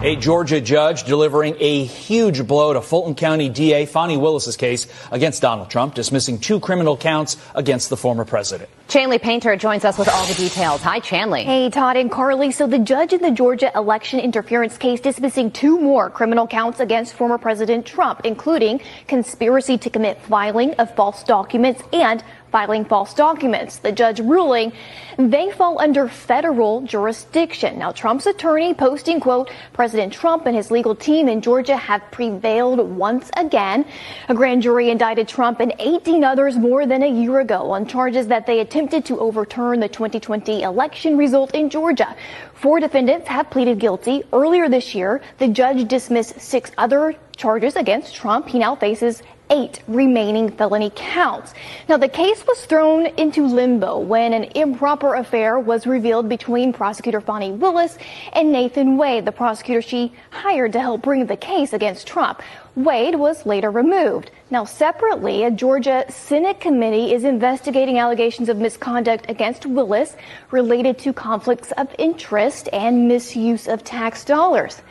A Georgia judge delivering a huge blow to Fulton County DA Fani Willis's case against Donald Trump, dismissing 2 criminal counts against the former president. Chanley Painter joins us with all the details. Hi, Chanley. Hey, Todd and Carly. So the judge in the Georgia election interference case dismissing 2 more criminal counts against former President Trump, including conspiracy to commit filing of false documents and filing false documents. The judge ruling they fall under federal jurisdiction. Now, Trump's attorney posting, quote, President Trump and his legal team in Georgia have prevailed once again. A grand jury indicted Trump and 18 others more than a year ago on charges that they attempted to overturn the 2020 election result in Georgia. 4 defendants have pleaded guilty. Earlier this year, the judge dismissed 6 other charges against Trump. He now faces 8 remaining felony counts. Now, the case was thrown into limbo when an improper affair was revealed between prosecutor Fani Willis and Nathan Wade, the prosecutor she hired to help bring the case against Trump. Wade was later removed. Now, separately, a Georgia Senate committee is investigating allegations of misconduct against Willis related to conflicts of interest and misuse of tax dollars.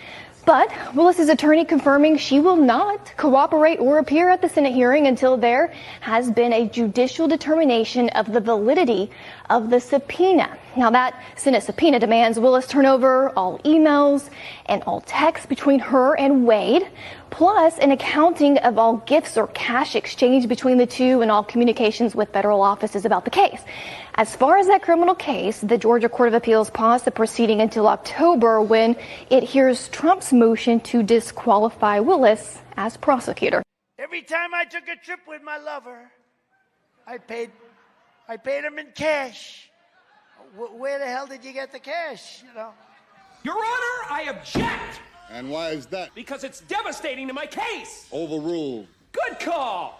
But Willis's attorney confirming she will not cooperate or appear at the Senate hearing until there has been a judicial determination of the validity of the subpoena. Now, that Senate subpoena demands Willis turn over all emails and all texts between her and Wade, plus an accounting of all gifts or cash exchanged between the two and all communications with federal offices about the case. As far as that criminal case, the Georgia Court of Appeals paused the proceeding until October when it hears Trump's motion to disqualify Willis as prosecutor. Every time I took a trip with my lover, I paid him in cash. Where the hell did you get the cash, you know? Your Honor, I object! And why is that? Because it's devastating to my case! Overruled. Good call!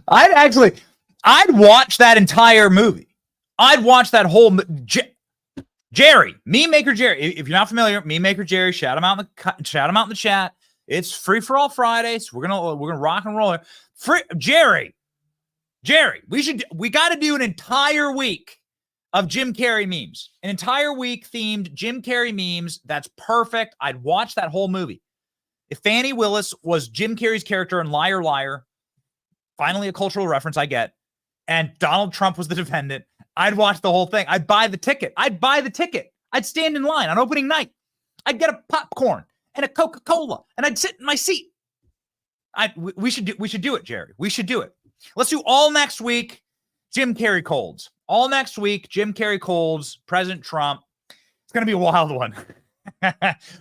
I'd watch that entire movie. I'd watch that whole Jerry, Meme Maker Jerry. If you're not familiar, Meme Maker Jerry, shout him out in the chat. It's free for all Fridays. We're gonna rock and roll. Jerry, we got to do an entire week of Jim Carrey memes. An entire week themed Jim Carrey memes. That's perfect. I'd watch that whole movie. If Fani Willis was Jim Carrey's character in Liar Liar, finally a cultural reference I get, and Donald Trump was the defendant, I'd watch the whole thing. I'd buy the ticket. I'd stand in line on opening night. I'd get a popcorn and a Coca-Cola, and I'd sit in my seat. We should do it, Jerry. We should do it. Let's do all next week, Jim Carrey colds. All next week, Jim Carrey colds, President Trump. It's going to be a wild one.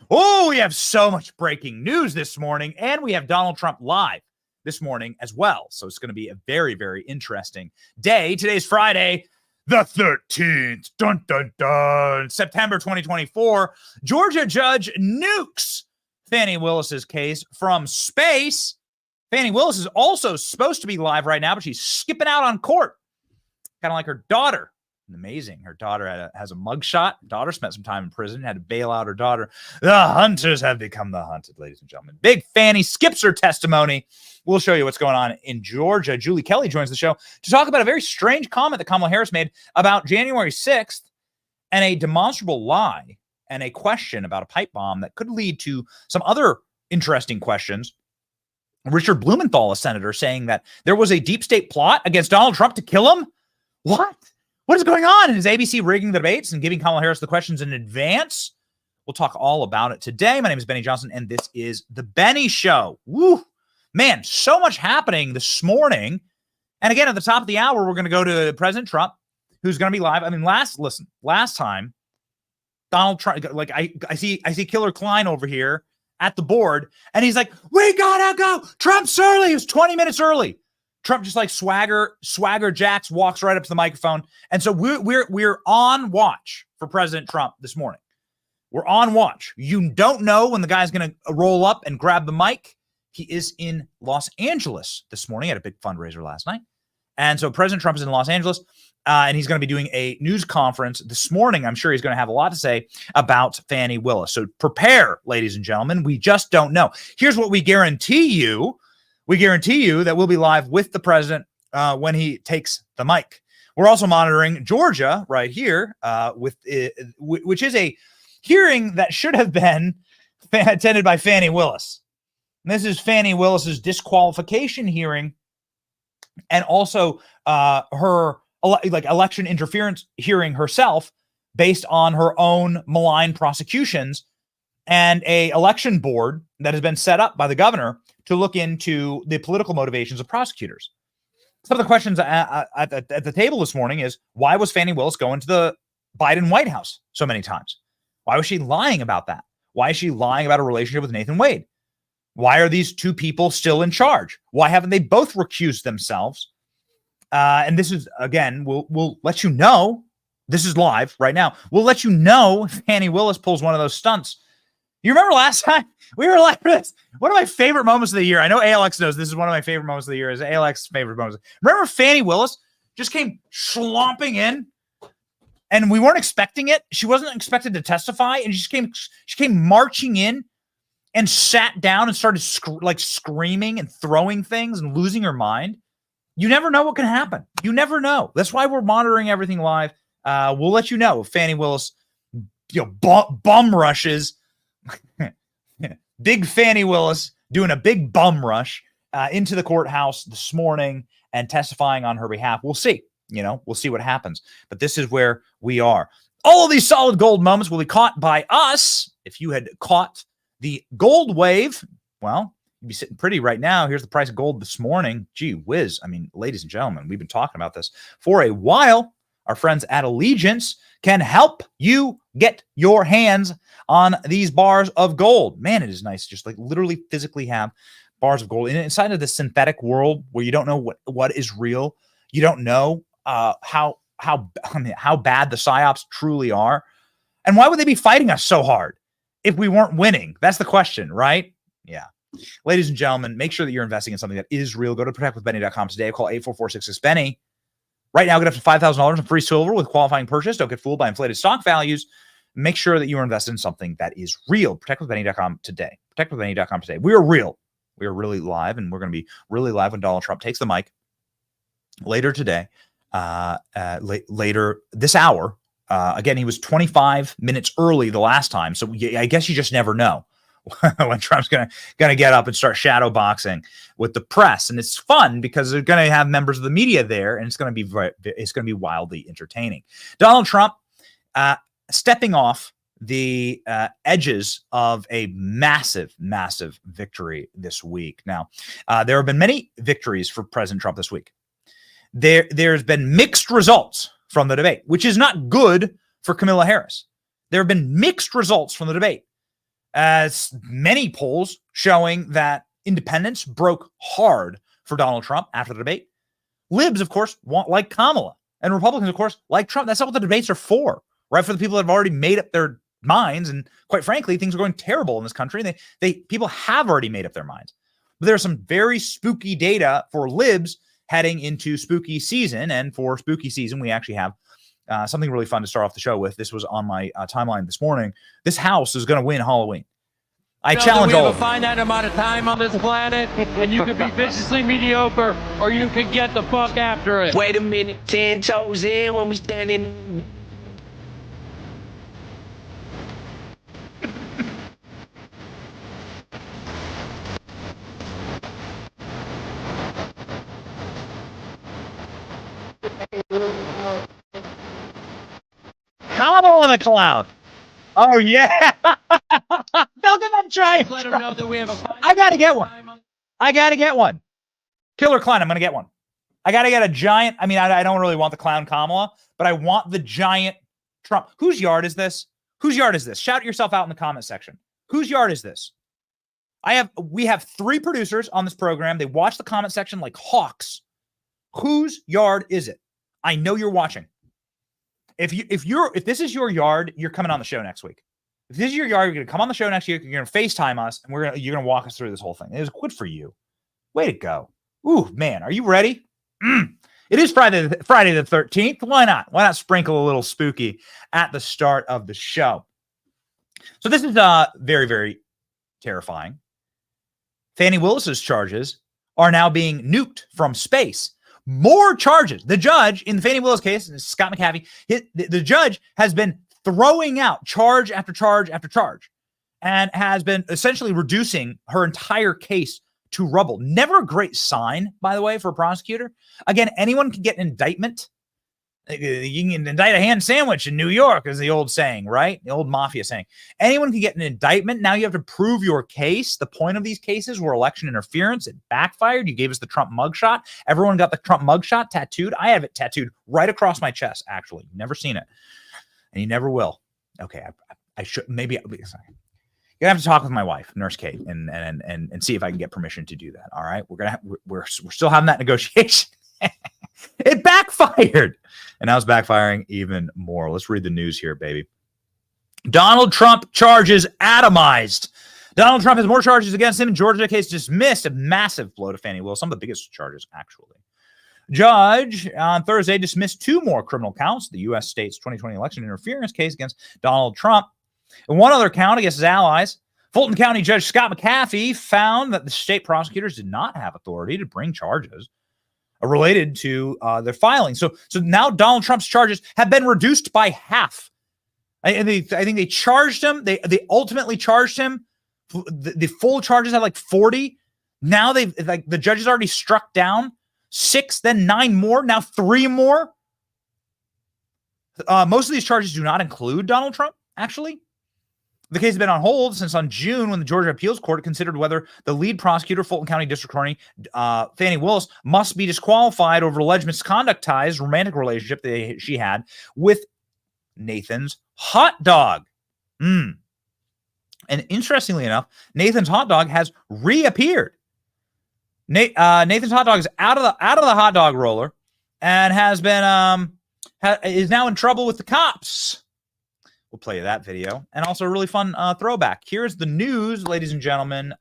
Oh, we have so much breaking news this morning, and we have Donald Trump live this morning as well. So it's going to be a very, very interesting day. Today's Friday, the 13th, dun, dun, dun, September 2024. Georgia judge nukes Fani Willis's case from space. Fani Willis is also supposed to be live right now, but she's skipping out on court. Kind of like her daughter. Amazing. Her daughter has a mugshot. Daughter spent some time in prison, had to bail out her daughter. The hunters have become the hunted, ladies and gentlemen. Big Fani skips her testimony. We'll show you what's going on in Georgia. Julie Kelly joins the show to talk about a very strange comment that Kamala Harris made about January 6th and a demonstrable lie and a question about a pipe bomb that could lead to some other interesting questions. Richard Blumenthal, a senator, saying that there was a deep state plot against Donald Trump to kill him. What? What is going on? And is ABC rigging the debates and giving Kamala Harris the questions in advance? We'll talk all about it today. My name is Benny Johnson, and this is The Benny Show. Woo! Man, so much happening this morning. And again, at the top of the hour, we're going to go to President Trump, who's going to be live. I mean, last time, Donald Trump, like I see Killer Klein over here at the board, and he's like, we gotta go. Trump's early. He was 20 minutes early. Trump just like swagger jacks, walks right up to the microphone. And so we're on watch for President Trump this morning. We're on watch. You don't know when the guy's going to roll up and grab the mic. He is in Los Angeles this morning. He had a big fundraiser last night. And so President Trump is in Los Angeles, and he's going to be doing a news conference this morning. I'm sure he's going to have a lot to say about Fani Willis. So prepare, ladies and gentlemen. We just don't know. Here's what we guarantee you. We guarantee you that we'll be live with the president when he takes the mic. We're also monitoring Georgia right here, which is a hearing that should have been attended by Fani Willis. And this is Fani Willis's disqualification hearing, and also her election interference hearing herself, based on her own malign prosecutions, and a election board that has been set up by the governor to look into the political motivations of prosecutors. Some of the questions at the table this morning is, why was Fani Willis going to the Biden White House so many times? Why was she lying about that? Why is she lying about a relationship with Nathan Wade? Why are these two people still in charge? Why haven't they both recused themselves? And this is, again, we'll let you know. This is live right now. We'll let you know if Fani Willis pulls one of those stunts. You remember last time we were live for this? One of my favorite moments of the year. I know ALX knows this is one of my favorite moments of the year. Is ALX's favorite moments. Remember Fani Willis just came slomping in, and we weren't expecting it. She wasn't expected to testify, and she came marching in and sat down and started screaming and throwing things and losing her mind. You never know what can happen. You never know. That's why we're monitoring everything live. We'll let you know if Fani Willis, bum rushes. Big Fani Willis doing a big bum rush into the courthouse this morning and testifying on her behalf. We'll see. We'll see what happens. But this is where we are. All of these solid gold moments will be caught by us. If you had caught the gold wave, well, you'd be sitting pretty right now. Here's the price of gold this morning. Gee whiz. I mean, ladies and gentlemen, we've been talking about this for a while. Our friends at Allegiance can help you get your hands on these bars of gold. Man, it is nice to just literally physically have bars of gold inside of the synthetic world where you don't know what is real. You don't know how bad the psyops truly are. And why would they be fighting us so hard if we weren't winning? That's the question, right? Yeah. Ladies and gentlemen, make sure that you're investing in something that is real. Go to protectwithbenny.com today. Call 844-66-BENNY. Right now, get up to $5,000 in free silver with qualifying purchase. Don't get fooled by inflated stock values. Make sure that you are invested in something that is real. Protectwithbenny.com today. Protectwithbenny.com today. We are real. We are really live, and we're going to be really live when Donald Trump takes the mic later today. Later this hour. Again, he was 25 minutes early the last time, so I guess you just never know when Trump's gonna get up and start shadow boxing with the press. And it's fun because they're gonna have members of the media there, and it's gonna be wildly entertaining. Donald Trump stepping off the edges of a massive victory this week. Now, there have been many victories for President Trump this week. There's been mixed results from the debate, which is not good for Kamala Harris. There have been mixed results from the debate, as many polls showing that independents broke hard for Donald Trump after the debate. Libs, of course, like Kamala, and Republicans, of course, like Trump. That's not what the debates are for, right? For the people that have already made up their minds, and quite frankly, things are going terrible in this country. People have already made up their minds. But there's some very spooky data for libs heading into spooky season, and for spooky season, we actually have something really fun to start off the show with. This was on my timeline this morning. This house is going to win Halloween. I challenge all of you. We have a finite amount of time on this planet, and you can be viciously mediocre, or you can get the fuck after it. Wait a minute, 10 toes in when we standing. Come on, the clown. Oh, yeah. They'll give that a try. Let them know that we have a I got to get one. Killer clown. I'm going to get one. I got to get a giant. I mean, I don't really want the clown Kamala, but I want the giant Trump. Whose yard is this? Shout yourself out in the comment section. Whose yard is this? We have 3 producers on this program. They watch the comment section like hawks. Whose yard is it? I know you're watching. If this is your yard, you're coming on the show next week. If this is your yard, you're going to come on the show next week. You're going to FaceTime us, and you're going to walk us through this whole thing. It was good for you. Way to go. Ooh, man, are you ready? It is Friday the 13th. Why not? Why not sprinkle a little spooky at the start of the show? So this is very, very terrifying. Fani Willis's charges are now being nuked from space. More charges. The judge in the Fani Willis case, Scott McAfee, the judge has been throwing out charge after charge after charge and has been essentially reducing her entire case to rubble. Never a great sign, by the way, for a prosecutor. Again, anyone can get an indictment. You can indict a ham sandwich in New York, is the old saying, right? The old mafia saying. Anyone can get an indictment. Now you have to prove your case. The point of these cases were election interference. It backfired. You gave us the Trump mugshot. Everyone got the Trump mugshot tattooed. I have it tattooed right across my chest, actually. Never seen it. And you never will. Okay, I should, maybe, you're gonna have to talk with my wife, Nurse Kate, and see if I can get permission to do that. All right, we're still having that negotiation. It backfired, and now it's backfiring even more. Let's read the news here, baby. Donald Trump charges atomized. Donald Trump has more charges against him. Georgia case dismissed. A massive blow to Fani Willis. Some of the biggest charges, actually. Judge on Thursday dismissed 2 more criminal counts. The U.S. state's 2020 election interference case against Donald Trump. And one other count against his allies. Fulton County Judge Scott McAfee found that the state prosecutors did not have authority to bring charges related to their filing. So now Donald Trump's charges have been reduced by half. I think they charged him. They ultimately charged him. The full charges had like 40. Now the judges already struck down 6, then 9 more, now 3 more. Most of these charges do not include Donald Trump, actually. The case has been on hold since on June when the Georgia Appeals Court considered whether the lead prosecutor, Fulton County District Attorney Fani Willis, must be disqualified over alleged misconduct ties, romantic relationship that she had with Nathan's hot dog. And interestingly enough, Nathan's hot dog has reappeared. Nathan's hot dog is out of the hot dog roller and has been is now in trouble with the cops. We'll play you that video. And also a really fun throwback. Here's the news, ladies and gentlemen.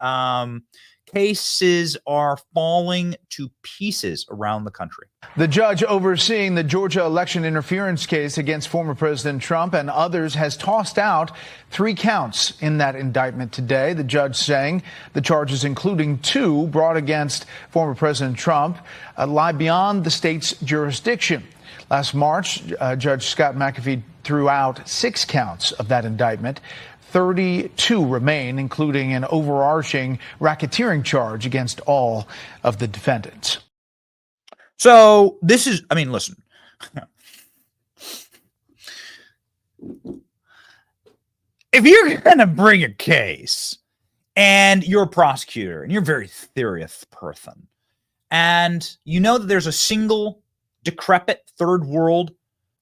Cases are falling to pieces around the country. The judge overseeing the Georgia election interference case against former President Trump and others has tossed out 3 counts in that indictment today. The judge saying the charges, including 2 brought against former President Trump, lie beyond the state's jurisdiction. Last March, Judge Scott McAfee threw out 6 counts of that indictment. 32 remain, including an overarching racketeering charge against all of the defendants. So this is, I mean, listen. If you're going to bring a case and you're a prosecutor and you're a very serious person and you know that there's a single decrepit third world,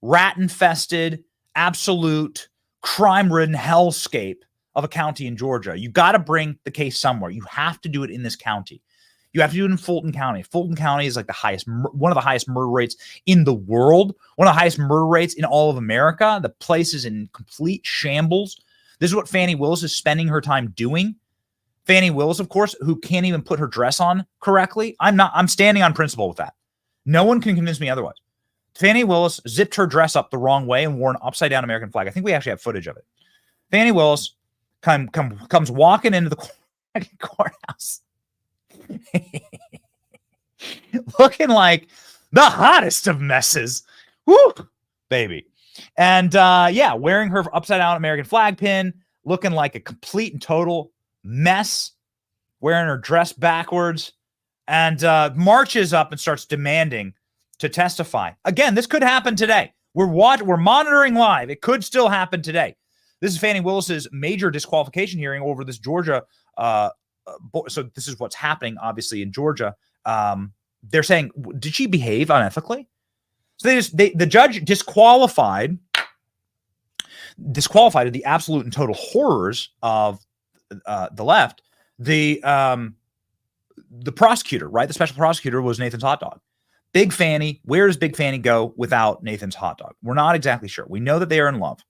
rat-infested, absolute crime-ridden hellscape of a county in Georgia, you got to bring the case somewhere. You have to do it in this county. You have to do it in Fulton County. Fulton County is like one of the highest murder rates in the world, one of the highest murder rates in all of America. The place is in complete shambles. This is what Fani Willis is spending her time doing. Fani Willis, of course, who can't even put her dress on correctly. I'm standing on principle with that. No one can convince me otherwise. Fani Willis zipped her dress up the wrong way and wore an upside-down American flag. I think we actually have footage of it. Fani Willis comes walking into the courthouse looking like the hottest of messes. Woo, baby. And, wearing her upside-down American flag pin, looking like a complete and total mess, wearing her dress backwards, and marches up and starts demanding to testify. Again, this could happen today. We're monitoring live. It could still happen today. This is Fani Willis's major disqualification hearing over this Georgia. So this is what's happening, obviously, in Georgia. They're saying, did she behave unethically? So the judge disqualified the absolute and total horrors of the left. The prosecutor, right? The special prosecutor was Nathan's hot dog. Big Fani, where does Big Fani go without Nathan's hot dog? We're not exactly sure. We know that they are in love.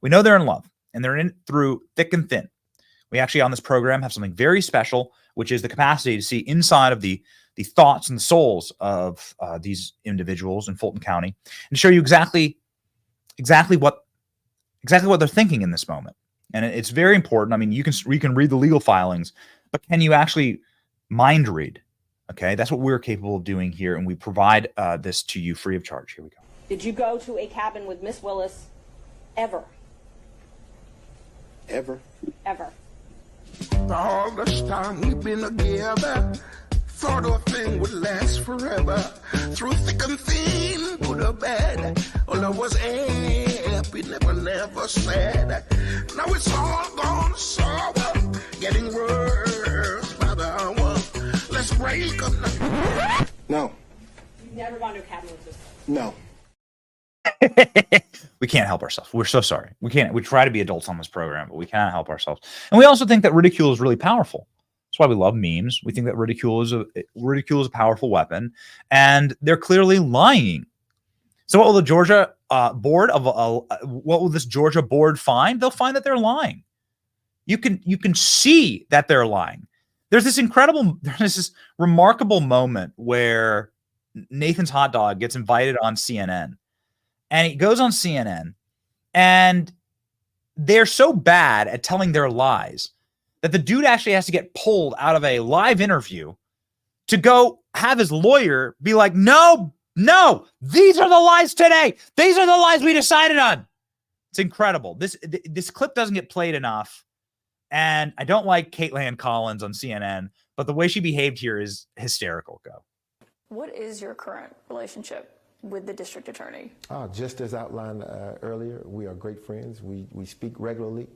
We know they're in love, and they're in through thick and thin. We actually on this program have something very special, which is the capacity to see inside of the thoughts and the souls of these individuals in Fulton County and show you exactly what they're thinking in this moment. And it's very important. I mean, you can read the legal filings, but can you actually mind read? Okay, that's what we're capable of doing here, and we provide this to you free of charge. Here we go. Did you go to a cabin with Miss Willis ever? Ever? Ever. All this time we've been together, thought a thing would last forever. Through thick and thin, good or bad, all I was happy, never sad. Now it's all gone sour, getting worse by the hour. Let's break up now. No. You've never gone to a cabin with this? No. We can't help ourselves. We're so sorry. We try to be adults on this program, but we cannot help ourselves. And we also think that ridicule is really powerful. That's why we love memes. We think that ridicule is a powerful weapon, and they're clearly lying. So what will the Georgia what will this Georgia board find? They'll find that they're lying. You can see that they're lying. There's this remarkable moment where Nathan's hot dog gets invited on CNN. And he goes on CNN, and they're so bad at telling their lies that the dude actually has to get pulled out of a live interview to go have his lawyer be like, no, these are the lies today. These are the lies we decided on. It's incredible. This clip doesn't get played enough. And I don't like Caitlin Collins on CNN, but the way she behaved here is hysterical. Go. What is your current relationship with the district attorney? Just as outlined earlier, we are great friends. We speak regularly.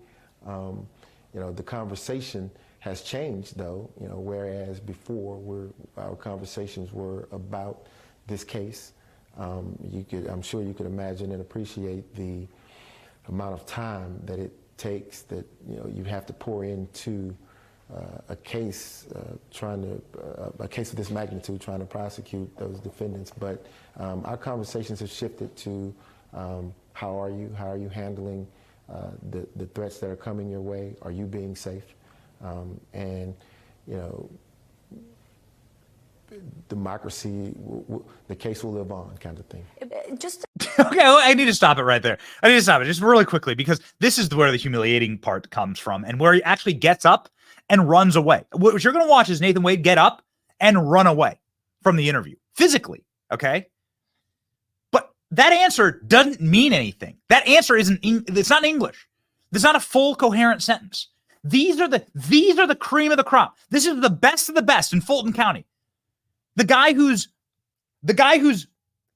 The conversation has changed, though. Whereas before, our conversations were about this case. I'm sure you could imagine and appreciate the amount of time that it takes that you have to pour into a case a case of this magnitude, trying to prosecute those defendants. But our conversations have shifted to how are you handling the threats that are coming your way? Are you being safe? Democracy, the case will live on, kind of thing. Okay, well, I need to stop it right there. I need to stop it just really quickly, because this is where the humiliating part comes from, and where he actually gets up and runs away. What you're going to watch is Nathan Wade get up and run away from the interview physically. Okay. But that answer doesn't mean anything. That answer it's not English. There's not a full coherent sentence. These are the cream of the crop. This is the best of the best in Fulton County. The guy whose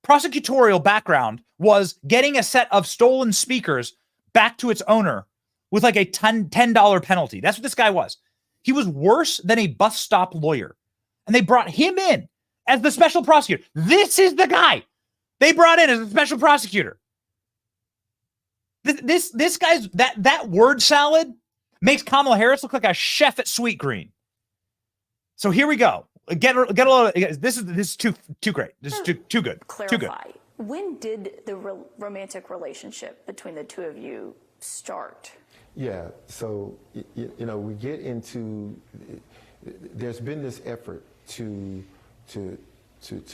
prosecutorial background was getting a set of stolen speakers back to its owner with like a $10 penalty. That's what this guy was. He was worse than a bus stop lawyer. And they brought him in as the special prosecutor. This is the guy they brought in as a special prosecutor. This guy's that word salad makes Kamala Harris look like a chef at Sweet Green. So here we go. Get a lot of this is too great. This is too good. Clarify. Too good. When did the romantic relationship between the two of you start? Yeah, so we get into. There's been this effort to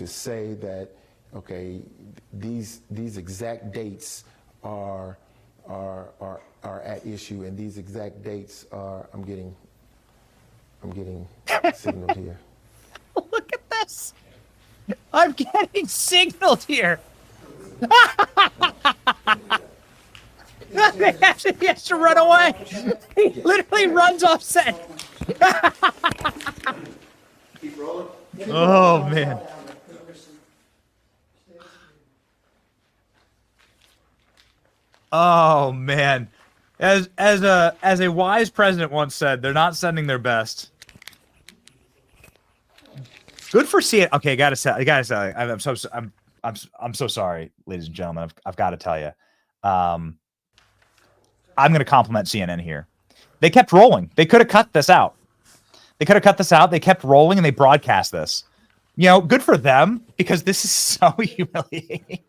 say that okay, these exact dates are at issue, and these exact dates are. I'm getting signaled here. Look at this. I'm getting signaled here. He has to run away. He literally runs off set. Keep rolling. Oh, man. Oh, man. As a wise president once said, they're not sending their best. Good for CNN. Okay, I gotta say, I'm so sorry, ladies and gentlemen. I've got to tell you, I'm going to compliment CNN here. They kept rolling. They could have cut this out. They kept rolling, and they broadcast this. Good for them, because this is so humiliating.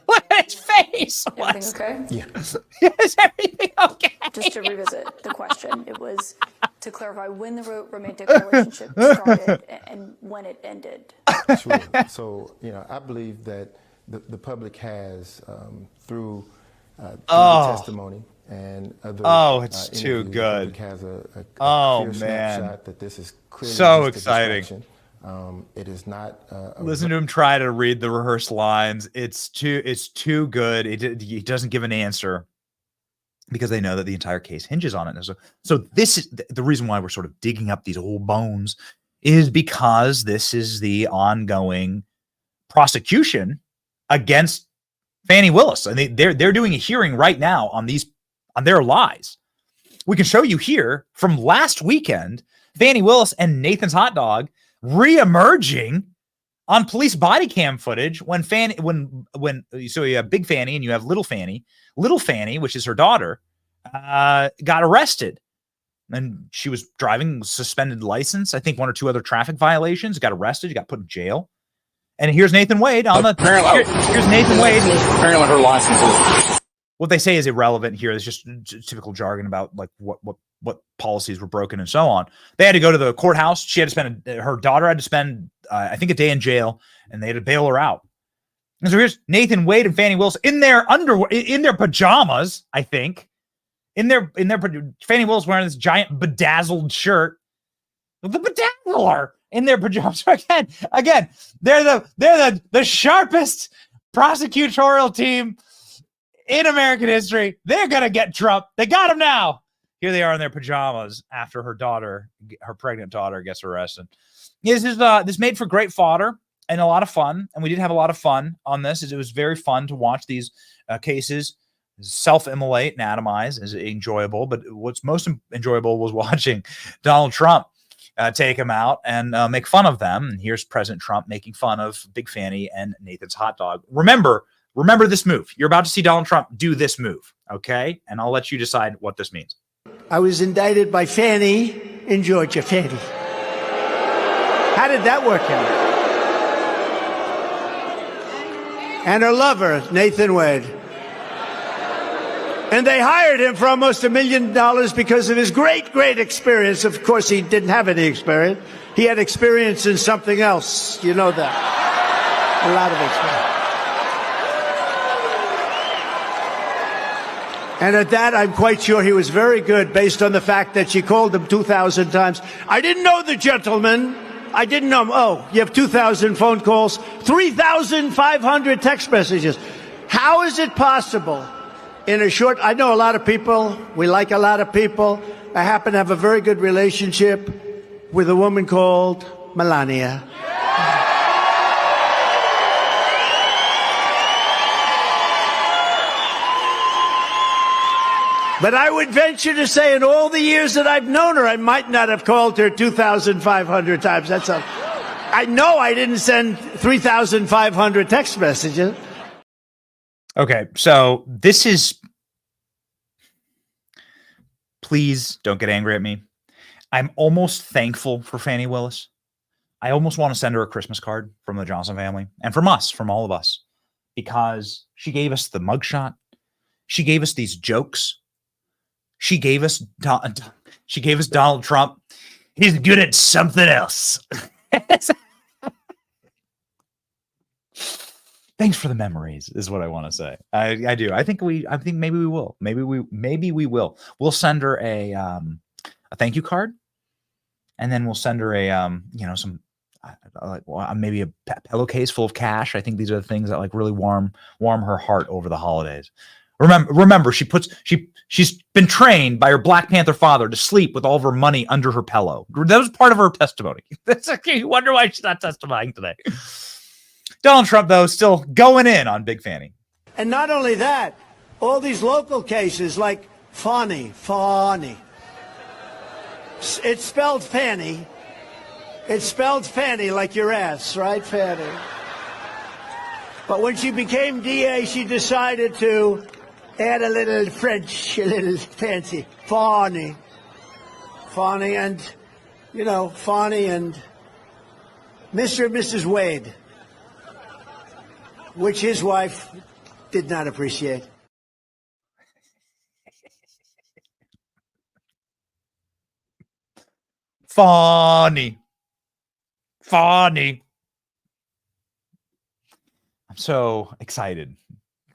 Look at his face. Everything okay? Yeah. Is everything okay? Just to revisit the question, it was to clarify when the romantic relationship started and when it ended. Sure. So, I believe that the public has, through the testimony and other. Oh, it's too good. Has a oh clear man, snapshot that this is clearly so just a exciting. distraction. It is not. Listen to him try to read the rehearsed lines. It's too good. He doesn't give an answer because they know that the entire case hinges on it. So this is the reason why we're sort of digging up these old bones, is because this is the ongoing prosecution against Fani Willis, and they're doing a hearing right now on their lies. We can show you here from last weekend, Fani Willis and Nathan's hot dog re-emerging on police body cam footage when so you have Big Fani and you have Little Fani. Little Fani, which is her daughter, got arrested, and she was driving suspended license. I think 1 or 2 other traffic violations. Got arrested. Got put in jail. And here's Nathan Wade on the. Here's Nathan Wade. Apparently, her license is. What they say is irrelevant here. It's just typical jargon about like what policies were broken and so on. They had to go to the courthouse. She had to spend her daughter had to spend I think a day in jail, and they had to bail her out. And so here's Nathan Wade and Fani Willis in their underwear, in their pajamas. I think in their Fani Willis wearing this giant bedazzled shirt. The bedazzler in their pajamas. So again, they're the sharpest prosecutorial team in American history. They're gonna get Trump. They got him now. Here they are in their pajamas after her pregnant daughter, gets arrested. This made for great fodder and a lot of fun, and we did have a lot of fun on this. It was very fun to watch these cases self-immolate and atomize. Is enjoyable, but what's most enjoyable was watching Donald Trump take them out and make fun of them. And here's President Trump making fun of Big Fani and Nathan's hot dog. Remember this move. You're about to see Donald Trump do this move, okay? And I'll let you decide what this means. I was indicted by Fani in Georgia. Fani. How did that work out? And her lover, Nathan Wade. And they hired him for almost $1 million because of his great experience. Of course, he didn't have any experience. He had experience in something else. You know that. A lot of experience. And at that, I'm quite sure he was very good based on the fact that she called him 2,000 times. I didn't know the gentleman. I didn't know him. Oh, you have 2,000 phone calls, 3,500 text messages. How is it possible in a short... I know a lot of people. We like a lot of people. I happen to have a very good relationship with a woman called Melania. But I would venture to say in all the years that I've known her, I might not have called her 2,500 times. I know I didn't send 3,500 text messages. Okay, so this is... Please don't get angry at me. I'm almost thankful for Fani Willis. I almost want to send her a Christmas card from the Johnson family and from us, from all of us, because she gave us the mugshot. She gave us these jokes. She gave us Donald Trump. He's good at something else. Thanks for the memories, is what I want to say. I do. I think maybe we will. Maybe we will. We'll send her a thank you card, and then we'll send her a maybe a pillowcase full of cash. I think these are the things that like really warm her heart over the holidays. Remember, she's been trained by her Black Panther father to sleep with all of her money under her pillow. That was part of her testimony. That's okay. You wonder why she's not testifying today. Donald Trump, though, still going in on Big Fani. And not only that, all these local cases like Fani. It's spelled Fanny. It's spelled Fanny like your ass, right, Fanny? But when she became DA, she decided to add a little French, a little fancy. Fani. And, Fani and Mr. and Mrs. Wade, which his wife did not appreciate. Fani. I'm so excited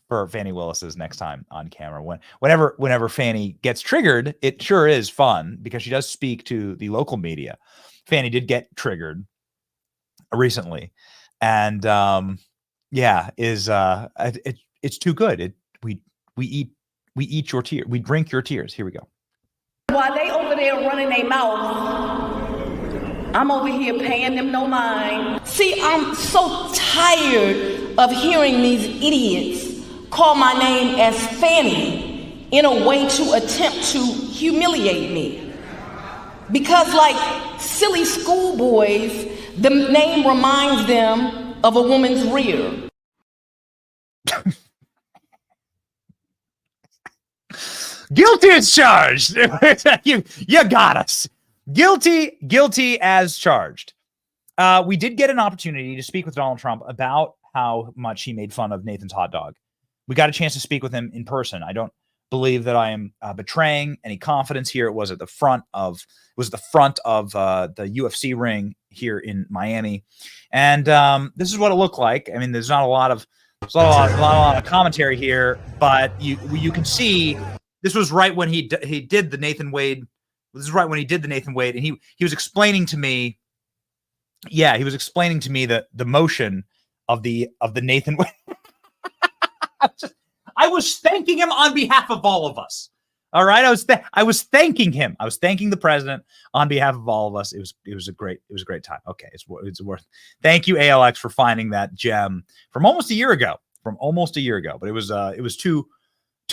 for Fani Willis's next time on camera. Whenever Fani gets triggered, it sure is fun because she does speak to the local media. Fani did get triggered recently, and it's too good. We eat your tears. We drink your tears. Here we go. While they over there running their mouth, I'm over here paying them no mind. See, I'm so tired of hearing these idiots call my name as Fanny in a way to attempt to humiliate me. Because like silly schoolboys, the name reminds them of a woman's rear. Guilty as charged. you got us. Guilty as charged. We did get an opportunity to speak with Donald Trump about how much he made fun of Nathan's hot dog. We got a chance to speak with him in person. I don't believe that I am betraying any confidence here. It was at the front of the the UFC ring here in Miami, and this is what it looked like. I mean, there's not a lot of commentary here, but you can see this was right when he did the Nathan Wade. This is right when he did the Nathan Wade, and he was explaining to me. Yeah, he was explaining to me the motion of the Nathan Wade. I was thanking him on behalf of all of us. All right, I was thanking him. I was thanking the president on behalf of all of us. It was a great time. Okay, it's worth. Thank you, ALX, for finding that gem from almost a year ago. But it was too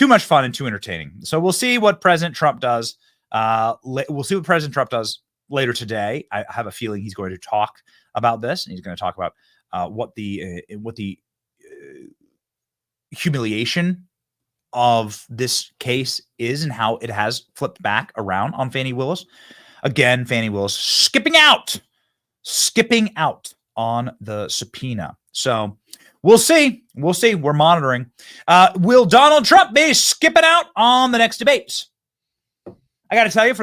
much fun and too entertaining. So we'll see what President Trump does. We'll see what President Trump does later today. I have a feeling he's going to talk about this, and he's going to talk about what the humiliation of this case is and how it has flipped back around on Fani Willis. Again, Fani Willis skipping out on the subpoena. So we'll see. We're monitoring. Will Donald Trump be skipping out on the next debates? I got to tell you,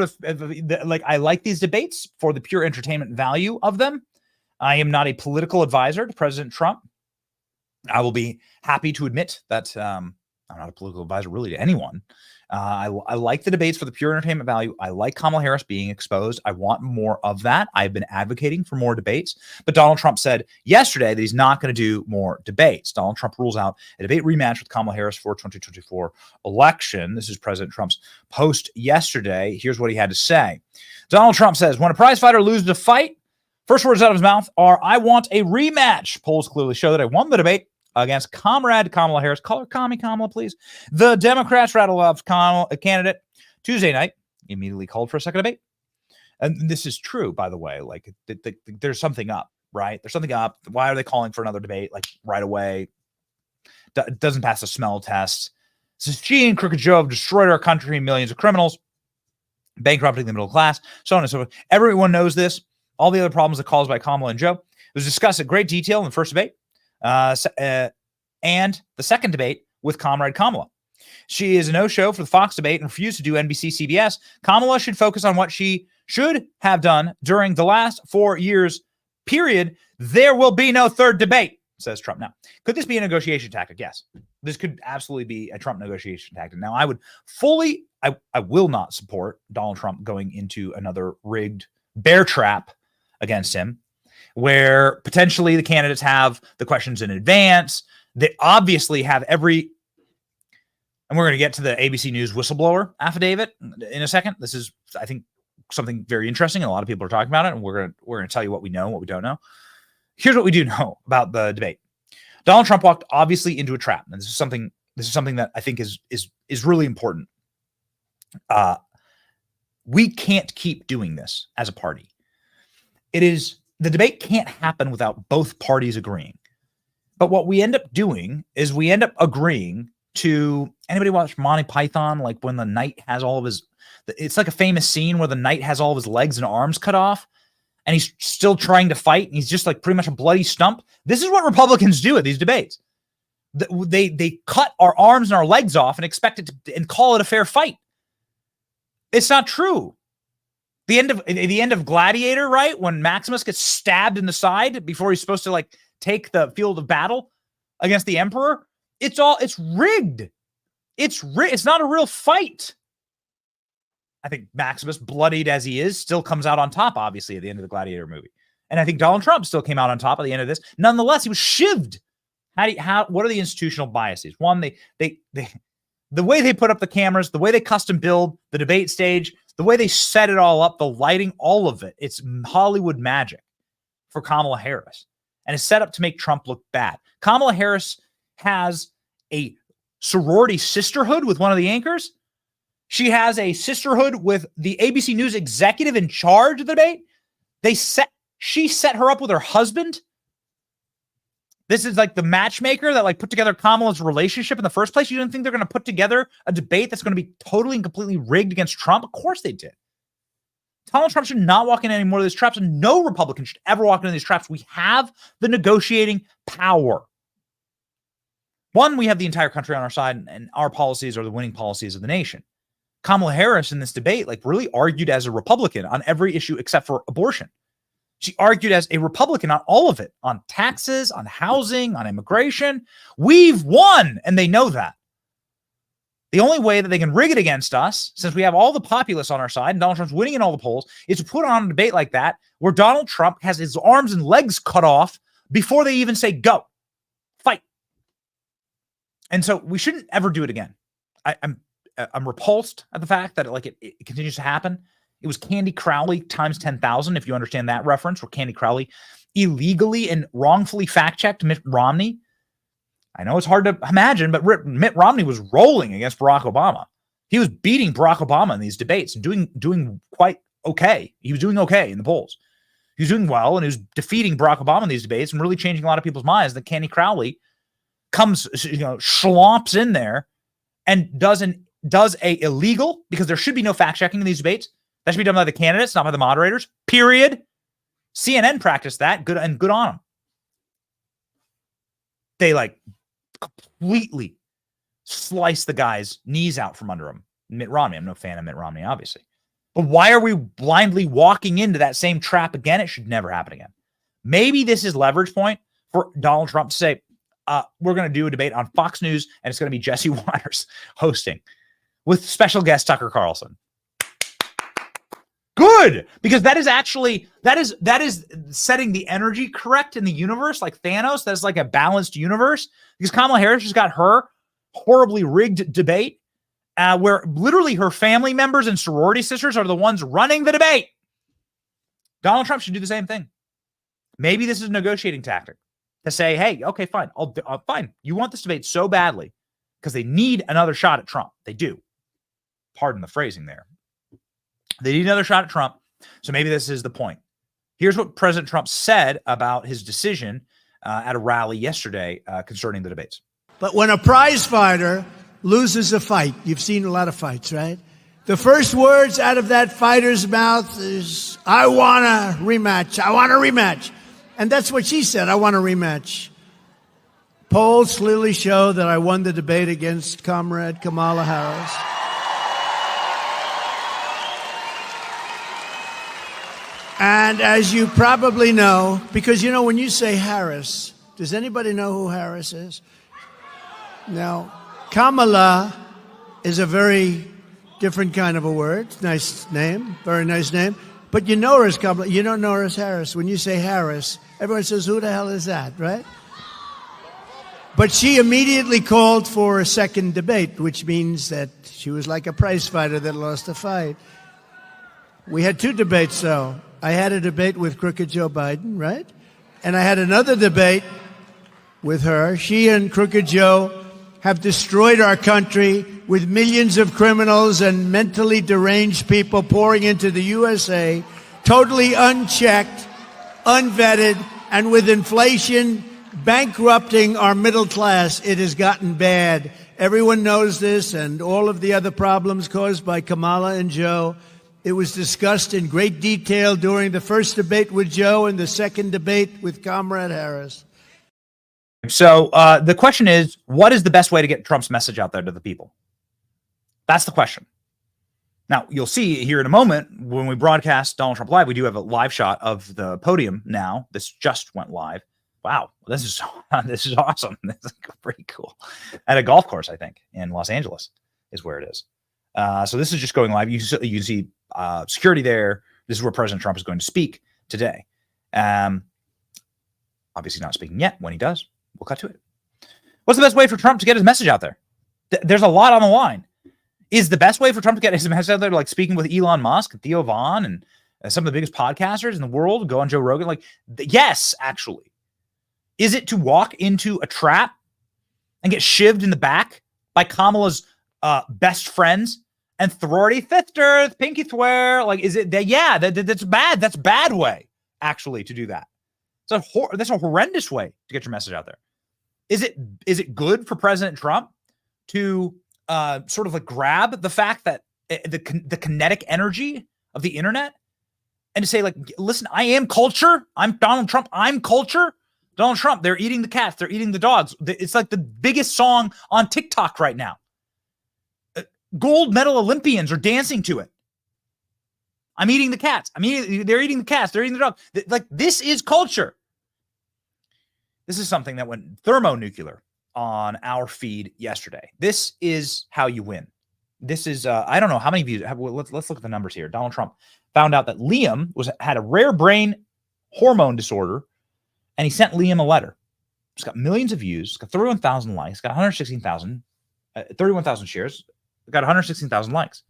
I like these debates for the pure entertainment value of them. I am not a political advisor to President Trump. I will be happy to admit that I'm not a political advisor really to anyone. I like the debates for the pure entertainment value. I like Kamala Harris being exposed. I want more of that. I've been advocating for more debates. But Donald Trump said yesterday that he's not going to do more debates. Donald Trump rules out a debate rematch with Kamala Harris for 2024 election. This is President Trump's post yesterday. Here's what he had to say. Donald Trump says, when a prize fighter loses a fight, first words out of his mouth are, I want a rematch. Polls clearly show that I won the debate against Comrade Kamala Harris. Call her Commie Kamala, please. The Democrats rattled off a candidate Tuesday night, immediately called for a second debate. And this is true, by the way. Like, there's something up, right? There's something up. Why are they calling for another debate, like, right away? Doesn't pass the smell test. Says, she and Crooked Joe have destroyed our country, millions of criminals, bankrupting the middle class, so on and so forth. Everyone knows this. All the other problems that caused by Kamala and Joe. It was discussed in great detail in the first debate. And the second debate with Comrade Kamala. She is a no-show for the Fox debate and refused to do NBC CBS. Kamala should focus on what she should have done during the last 4 years, period. There will be no third debate, says Trump. Now, could this be a negotiation tactic? Yes. This could absolutely be a Trump negotiation tactic. Now, I will not support Donald Trump going into another rigged bear trap against him, where potentially the candidates have the questions in advance. They obviously have and we're going to get to the ABC News whistleblower affidavit in a second. This is, I think, something very interesting, and a lot of people are talking about it, and we're going to tell you what we know and what we don't know. Here's what we do know about the debate. Donald Trump walked obviously into a trap, and this is something that I think is really important. We can't keep doing this as a party. The debate can't happen without both parties agreeing. But what we end up doing is we end up agreeing to, anybody watch Monty Python? Like when the knight has all of his, it's like a famous scene where the knight has all of his legs and arms cut off and he's still trying to fight. And he's just like pretty much a bloody stump. This is what Republicans do at these debates. They cut our arms and our legs off and expect it to, and call it a fair fight. It's not true. The end of Gladiator, right? When Maximus gets stabbed in the side before he's supposed to like take the field of battle against the emperor. It's rigged. It's not a real fight. I think Maximus, bloodied as he is, still comes out on top, obviously, at the end of the Gladiator movie. And I think Donald Trump still came out on top at the end of this. Nonetheless, he was shivved. What are the institutional biases? One, the way they put up the cameras, the way they custom build the debate stage, the way they set it all up, the lighting, all of it. It's Hollywood magic for Kamala Harris. And it's set up to make Trump look bad. Kamala Harris has a sorority sisterhood with one of the anchors. She has a sisterhood with the ABC News executive in charge of the debate. She set her up with her husband. This is like the matchmaker that like put together Kamala's relationship in the first place. You didn't think they're going to put together a debate that's going to be totally and completely rigged against Trump? Of course they did. Donald Trump should not walk into any more of these traps, and no Republican should ever walk into these traps. We have the negotiating power. One, we have the entire country on our side, and our policies are the winning policies of the nation. Kamala Harris in this debate like really argued as a Republican on every issue except for abortion. She argued as a Republican on all of it, on taxes, on housing, on immigration. We've won, and they know that. The only way that they can rig it against us, since we have all the populace on our side and Donald Trump's winning in all the polls, is to put on a debate like that where Donald Trump has his arms and legs cut off before they even say go, fight. And so we shouldn't ever do it again. I'm repulsed at the fact that it continues to happen. It was Candy Crowley times 10,000, if you understand that reference, where Candy Crowley illegally and wrongfully fact-checked Mitt Romney. I know it's hard to imagine, but Mitt Romney was rolling against Barack Obama. He was beating Barack Obama in these debates and doing quite okay. He was doing okay in the polls. He was doing well, and he was defeating Barack Obama in these debates and really changing a lot of people's minds. That Candy Crowley comes, schlomps in there and does a illegal, because there should be no fact-checking in these debates. That should be done by the candidates, not by the moderators, period. CNN practiced that, good on them. They completely slice the guy's knees out from under him. Mitt Romney, I'm no fan of Mitt Romney, obviously. But why are we blindly walking into that same trap again? It should never happen again. Maybe this is leverage point for Donald Trump to say, we're going to do a debate on Fox News, and it's going to be Jesse Waters hosting with special guest Tucker Carlson. Good, because that is setting the energy correct in the universe, like Thanos. That's like a balanced universe, because Kamala Harris just got her horribly rigged debate where literally her family members and sorority sisters are the ones running the debate. Donald Trump should do the same thing. Maybe this is a negotiating tactic to say, hey, okay, fine. Fine. You want this debate so badly because they need another shot at Trump. They do. Pardon the phrasing there. They need another shot at Trump. So maybe this is the point. Here's what President Trump said about his decision at a rally yesterday concerning the debates. But when a prize fighter loses a fight, you've seen a lot of fights, right? The first words out of that fighter's mouth is, I want a rematch. I want a rematch. And that's what she said. I want a rematch. Polls clearly show that I won the debate against Comrade Kamala Harris. And as you probably know, because, when you say Harris, does anybody know who Harris is? Now, Kamala is a very different kind of a word. Nice name, very nice name. But you know her as Kamala. You don't know her as Harris. When you say Harris, everyone says, who the hell is that, right? But she immediately called for a second debate, which means that she was like a prize fighter that lost a fight. We had two debates, though. I had a debate with Crooked Joe Biden, right? And I had another debate with her. She and Crooked Joe have destroyed our country with millions of criminals and mentally deranged people pouring into the USA, totally unchecked, unvetted, and with inflation bankrupting our middle class. It has gotten bad. Everyone knows this, and all of the other problems caused by Kamala and Joe. It was discussed in great detail during the first debate with Joe and the second debate with Comrade Harris. So the question is, what is the best way to get Trump's message out there to the people? That's the question. Now, you'll see here in a moment, when we broadcast Donald Trump Live, we do have a live shot of the podium now. This just went live. Wow, this is awesome. This is pretty cool. At a golf course, I think, in Los Angeles is where it is. So this is just going live. You can see security there. This is where President Trump is going to speak today. Obviously not speaking yet. When he does, we'll cut to it. What's the best way for Trump to get his message out there? There's a lot on the line. Is the best way for Trump to get his message out there like speaking with Elon Musk, Theo Vaughn, and some of the biggest podcasters in the world, go on Joe Rogan? Like, yes, actually. Is it to walk into a trap and get shivved in the back by Kamala's best friends and thwarty fifth earth, pinky swear? Like, is it that? Yeah, that's bad. That's bad way, actually, to do that. That's a horrendous way to get your message out there. Is it good for President Trump to sort of like grab the fact that the kinetic energy of the internet and to say, like, listen, I am culture. I'm Donald Trump. I'm culture. Donald Trump, they're eating the cats. They're eating the dogs. It's like the biggest song on TikTok right now. Gold medal Olympians are dancing to it. I'm eating the cats. They're eating the cats. They're eating the dogs. Like, this is culture. This is something that went thermonuclear on our feed yesterday. This is how you win. This is, I don't know how many views. Let's look at the numbers here. Donald Trump found out that Liam had a rare brain hormone disorder, and he sent Liam a letter. It's got millions of views. It's got 31,000 likes. It's got 31,000 shares. It's got 116,000 likes.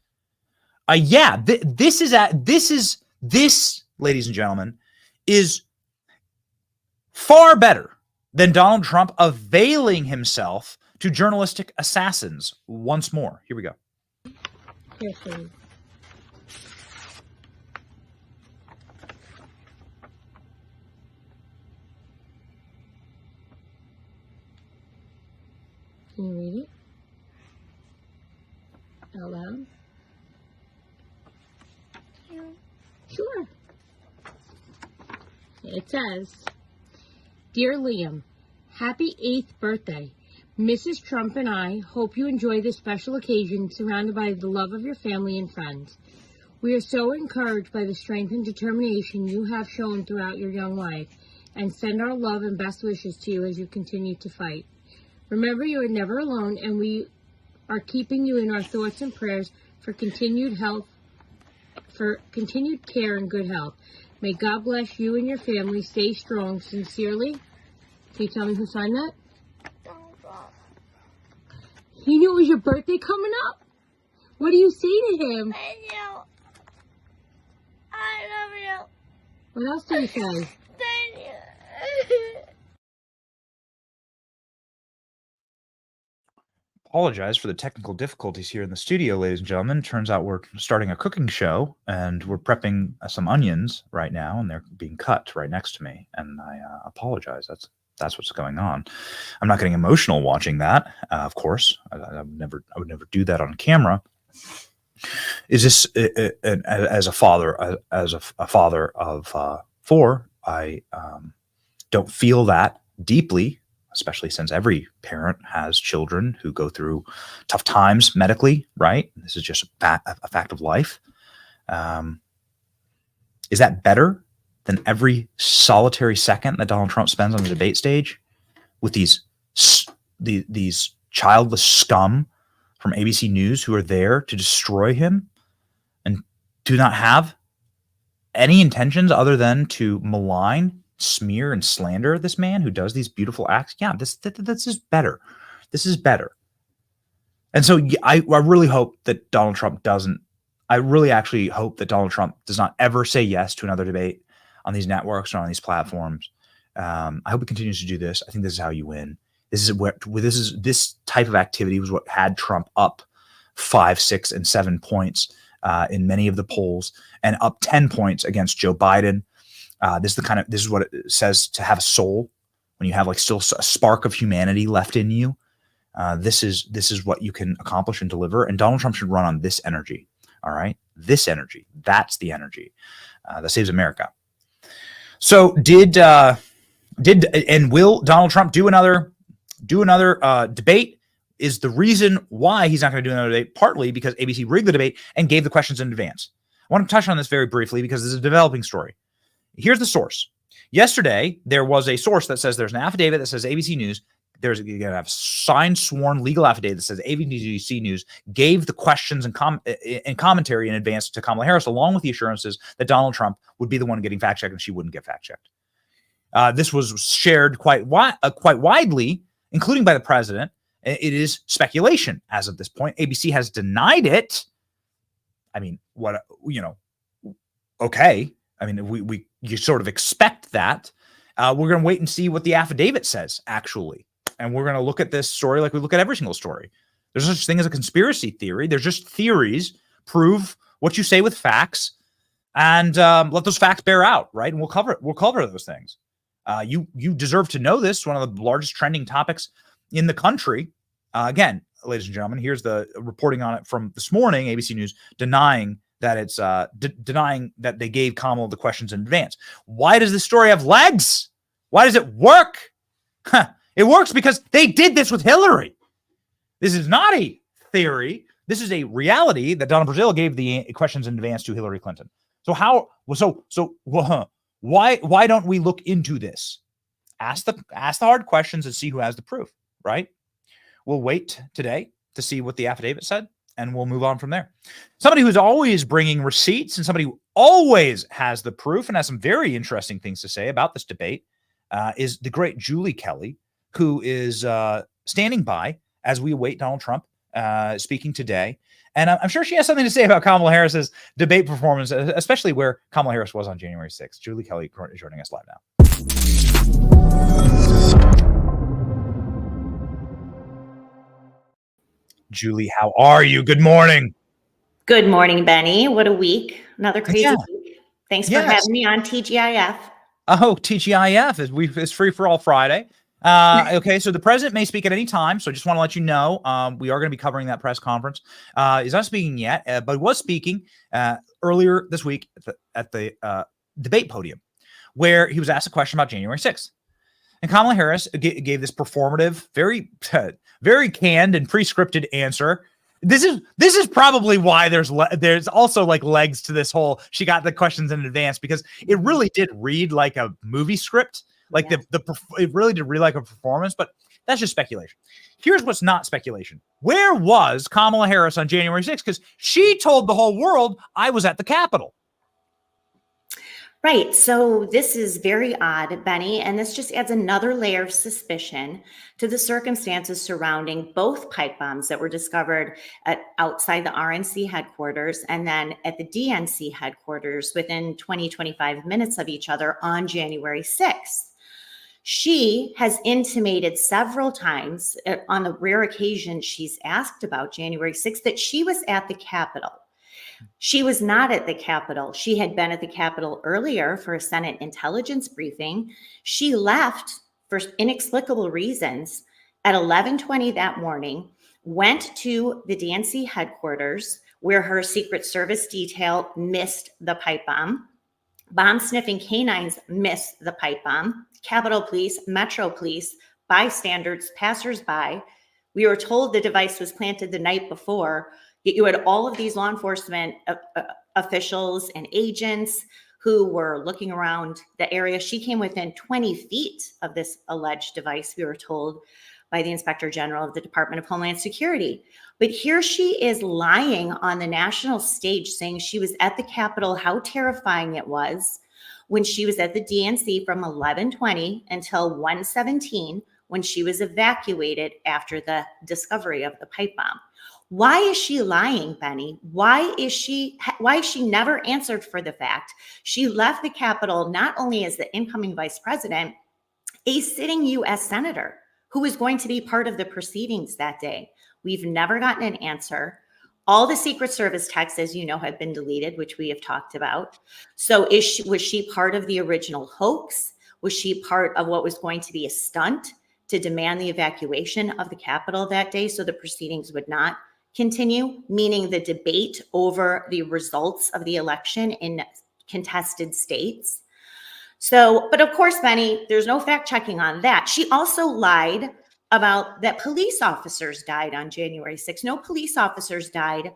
This, ladies and gentlemen, is far better than Donald Trump availing himself to journalistic assassins once more. Here we go. Here, please. Can you read it? Out loud? Yeah. Sure. It says, Dear Liam, happy 8th birthday. Mrs. Trump and I hope you enjoy this special occasion surrounded by the love of your family and friends. We are so encouraged by the strength and determination you have shown throughout your young life and send our love and best wishes to you as you continue to fight. Remember, you are never alone, and we are keeping you in our thoughts and prayers for continued health, for continued care and good health. May God bless you and your family. Stay strong. Sincerely. Can you tell me who signed that? He knew it was your birthday coming up? What do you say to him? Thank you. I love you. What else do you say? Thank you. Apologize for the technical difficulties here in the studio, ladies and gentlemen. Turns out we're starting a cooking show, and we're prepping some onions right now, and they're being cut right next to me. And I apologize. That's what's going on. I'm not getting emotional watching that. Of course, I would never do that on camera. Is this as a father of four? I don't feel that deeply, especially since every parent has children who go through tough times medically, right? This is just a fact of life. Is that better than every solitary second that Donald Trump spends on the debate stage with these childless scum from ABC News who are there to destroy him and do not have any intentions other than to malign, smear, and slander this man who does these beautiful acts? Yeah, this is better. This is better. And so I really hope that Donald Trump doesn't. I really actually hope that Donald Trump does not ever say yes to another debate on these networks or on these platforms. I hope he continues to do this. I think this is how you win. This type of activity was what had Trump up 5, 6, and 7 points in many of the polls, and up 10 points against Joe Biden. This is what it says to have a soul, when you have like still a spark of humanity left in you. This is what you can accomplish and deliver. And Donald Trump should run on this energy. All right, this energy. That's the energy that saves America. So will Donald Trump do another debate? Is the reason why he's not going to do another debate partly because ABC rigged the debate and gave the questions in advance. I want to touch on this very briefly because this is a developing story. Here's the source. Yesterday, there was a source that says there's an affidavit that says ABC News. You're going to have signed, sworn legal affidavit that says ABC News gave the questions and commentary in advance to Kamala Harris, along with the assurances that Donald Trump would be the one getting fact-checked and she wouldn't get fact-checked. This was shared quite widely, including by the president. It is speculation as of this point. ABC has denied it. I mean, okay. I mean, you sort of expect that. We're going to wait and see what the affidavit says, actually. And we're going to look at this story like we look at every single story. There's no such thing as a conspiracy theory. There's just theories. Prove what you say with facts, and let those facts bear out, right? And we'll cover those things. You deserve to know this. One of the largest trending topics in the country. Again, ladies and gentlemen, here's the reporting on it from this morning. ABC News denying that it's denying that they gave Kamala the questions in advance. Why does this story have legs? Why does it work? It works because they did this with Hillary. This is not a theory. This is a reality that Donna Brazile gave the questions in advance to Hillary Clinton. Why don't we look into this? Ask the hard questions and see who has the proof, right? We'll wait today to see what the affidavit said, and we'll move on from there. Somebody who's always bringing receipts and somebody who always has the proof and has some very interesting things to say about this debate is the great Julie Kelly, who is standing by as we await Donald Trump speaking today. And I'm sure she has something to say about Kamala Harris's debate performance, especially where Kamala Harris was on January 6th. Julie Kelly is joining us live now. Julie, how are you? Good morning. Good morning, Benny. What a week. Another crazy week. Thanks for having me on TGIF. Oh, TGIF is free for all Friday. Okay, so the president may speak at any time. So I just want to let you know, we are going to be covering that press conference. He's not speaking yet, but was speaking earlier this week at the debate podium, where he was asked a question about January 6th. And Kamala Harris gave this performative, very, very canned and pre-scripted answer. This is probably why there's also like legs to this whole. She got the questions in advance because it really did read like a movie script. Like it really did read like a performance, but that's just speculation. Here's what's not speculation. Where was Kamala Harris on January 6th? Because she told the whole world I was at the Capitol. Right. So this is very odd, Benny, and this just adds another layer of suspicion to the circumstances surrounding both pipe bombs that were discovered outside the RNC headquarters and then at the DNC headquarters within 25 minutes of each other on January 6th. She has intimated several times on the rare occasion she's asked about January 6th that she was at the Capitol. She was not at the Capitol. She had been at the Capitol earlier for a Senate intelligence briefing. She left for inexplicable reasons at 11:20 that morning, went to the DNC headquarters where her Secret Service detail missed the pipe bomb. Bomb-sniffing canines missed the pipe bomb. Capitol Police, Metro Police, bystanders, passersby. We were told the device was planted the night before. Yet you had all of these law enforcement officials and agents who were looking around the area. She came within 20 feet of this alleged device, we were told by the Inspector General of the Department of Homeland Security. But here she is lying on the national stage saying she was at the Capitol, how terrifying it was when she was at the DNC from 11:20 until 1:17 when she was evacuated after the discovery of the pipe bomb. Why is she lying, Benny? Why is she never answered for the fact she left the Capitol not only as the incoming vice president, a sitting U.S. senator who was going to be part of the proceedings that day? We've never gotten an answer. All the Secret Service texts, as you know, have been deleted, which we have talked about. So was she part of the original hoax? Was she part of what was going to be a stunt to demand the evacuation of the Capitol that day so the proceedings would not continue, meaning the debate over the results of the election in contested states? So, but of course, Benny, there's no fact checking on that. She also lied about that police officers died on January 6th. No police officers died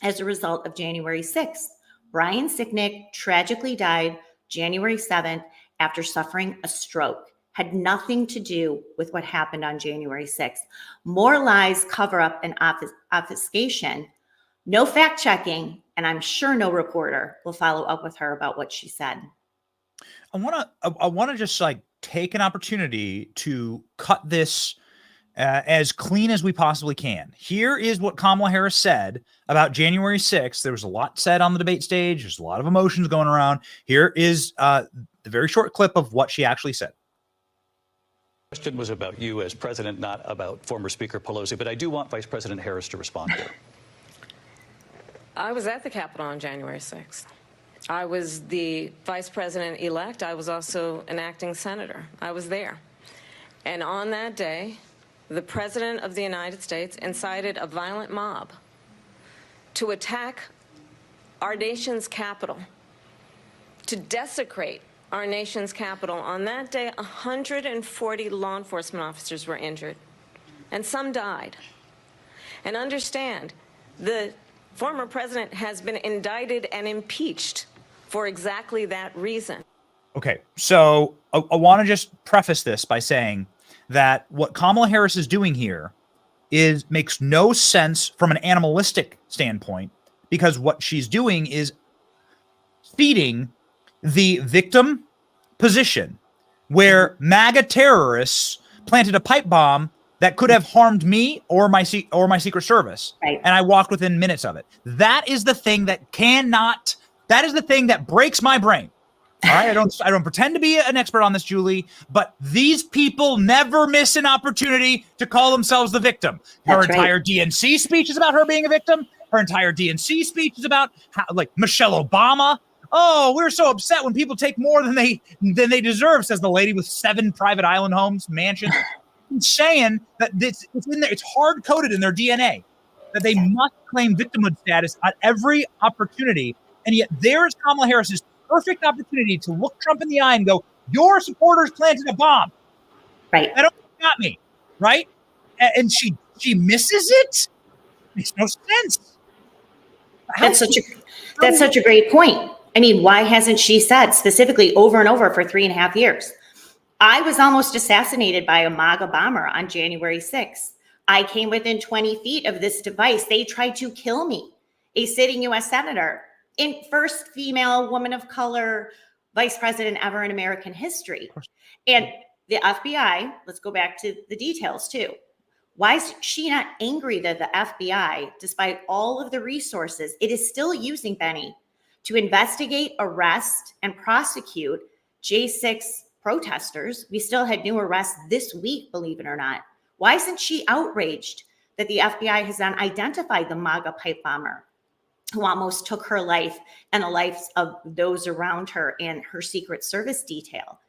as a result of January 6th. Brian Sicknick tragically died January 7th after suffering a stroke. Had nothing to do with what happened on January 6th. More lies, cover up, and obfuscation. No fact checking, and I'm sure no reporter will follow up with her about what she said. I want to just like take an opportunity to cut this as clean as we possibly can. Here is what Kamala Harris said about January 6th. There was a lot said on the debate stage. There's a lot of emotions going around. Here is the very short clip of what she actually said. The question was about you as president, not about former Speaker Pelosi, but I do want Vice President Harris to respond to it. I was at the Capitol on January 6th. I was the vice president-elect. I was also an acting senator. I was there. And on that day, the President of the United States incited a violent mob to attack our nation's capital, to desecrate our nation's capital. On that day, 140 law enforcement officers were injured, and some died. And understand, the former president has been indicted and impeached for exactly that reason. Okay, so I want to just preface this by saying that what Kamala Harris is doing here makes no sense from an animalistic standpoint, because what she's doing is feeding the victim position where MAGA terrorists planted a pipe bomb that could have harmed me or my Secret Service. Right. And I walked within minutes of it. That is the thing that is the thing that breaks my brain. All right. I don't pretend to be an expert on this, Julie, but these people never miss an opportunity to call themselves the victim. Her entire DNC speech is about her being a victim. Her entire DNC speech is about how, like, Michelle Obama. Oh, we're so upset when people take more than they deserve, says the lady with 7 private island homes, mansions. Saying that it's in there, it's hard coded in their DNA that they must claim victimhood status at every opportunity. And yet there is Kamala Harris's perfect opportunity to look Trump in the eye and go, your supporters planted a bomb. Right. That got me. Right. And she misses it. Makes no sense. That's such a great point. I mean, why hasn't she said specifically over and over for 3.5 years? I was almost assassinated by a MAGA bomber on January 6th. I came within 20 feet of this device. They tried to kill me, a sitting U.S. senator, first female woman of color vice president ever in American history. And the FBI, let's go back to the details too. Why is she not angry that the FBI, despite all of the resources it is still using, Benny, to investigate, arrest, and prosecute J6 protesters? We still had new arrests this week, believe it or not. Why isn't she outraged that the FBI has then identified the MAGA pipe bomber who almost took her life and the lives of those around her and her Secret Service detail?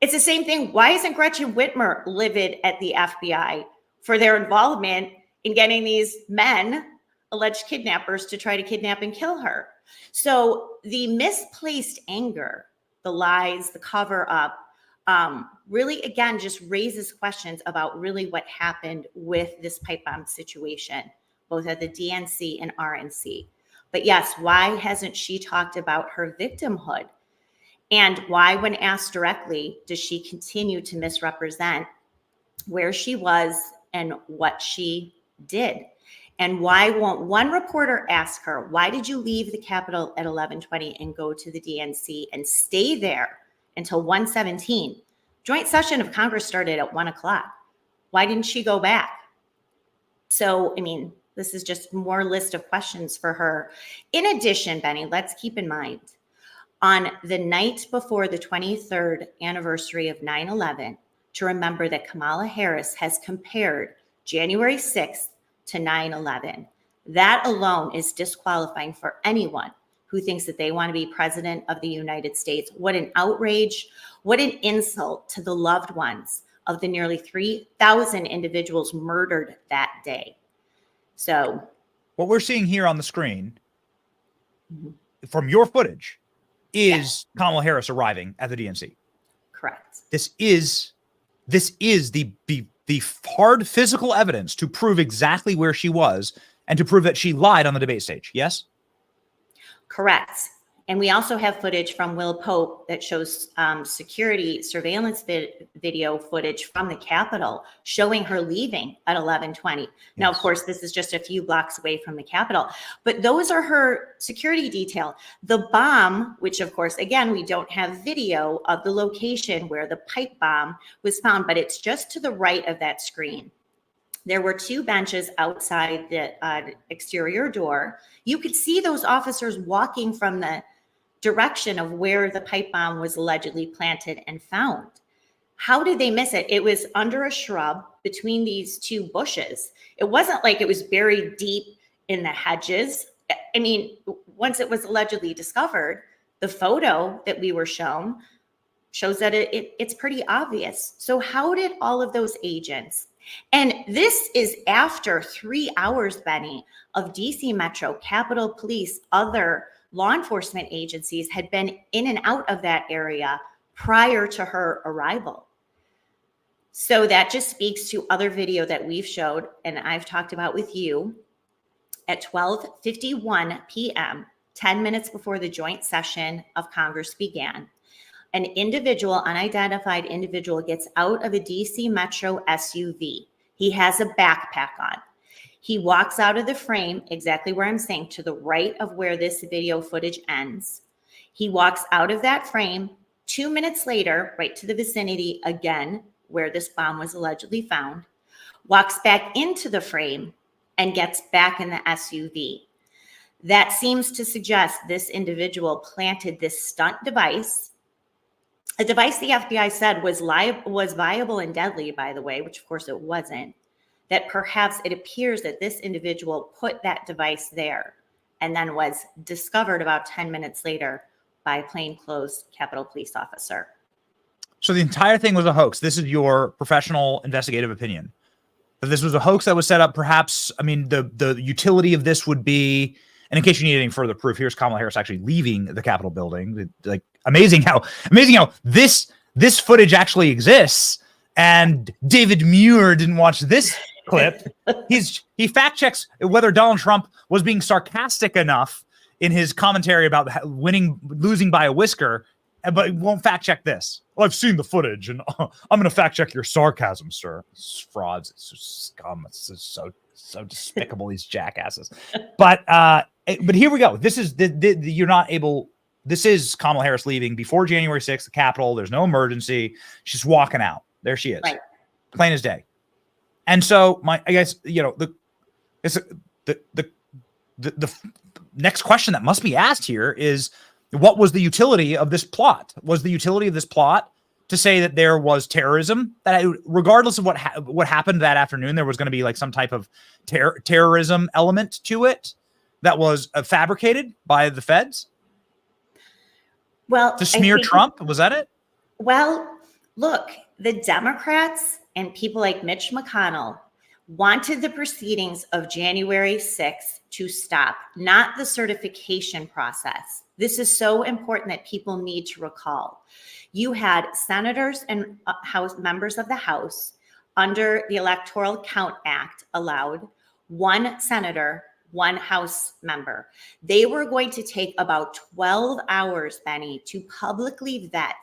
It's the same thing. Why isn't Gretchen Whitmer livid at the FBI for their involvement in getting these men, alleged kidnappers, to try to kidnap and kill her? So the misplaced anger, the lies, the cover up, really, again, just raises questions about really what happened with this pipe bomb situation, both at the DNC and RNC. But yes, why hasn't she talked about her victimhood? And why, when asked directly, does she continue to misrepresent where she was and what she did? And why won't one reporter ask her, why did you leave the Capitol at 11:20 and go to the DNC and stay there until 1:17? Joint session of Congress started at 1 o'clock. Why didn't she go back? So, I mean, this is just more list of questions for her. In addition, Benny, let's keep in mind, on the night before the 23rd anniversary of 9/11, to remember that Kamala Harris has compared January 6th to 9/11. That alone is disqualifying for anyone who thinks that they want to be president of the United States. What an outrage. What an insult to the loved ones of the nearly 3,000 individuals murdered that day. So what we're seeing here on the screen from your footage is Kamala Harris arriving at the DNC. Correct. This is the hard physical evidence to prove exactly where she was and to prove that she lied on the debate stage. Yes? Correct. And we also have footage from Will Pope that shows security surveillance video footage from the Capitol showing her leaving at 11:20. Now, of course, this is just a few blocks away from the Capitol, but those are her security detail. The bomb, which of course, again, we don't have video of the location where the pipe bomb was found, but it's just to the right of that screen. There were 2 benches outside the exterior door. You could see those officers walking from the direction of where the pipe bomb was allegedly planted and found. How did they miss it? It was under a shrub between these 2 bushes. It wasn't like it was buried deep in the hedges. I mean, once it was allegedly discovered, the photo that we were shown shows that it's pretty obvious. So how did all of those agents, and this is after 3 hours, Benny, of DC Metro, Capitol Police, other law enforcement agencies had been in and out of that area prior to her arrival. So that just speaks to other video that we've showed and I've talked about with you. At 12:51 p.m., 10 minutes before the joint session of Congress began, an unidentified individual gets out of a DC Metro SUV. He has a backpack on. He walks out of the frame, exactly where I'm saying, to the right of where this video footage ends. He walks out of that frame 2 minutes later, right to the vicinity again, where this bomb was allegedly found, walks back into the frame and gets back in the SUV. That seems to suggest this individual planted this stunt device, a device the FBI said was viable and deadly, by the way, which of course it wasn't, that perhaps it appears that this individual put that device there and then was discovered about 10 minutes later by a plainclothes Capitol Police officer. So the entire thing was a hoax. This is your professional investigative opinion. That this was a hoax that was set up, perhaps, I mean, the utility of this would be, and in case you need any further proof, here's Kamala Harris actually leaving the Capitol building. Like, amazing how this footage actually exists. And David Muir didn't watch this clip. He fact checks whether Donald Trump was being sarcastic enough in his commentary about losing by a whisker, but he won't fact check this. Well, I've seen the footage, and I'm going to fact check your sarcasm, sir. It's frauds. It's just scum. It's just so despicable. These jackasses. But here we go. This is you're not able. This is Kamala Harris leaving before January 6th, the Capitol. There's no emergency. She's walking out. There she is, right. Plain as day. And so I guess the next question that must be asked here is, what was the utility of this plot? Was the utility of this plot to say that there was terrorism, that regardless of what happened that afternoon, there was going to be like some type of terrorism element to it that was fabricated by the feds? Well, to smear Trump, was that it? Well, look, the Democrats and people like Mitch McConnell wanted the proceedings of January 6th to stop, not the certification process. This is so important that people need to recall. You had senators and House members of the House under the Electoral Count Act allowed 1 senator, 1 House member. They were going to take about 12 hours, Benny, to publicly vet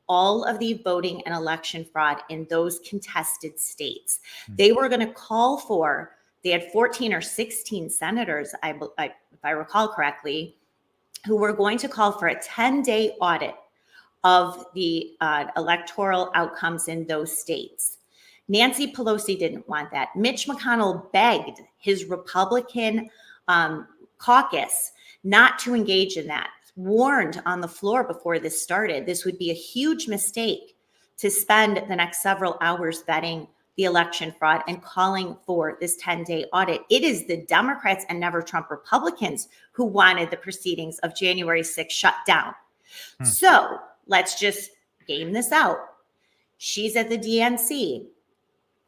all of the voting and election fraud in those contested states. They were going to call for, they had 14 or 16 senators, if I recall correctly, who were going to call for a 10-day audit of the electoral outcomes in those states. Nancy Pelosi didn't want that. Mitch McConnell begged his Republican caucus not to engage in that, warned on the floor before this started, this would be a huge mistake to spend the next several hours vetting the election fraud and calling for this 10-day audit. It is the Democrats and Never Trump Republicans who wanted the proceedings of January 6th shut down. So let's just game this out. She's at the DNC.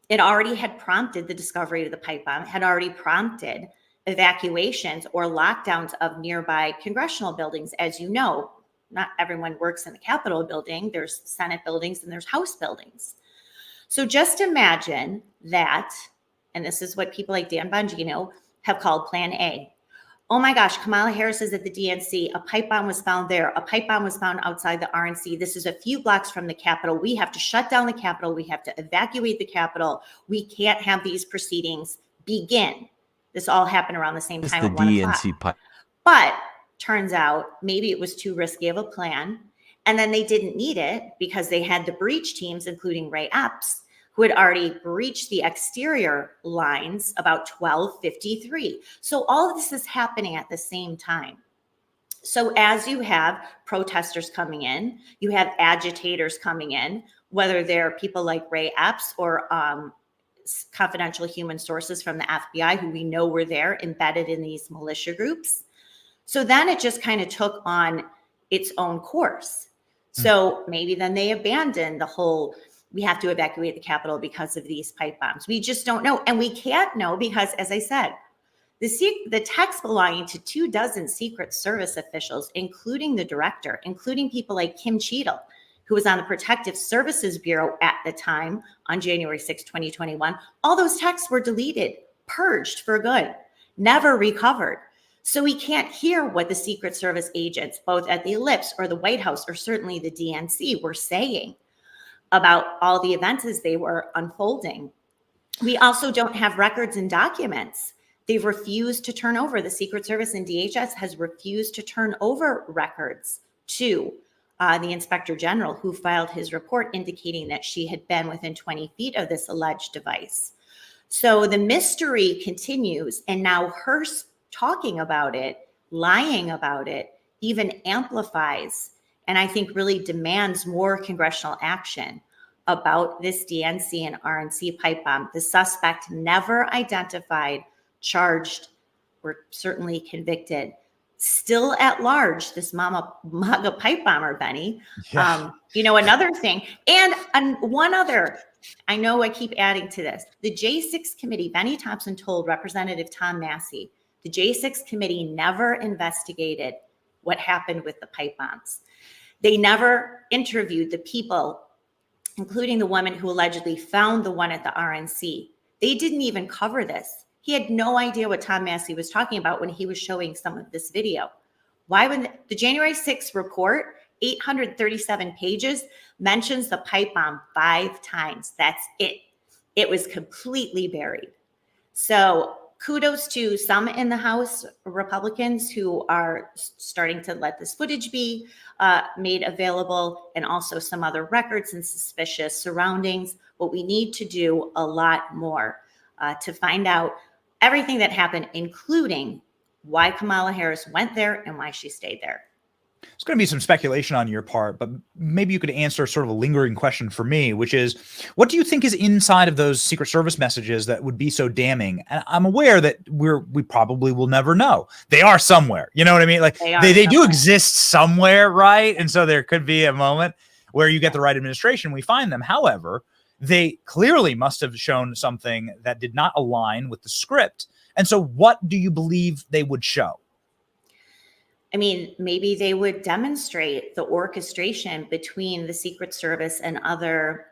It already had prompted the discovery of the pipe bomb, had already prompted evacuations or lockdowns of nearby congressional buildings. As you know, not everyone works in the Capitol building. There's Senate buildings and there's House buildings. So just imagine that, and this is what people like Dan Bongino have called Plan A. oh my gosh, Kamala Harris is at the DNC. A pipe bomb was found there. A pipe bomb was found outside the RNC. This is a few blocks from the Capitol. We have to shut down the Capitol. We have to evacuate the Capitol. We can't have these proceedings begin. This all happened around the same time at 1 o'clock. But turns out maybe it was too risky of a plan. And then they didn't need it because they had the breach teams, including Ray Epps, who had already breached the exterior lines about 12:53. So all of this is happening at the same time. So as you have protesters coming in, you have agitators coming in, whether they're people like Ray Epps or confidential human sources from the FBI who we know were there embedded in these militia groups. So then it just kind of took on its own course. So maybe then they abandoned the whole, we have to evacuate the Capitol because of these pipe bombs. We just don't know. And we can't know because, as I said, the text belonging to 24 Secret Service officials, including the director, including people like Kim Cheadle, who was on the Protective Services Bureau at the time on January 6, 2021, all those texts were deleted, purged for good, never recovered. So we can't hear what the Secret Service agents, both at the Ellipse or the White House, or certainly the DNC, were saying about all the events as they were unfolding. We also don't have records and documents. They've refused to turn over. The Secret Service and DHS has refused to turn over records to the Inspector General, who filed his report indicating that she had been within 20 feet of this alleged device. So the mystery continues, and now her talking about it, lying about it, even amplifies, and I think really demands more congressional action about this DNC and RNC pipe bomb. The suspect never identified, charged, or certainly convicted. Still at large, this MAGA pipe bomber, Benny. Yeah. Another thing, and one other, I know I keep adding to this. The J6 committee, Benny Thompson told Representative Tom Massey, the J6 committee never investigated what happened with the pipe bombs. They never interviewed the people, including the woman who allegedly found the one at the RNC. They didn't even cover this. He had no idea what Tom Massey was talking about when he was showing some of this video. Why, when the January 6th report, 837 pages, mentions the pipe bomb 5 times. That's it. It was completely buried. So kudos to some in the House Republicans who are starting to let this footage be made available, and also some other records and suspicious surroundings. But we need to do a lot more to find out everything that happened, including why Kamala Harris went there and why she stayed there. It's going to be some speculation on your part, but maybe you could answer sort of a lingering question for me, which is, what do you think is inside of those Secret Service messages that would be so damning? And I'm aware that we probably will never know. They are somewhere. You know what I mean? Like they do exist somewhere, right? And so there could be a moment where you get the right administration, we find them. However, they clearly must have shown something that did not align with the script. And so what do you believe they would show? I mean, maybe they would demonstrate the orchestration between the Secret Service and other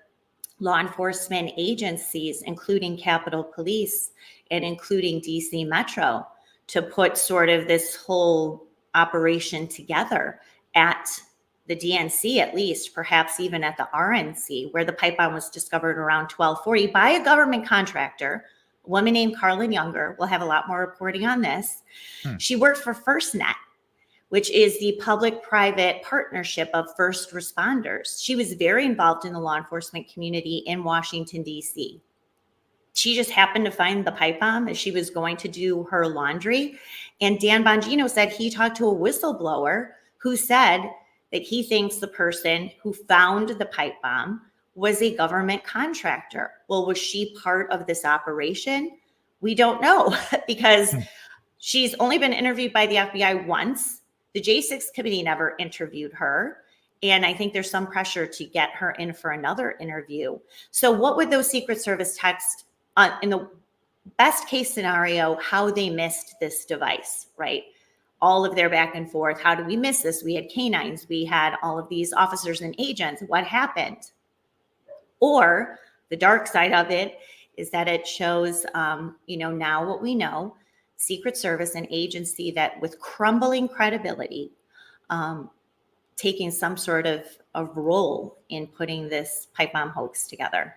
law enforcement agencies, including Capitol Police and including DC Metro, to put sort of this whole operation together at the DNC, at least, perhaps even at the RNC, where the pipe bomb was discovered around 1240 by a government contractor, a woman named Carlin Younger. We'll have a lot more reporting on this. She worked for FirstNet, which is the public-private partnership of first responders. She was very involved in the law enforcement community in Washington, D.C. She just happened to find the pipe bomb as she was going to do her laundry. And Dan Bongino said he talked to a whistleblower who said that he thinks the person who found the pipe bomb was a government contractor. Well, was she part of this operation? We don't know because she's only been interviewed by the FBI once. The J6 committee never interviewed her. And I think there's some pressure to get her in for another interview. So what would those Secret Service texts, in the best case scenario, how they missed this device, right? All of their back and forth. How did we miss this? We had canines. We had all of these officers and agents. What happened? Or the dark side of it is that it shows, now what we know, Secret Service, an agency that with crumbling credibility, taking some sort of a role in putting this pipe bomb hoax together.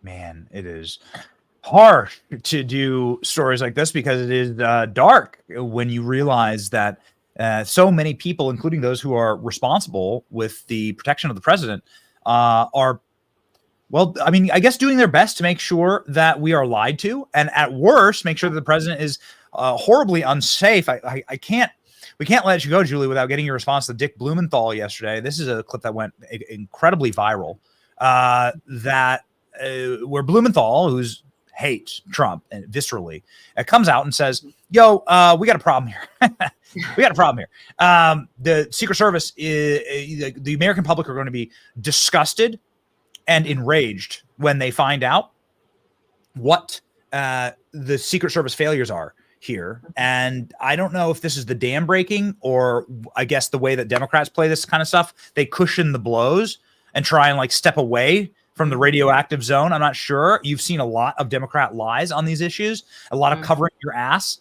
Man, it is hard to do stories like this because it is dark when you realize that so many people, including those who are responsible with the protection of the president, are, well, I mean, I guess doing their best to make sure that we are lied to, and at worst, make sure that the president is horribly unsafe. We can't let you go, Julie, without getting your response to Dick Blumenthal yesterday. This is a clip that went incredibly viral, where Blumenthal, who's hates Trump and viscerally, comes out and says, yo, we got a problem here. We got a problem here. The Secret Service, the American public are going to be disgusted and enraged when they find out what the Secret Service failures are here. And I don't know if this is the dam breaking, or I guess the way that Democrats play this kind of stuff, they cushion the blows and try and like step away from the radioactive zone. I'm not sure. You've seen a lot of Democrat lies on these issues, a lot of covering your ass.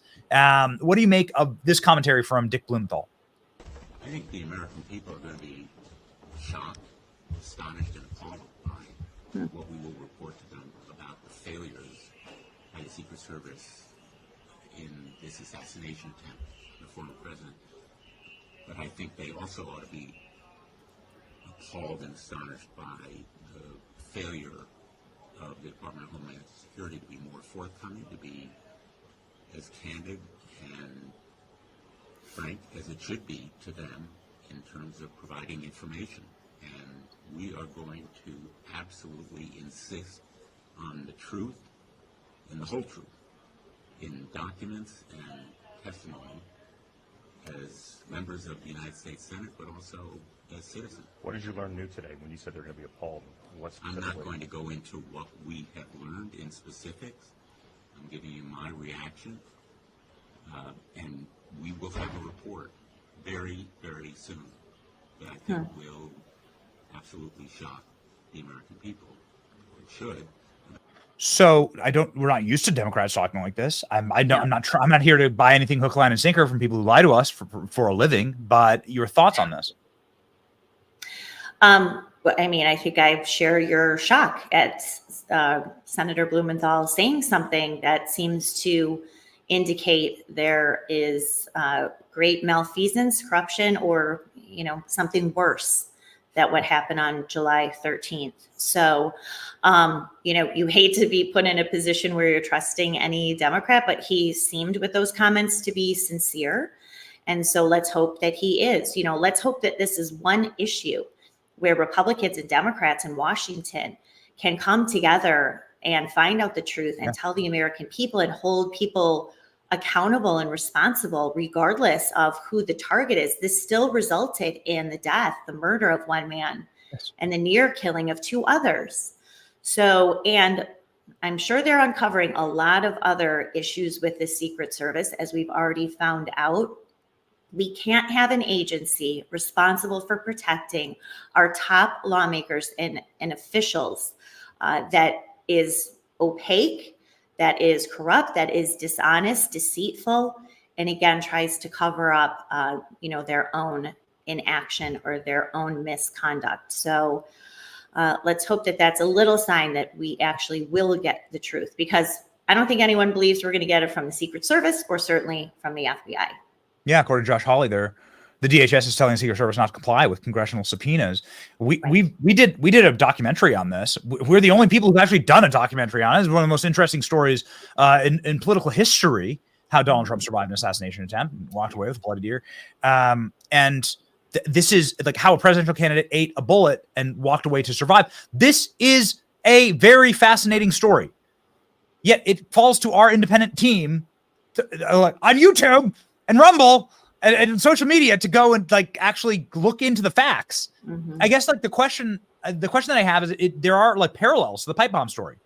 What do you make of this commentary from Dick Blumenthal? I think the American people are going to be shocked, astonished, and appalled by what we will report to them about the failures by the Secret Service in this assassination attempt of the former president. But I think they also ought to be appalled and astonished by the failure of the Department of Homeland Security to be more forthcoming, to be as candid and frank as it should be to them in terms of providing information. And we are going to absolutely insist on the truth and the whole truth in documents and testimony as members of the United States Senate, but also as citizens. What did you learn new today when you said they're going to be appalled? I'm not going to go into what we have learned in specifics. I'm giving you my reaction, and we will have a report very, very soon that I think will absolutely shock the American people. It should. So we're not used to Democrats talking like this. I'm not here to buy anything hook, line, and sinker from people who lie to us for a living. But your thoughts on this? I mean, I think I share your shock at Senator Blumenthal saying something that seems to indicate there is great malfeasance, corruption, or something worse that what happened on July 13th. So, you hate to be put in a position where you're trusting any Democrat, but he seemed with those comments to be sincere. And so let's hope that he is. Let's hope that this is one issue where Republicans and Democrats in Washington can come together and find out the truth and tell the American people and hold people accountable and responsible, regardless of who the target is. This still resulted in the death, the murder of one man, and the near killing of two others. So, and I'm sure they're uncovering a lot of other issues with the Secret Service, as we've already found out. We can't have an agency responsible for protecting our top lawmakers and theofficials that is opaque, that is corrupt, that is dishonest, deceitful, and again tries to cover up, their own inaction or their own misconduct. So let's hope that that's a little sign that we actually will get the truth, because I don't think anyone believes we're going to get it from the Secret Service or certainly from the FBI. Yeah, according to Josh Hawley, the DHS is telling the Secret Service not to comply with congressional subpoenas. We did a documentary on this. We're the only people who've actually done a documentary on it. It's one of the most interesting stories in political history, how Donald Trump survived an assassination attempt and walked away with a bloody deer. This is like how a presidential candidate ate a bullet and walked away to survive. This is a very fascinating story. Yet it falls to our independent team on YouTube and Rumble and social media to go and actually look into the facts. I guess the question that I have is there are parallels to the pipe bomb story,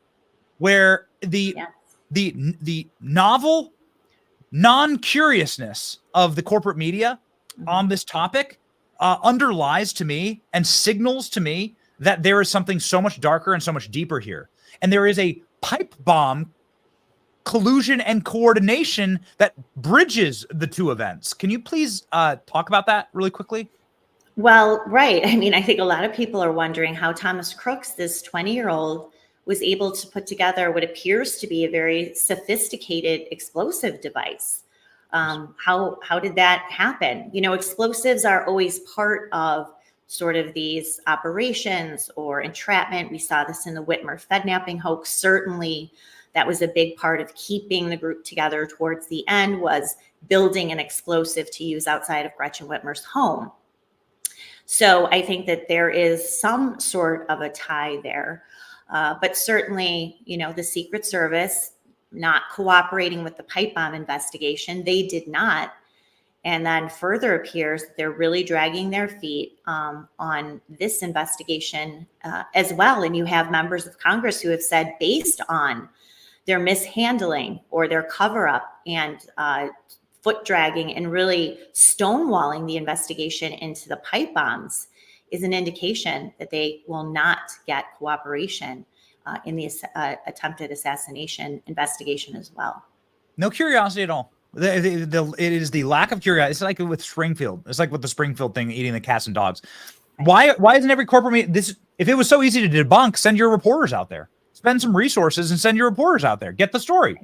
where the novel non-curiousness of the corporate media on this topic underlies to me and signals to me that there is something so much darker and so much deeper here. And there is a pipe bomb collusion and coordination that bridges the two events. Can you please talk about that really quickly? Well, right. I mean, I think a lot of people are wondering how Thomas Crooks, this 20-year-old, was able to put together what appears to be a very sophisticated explosive device. How did that happen? You know, explosives are always part of sort of these operations or entrapment. We saw this in the Whitmer Fednapping hoax. Certainly, that was a big part of keeping the group together towards the end, was building an explosive to use outside of Gretchen Whitmer's home. So I think that there is some sort of a tie there. But certainly, you know, the Secret Service not cooperating with the pipe bomb investigation, they did not. And then further appears that they're really dragging their feet on this investigation as well. And you have members of Congress who have said, based on their mishandling or their cover-up and foot dragging and really stonewalling the investigation into the pipe bombs, is an indication that they will not get cooperation in the attempted assassination investigation as well. No curiosity at all. It is the lack of curiosity. It's like with Springfield. It's like with the Springfield thing, eating the cats and dogs. Why isn't every corporate meeting this? If it was so easy to debunk, send your reporters out there. Spend some resources and send your reporters out there. Get the story.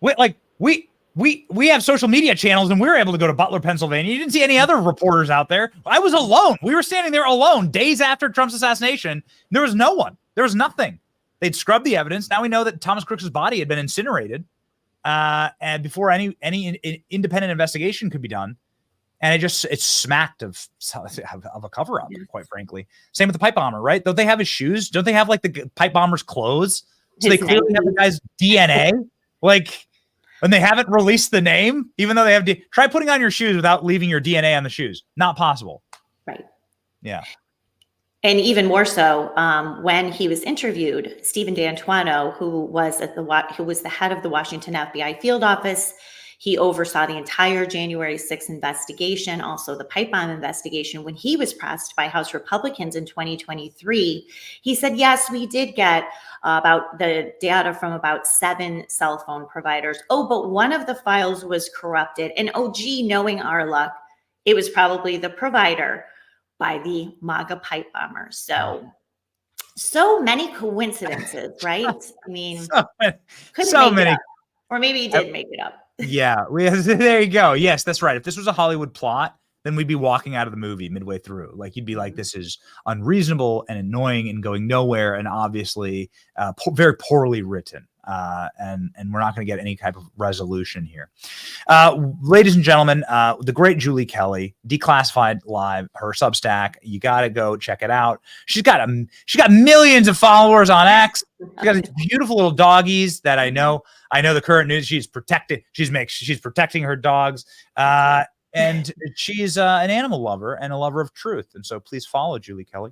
We have social media channels and we were able to go to Butler, Pennsylvania. You didn't see any other reporters out there. I was alone. We were standing there alone days after Trump's assassination. There was no one. There was nothing. They'd scrubbed the evidence. Now we know that Thomas Crooks' body had been incinerated and before any independent investigation could be done. And it smacked of a cover-up, quite frankly. Same with the pipe bomber, right? Don't they have his shoes? Don't they have like the pipe bomber's clothes? So they clearly have the guy's DNA. Like, and they haven't released the name, even though they have. Try putting on your shoes without leaving your DNA on the shoes. Not possible. Right. Yeah. And even more so, when he was interviewed, Stephen D'Antuono, who was the head of the Washington FBI field office, he oversaw the entire January 6th investigation, also the pipe bomb investigation. When he was pressed by House Republicans in 2023, he said, yes, we did get about the data from about 7 cell phone providers. Oh, but one of the files was corrupted. And oh, gee, knowing our luck, it was probably the provider by the MAGA pipe bombers. So many coincidences, right? I mean, so many. Or maybe he did make it up. Yeah, there you go. Yes, that's right. If this was a Hollywood plot, then we'd be walking out of the movie midway through. Like, you'd be like, this is unreasonable and annoying and going nowhere and obviously very poorly written. And we're not going to get any type of resolution here. Ladies and gentlemen, the great Julie Kelly, Declassified Live, her Substack. You got to go check it out. She got millions of followers on X. She got these beautiful little doggies that I know the current news. She's protecting her dogs. And she's an animal lover and a lover of truth. And so please follow Julie Kelly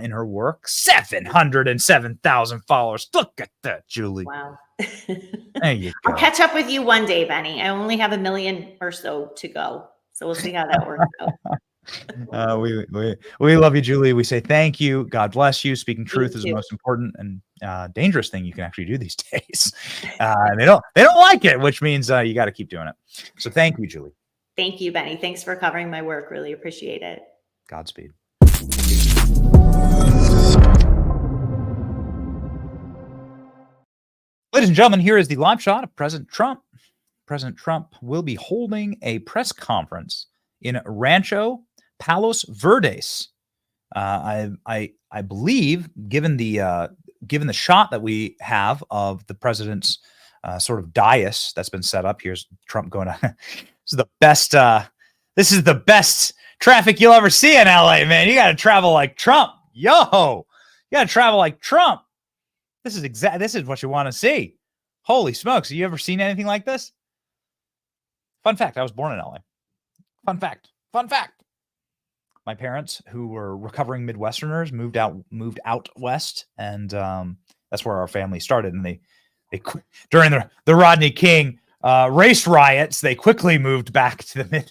in her work. 707,000 followers. Look at that, Julie. Wow. There you go. I'll catch up with you one day, Benny. I only have 1 million or so to go. So we'll see how that works out. We love you, Julie. We say thank you. God bless you. Speaking truth is the most important and dangerous thing you can actually do these days. They don't like it, which means you got to keep doing it. So thank you, Julie. Thank you, Benny. Thanks for covering my work. Really appreciate it. Godspeed. Ladies and gentlemen, here is the live shot of President Trump. President Trump will be holding a press conference in Rancho Palos Verdes. I believe, given the shot that we have of the president's sort of dais that's been set up, here's Trump going to. This is the best traffic you'll ever see in LA, man. You got to travel like Trump. Yo, you got to travel like Trump. This is what you want to see. Holy smokes. Have you ever seen anything like this? Fun fact. I was born in LA. Fun fact. My parents, who were recovering Midwesterners, moved out west. And that's where our family started. And they during the Rodney King race riots, they quickly moved back to the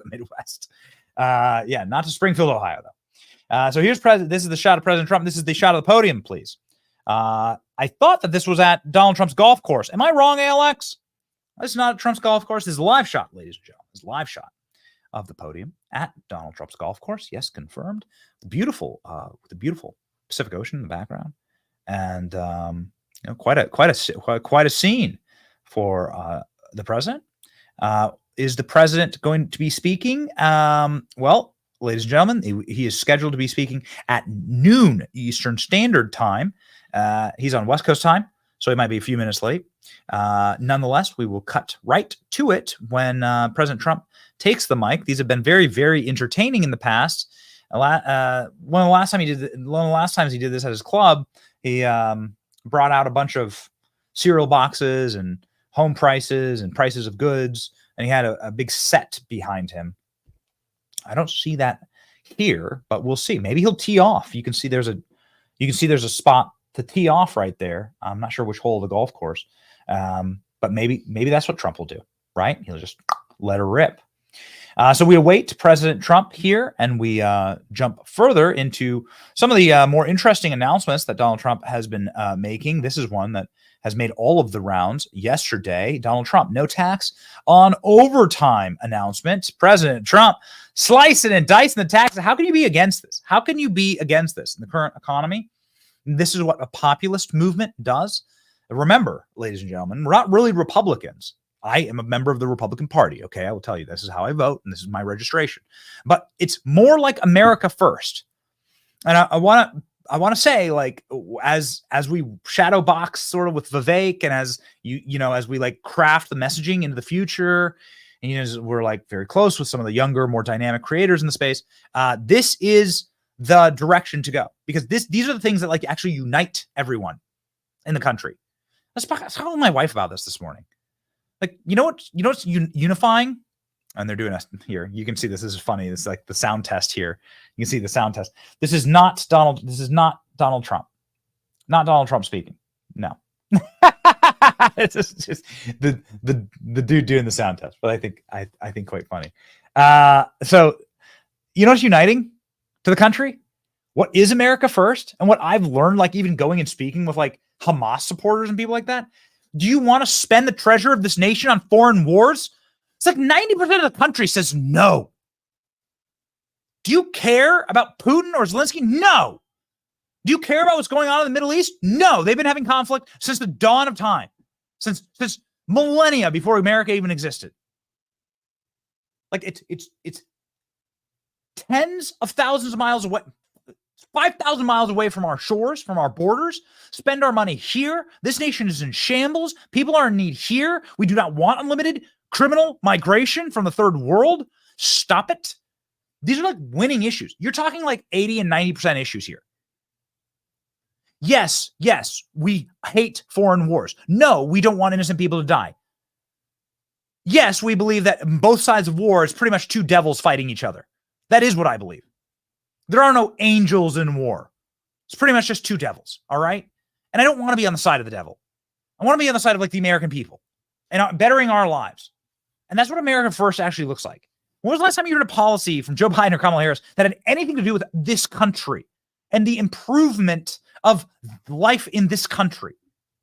Midwest. Not to Springfield, Ohio, though. So this is the shot of President Trump. This is the shot of the podium, please. I thought that this was at Donald Trump's golf course. Am I wrong, ALX? This is not at Trump's golf course. This is a live shot, ladies and gentlemen. This is a live shot of the podium at Donald Trump's golf course. Yes, confirmed. The beautiful Pacific Ocean in the background, and quite a scene for the president. Is the president going to be speaking? Well, ladies and gentlemen, he is scheduled to be speaking at noon Eastern Standard Time. He's on West Coast time, so he might be a few minutes late. Nonetheless, we will cut right to it when President Trump takes the mic. These have been very, very entertaining in the past. One of the last times he did this at his club, he brought out a bunch of cereal boxes and home prices and prices of goods, and he had a big set behind him. I don't see that here, but we'll see. Maybe he'll tee off. You can see there's a spot to tee off right there. I'm not sure which hole of the golf course, but maybe that's what Trump will do, right? He'll just let her rip. So we await President Trump here, and we jump further into some of the more interesting announcements that Donald Trump has been making. This is one that has made all of the rounds yesterday. Donald Trump, no tax on overtime announcement. President Trump slicing and dicing the taxes. How can you be against this? How can you be against this in the current economy? This is what a populist movement does. Remember, ladies and gentlemen, we're not really Republicans. I am a member of the Republican Party. Okay, I will tell you, this is how I vote, and this is my registration. But it's more like America first. And I want to say, like, as we shadow box sort of with Vivek, and as as we like craft the messaging into the future, and we're like very close with some of the younger, more dynamic creators in the space. This is the direction to go, because these are the things that like actually unite everyone in the country. I was talking with my wife about this morning. Like, what's unifying? And they're doing us here. You can see this. This is funny. This is like the sound test here. You can see the sound test. This is not Donald Trump. Not Donald Trump speaking. No. It's just the dude doing the sound test. But I think quite funny. So what's uniting to the country? What is America first? And what I've learned, like even going and speaking with like Hamas supporters and people like that. Do you want to spend the treasure of this nation on foreign wars? It's like 90% of the country says no. Do you care about Putin or Zelensky? No. Do you care about what's going on in the Middle East? No. They've been having conflict since the dawn of time, since millennia before America even existed. Like it's tens of thousands of miles away. 5,000 miles away from our shores, from our borders, spend our money here. This nation is in shambles. People are in need here. We do not want unlimited criminal migration from the third world. Stop it. These are like winning issues. You're talking like 80 and 90% issues here. Yes, we hate foreign wars. No, we don't want innocent people to die. Yes, we believe that both sides of war is pretty much two devils fighting each other. That is what I believe. There are no angels in war. It's pretty much just two devils, all right? And I don't want to be on the side of the devil. I want to be on the side of like the American people and bettering our lives. And that's what America First actually looks like. When was the last time you heard a policy from Joe Biden or Kamala Harris that had anything to do with this country and the improvement of life in this country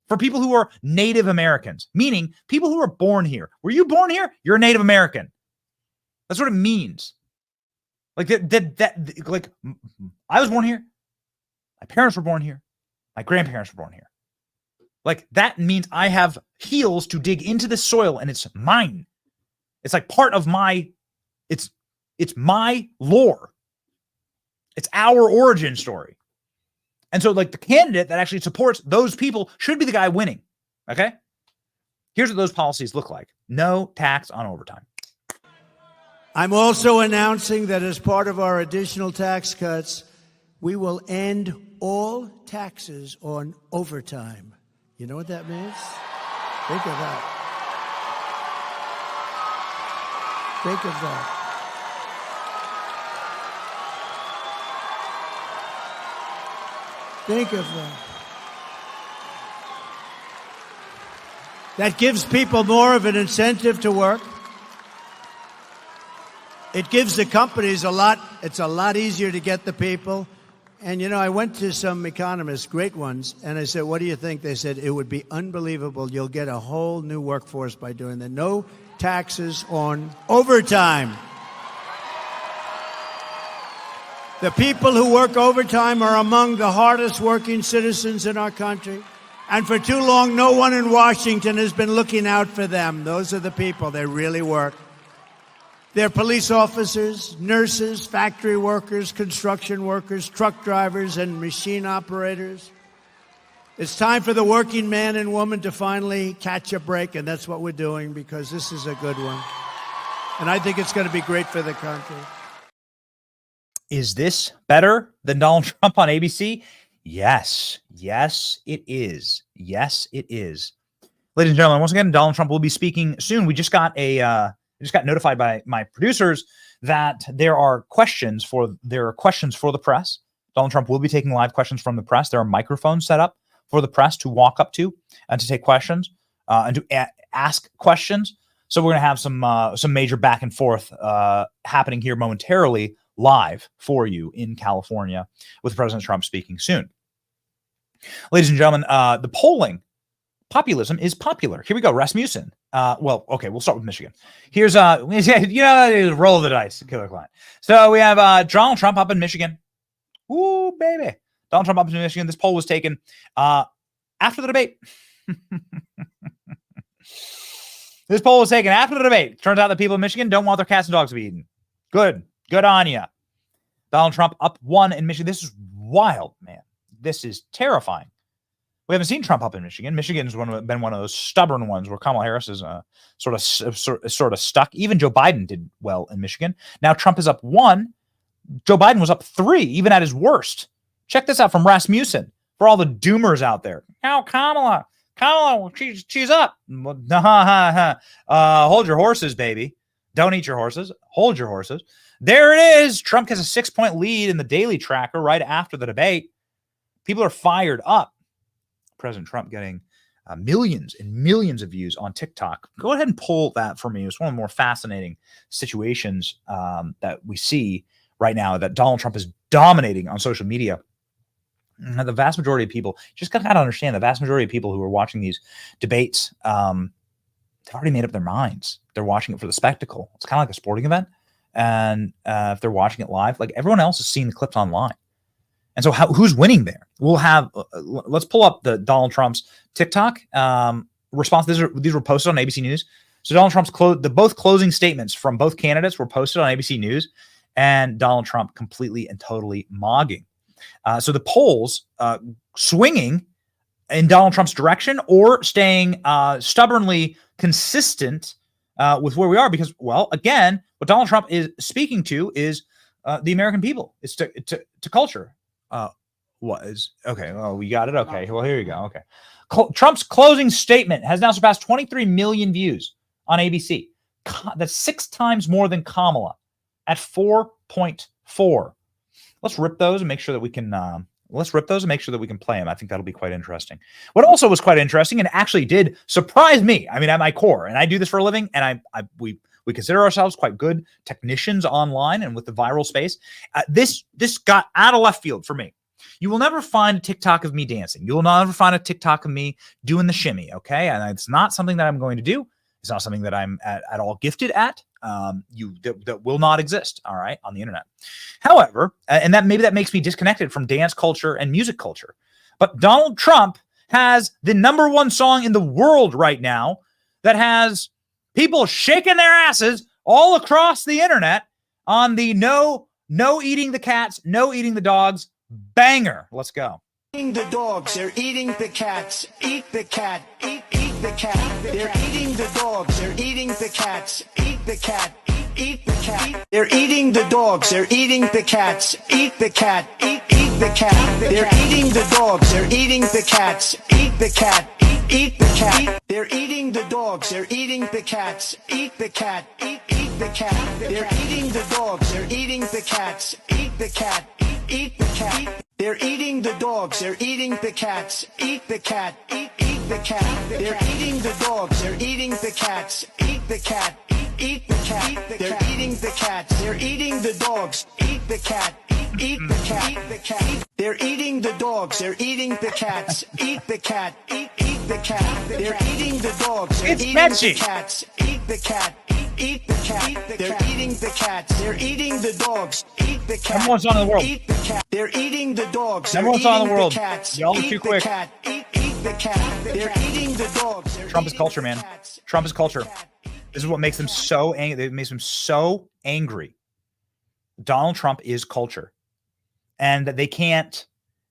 for people who are Native Americans, meaning people who are born here? Were you born here? You're a Native American. That's what it means. Like like I was born here. My parents were born here. My grandparents were born here. Like that means I have heels to dig into the soil and it's mine. It's like part of my, it's my lore. It's our origin story. And so like the candidate that actually supports those people should be the guy winning. Okay. Here's what those policies look like. No tax on overtime. I'm also announcing that as part of our additional tax cuts, we will end all taxes on overtime. You know what that means? Think of that. Think of that. Think of that. That gives people more of an incentive to work. It gives the companies it's a lot easier to get the people. And, you know, I went to some economists, great ones, and I said, what do you think? They said, it would be unbelievable. You'll get a whole new workforce by doing that. No taxes on overtime. The people who work overtime are among the hardest working citizens in our country. And for too long, no one in Washington has been looking out for them. Those are the people. They really work. They're police officers, nurses, factory workers, construction workers, truck drivers, and machine operators. It's time for the working man and woman to finally catch a break, and that's what we're doing because this is a good one. And I think it's going to be great for the country. Is this better than Donald Trump on ABC? Yes. Yes, it is. Yes, it is. Ladies and gentlemen, once again, Donald Trump will be speaking soon. We just got notified by my producers that there are questions for the press. Donald Trump will be taking live questions from the press. There are microphones set up for the press to walk up to and to take questions and to ask questions. So we're going to have some major back and forth happening here momentarily live for you in California with President Trump speaking soon. Ladies and gentlemen, the polling, populism is popular. Here we go. Rasmussen. Well, okay, we'll start with Michigan. Here's roll of the dice, killer client. So we have Donald Trump up in Michigan. Ooh, baby. Donald Trump up in Michigan. This poll was taken after the debate. This poll was taken after the debate. Turns out that people in Michigan don't want their cats and dogs to be eaten. Good. Good on you. Donald Trump up 1 in Michigan. This is wild, man. This is terrifying. We haven't seen Trump up in Michigan. Michigan's been one of those stubborn ones where Kamala Harris is sort of stuck. Even Joe Biden did well in Michigan. Now Trump is up 1. Joe Biden was up 3, even at his worst. Check this out from Rasmussen for all the doomers out there. Now Kamala, she's up. Hold your horses, baby. Don't eat your horses. Hold your horses. There it is. Trump has a 6-point lead in the daily tracker right after the debate. People are fired up. President Trump getting millions and millions of views on TikTok. Go ahead and pull that for me. It's one of the more fascinating situations that we see right now, that Donald Trump is dominating on social media. And the vast majority of people, just got to understand, the vast majority of people who are watching these debates, they've already made up their minds. They're watching it for the spectacle. It's kind of like a sporting event. And if they're watching it live, like everyone else has seen the clips online. And so who's winning there? We'll have, let's pull up the Donald Trump's TikTok response. These were posted on ABC News. So Donald Trump's both closing statements from both candidates were posted on ABC News, and Donald Trump completely and totally mogging. So the polls swinging in Donald Trump's direction or staying stubbornly consistent with where we are, because, well, again, what Donald Trump is speaking to is the American people. It's to culture. What is okay? Oh, we got it. Okay. Well, here you go. Okay. Trump's closing statement has now surpassed 23 million views on ABC. That's 6 times more than Kamala at 4.4. Let's rip those and make sure that we can. Play them. I think that'll be quite interesting. What also was quite interesting and actually did surprise me, I mean, at my core, and I do this for a living, and we consider ourselves quite good technicians online and with the viral space. This got out of left field for me. You will never find a TikTok of me dancing. You will never find a TikTok of me doing the shimmy, okay? And it's not something that I'm going to do. It's not something that I'm at all gifted at. That will not exist, all right, on the internet. However, and that makes me disconnected from dance culture and music culture. But Donald Trump has the #1 song in the world right now that has people shaking their asses all across the internet on the no eating the cats, no eating the dogs banger. Let's go. Eating the dogs, they're eating the cats. Eat the cat, eat the cat. They're eating the dogs, they're eating the cats. Eat the cat, eat the cat. They're eating the dogs, they're eating the cats. Eat the cat, eat the cat. They're eating the dogs, they're eating the cats. Eat the cat, eat the cat. They're eating the dogs, they're eating the cats. Eat the cat, eat the cat. They're eating the dogs, they're eating the cats. Eat the cat, eat the cat. They're eating the dogs, they're eating the cats. Eat the cat, eat the cat. They're eating the dogs, they're eating the cats. Eat the cat, eat the cat. They're eating the cats, they're eating the dogs. Eat the cat, Eat the cat. Eat the cat. They're eating the dogs. They're eating the cats. Eat the cat. Eat the cat. They're eating the dogs. They're eating the cats. Eat the cat. Eat the cat. They're eating the cats. They're eating the dogs. Eat the cat. Number one song in the world. Eat the cat. They're eating the dogs. Number one song in the world. Cats. Y'all are too quick. Eat the cat. They're eating the dogs. Trump is culture, man. Trump is culture. This is what makes them so angry. It makes them so angry. Donald Trump is culture. And they can't,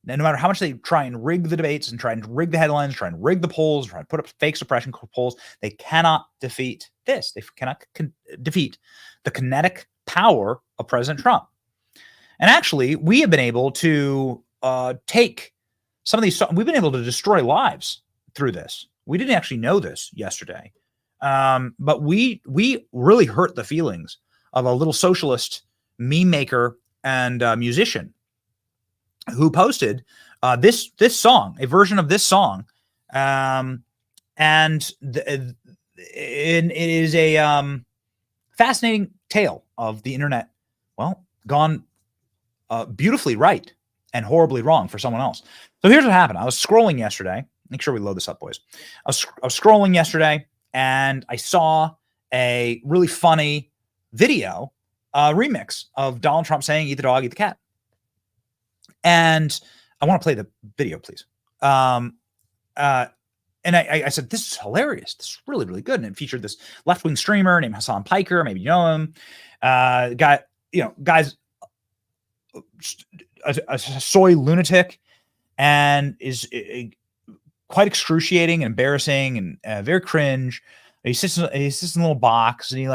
no matter how much they try and rig the debates and try and rig the headlines, try and rig the polls, try and put up fake suppression polls, they cannot defeat this. They cannot defeat the kinetic power of President Trump. And actually, we have been able to take some of these, we've been able to destroy lives through this. We didn't actually know this yesterday. But we really hurt the feelings of a little socialist meme maker and musician who posted this song, a version of this song, and it is a fascinating tale of the internet. Well, gone beautifully right and horribly wrong for someone else. So here's what happened. I was scrolling yesterday. Make sure we load this up, boys. I was scrolling yesterday, and I saw a really funny video, remix of Donald Trump saying, "Eat the dog, eat the cat." And I want to play the video, please. And I said, this is hilarious. This is really, really good. And it featured this left-wing streamer named Hassan Piker. Maybe you know him. Guy's a soy lunatic and is quite excruciating and embarrassing and very cringe. He sits in a little box and he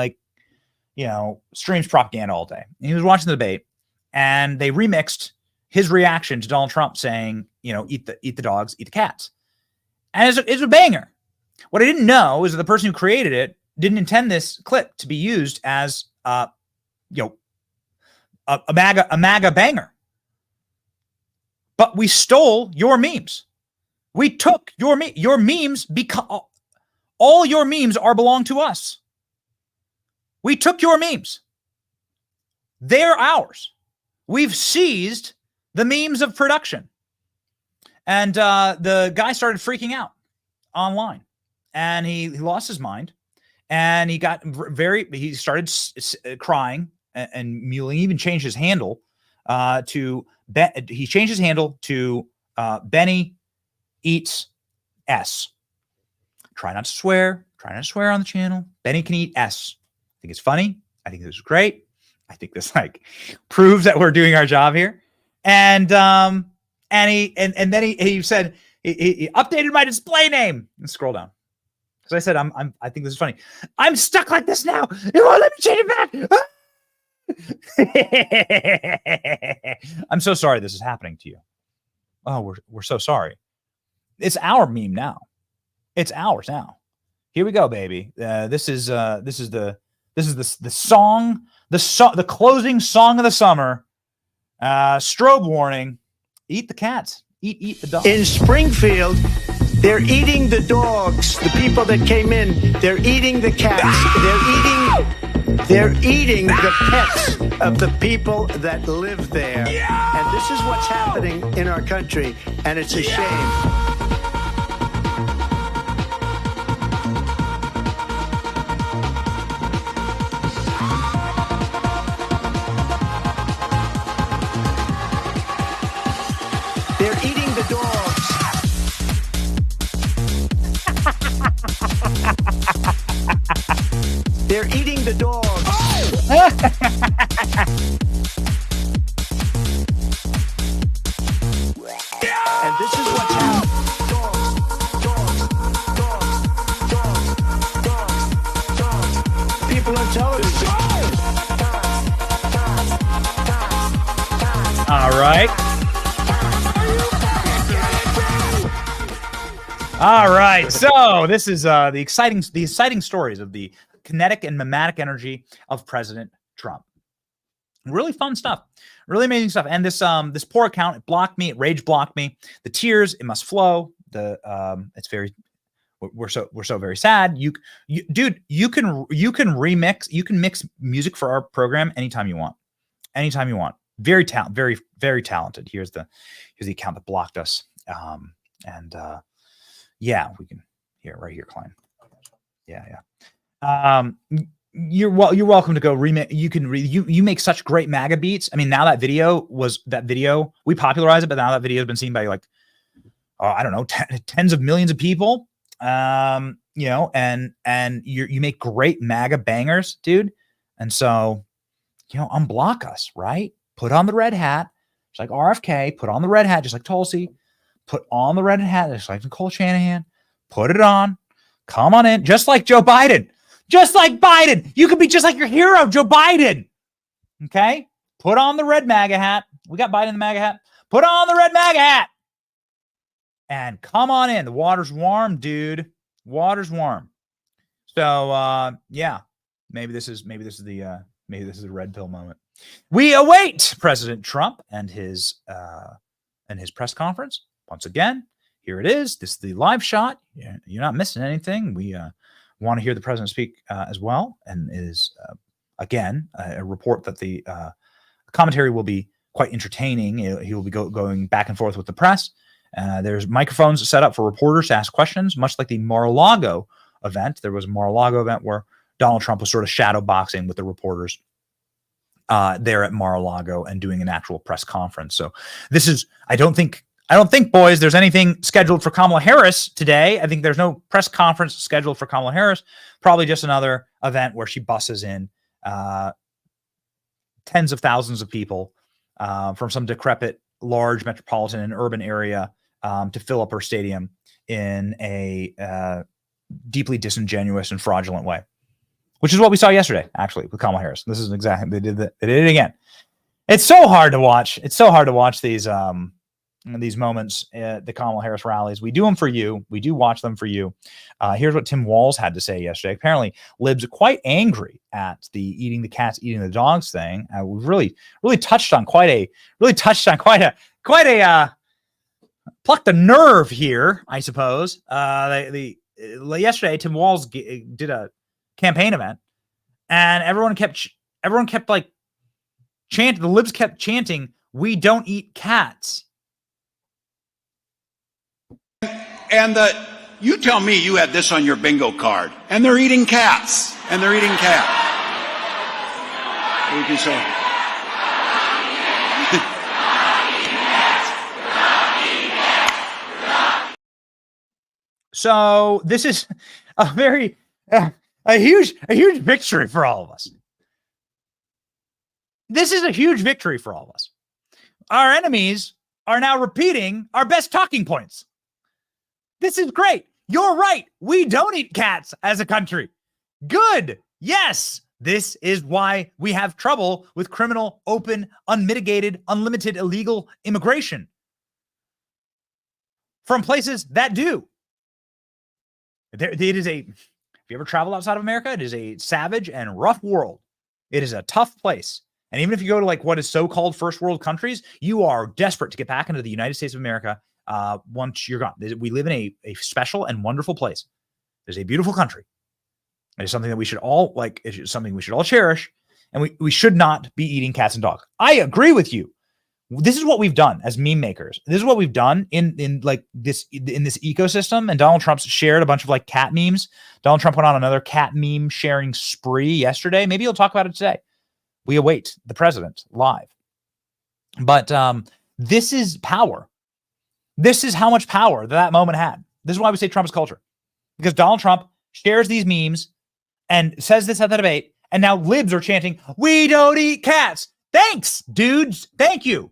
streams propaganda all day. And he was watching the debate, and they remixed his reaction to Donald Trump saying, eat the dogs, eat the cats. And it's a banger. What I didn't know is that the person who created it didn't intend this clip to be used as a MAGA banger. But we stole your memes. We took your memes because all your memes belong to us. We took your memes. They're ours. We've seized the memes of production. And the guy started freaking out online, and he lost his mind, and he got he started crying and mewling. He even changed his handle to Benny Eats S. Try not to swear on the channel. Benny can eat S. I think it's funny. I think this is great. I think this proves that we're doing our job here. And then he said he updated my display name. And scroll down. Because I said I think this is funny. I'm stuck like this now. It won't let me change it back. I'm so sorry this is happening to you. Oh, we're so sorry. It's our meme now. It's ours now. Here we go, baby. This is the song, the closing song of the summer. Strobe warning. Eat the cats. Eat the dogs. In Springfield, they're eating the dogs. The people that came in, they're eating the cats. They're eating the pets of the people that live there. Yeah! And this is what's happening in our country, and it's a shame. They're eating the dogs. They're eating the dogs. And this is what's happening. Dogs. People on television. All right. All right, so this is the exciting stories of the kinetic and mimetic energy of President Trump. Really fun stuff, really amazing stuff. And this poor account, it blocked me, it rage blocked me. The tears, it must flow. It's very, we're so very sad. Dude, you can mix music for our program anytime you want, Very talented. Here's the account that blocked us. Yeah, we can right here, Klein. Yeah. You're welcome to go remake. You make such great MAGA beats. I mean, now that video we popularized it, but now that video has been seen by like, I don't know, tens of millions of people. And you make great MAGA bangers, dude. And so, unblock us, right? Put on the red hat, just like RFK. Put on the red hat, just like Tulsi. Put on the red hat, just like Nicole Shanahan. Put it on. Come on in, just like Joe Biden. Just like Biden. You could be just like your hero, Joe Biden. Okay? Put on the red MAGA hat. We got Biden in the MAGA hat. Put on the red MAGA hat. And come on in. The water's warm, dude. Water's warm. So yeah. Maybe this is the red pill moment. We await President Trump and his press conference. Once again, here it is. This is the live shot. You're not missing anything. We want to hear the president speak as well, and is again a report that the commentary will be quite entertaining. He will be going back and forth with the press. There's microphones set up for reporters to ask questions, much like the Mar-a-Lago event. There was a Mar-a-Lago event where Donald Trump was sort of shadow boxing with the reporters there at Mar-a-Lago and doing an actual press conference. So this is, I don't think, boys, there's anything scheduled for Kamala Harris today. I think there's no press conference scheduled for Kamala Harris. Probably just another event where she busses in tens of thousands of people from some decrepit, large metropolitan and urban area to fill up her stadium in a deeply disingenuous and fraudulent way, which is what we saw yesterday, actually, with Kamala Harris. This is exactly, they did it again. It's so hard to watch. It's so hard to watch these moments at the Kamala Harris rallies. We do them for you. We do watch them for you. Here's what Tim Walz had to say yesterday. Apparently, libs are quite angry at the eating the cats, eating the dogs thing. We've really touched on quite a plucked a nerve here, I suppose. Yesterday, Tim Walz did a campaign event, and everyone kept like chanting. The libs kept chanting, "We don't eat cats." And you tell me you had this on your bingo card, and they're eating cats, and they're eating cats. What can you say? So this is a very a huge victory for all of us. This is a huge victory for all of us. Our enemies are now repeating our best talking points. This is great. You're right. We don't eat cats as a country. Good. Yes. This is why we have trouble with criminal, open, unmitigated, unlimited, illegal immigration from places that do. It is if you ever travel outside of America, it is a savage and rough world. It is a tough place. And even if you go to like what is so-called first world countries, you are desperate to get back into the United States of America once you're gone. We live in a special and wonderful place. There's a beautiful country. It is something that we should all like. It's something we should all cherish. And we should not be eating cats and dogs. I agree with you. This is what we've done as meme makers. This is what we've done in this ecosystem. And Donald Trump shared a bunch of like cat memes. Donald Trump went on another cat meme sharing spree yesterday. Maybe he'll talk about it today. We await the president live. But this is power. This is how much power that moment had. This is why we say Trump is culture. Because Donald Trump shares these memes and says this at the debate. And now libs are chanting, "We don't eat cats." Thanks, dudes. Thank you.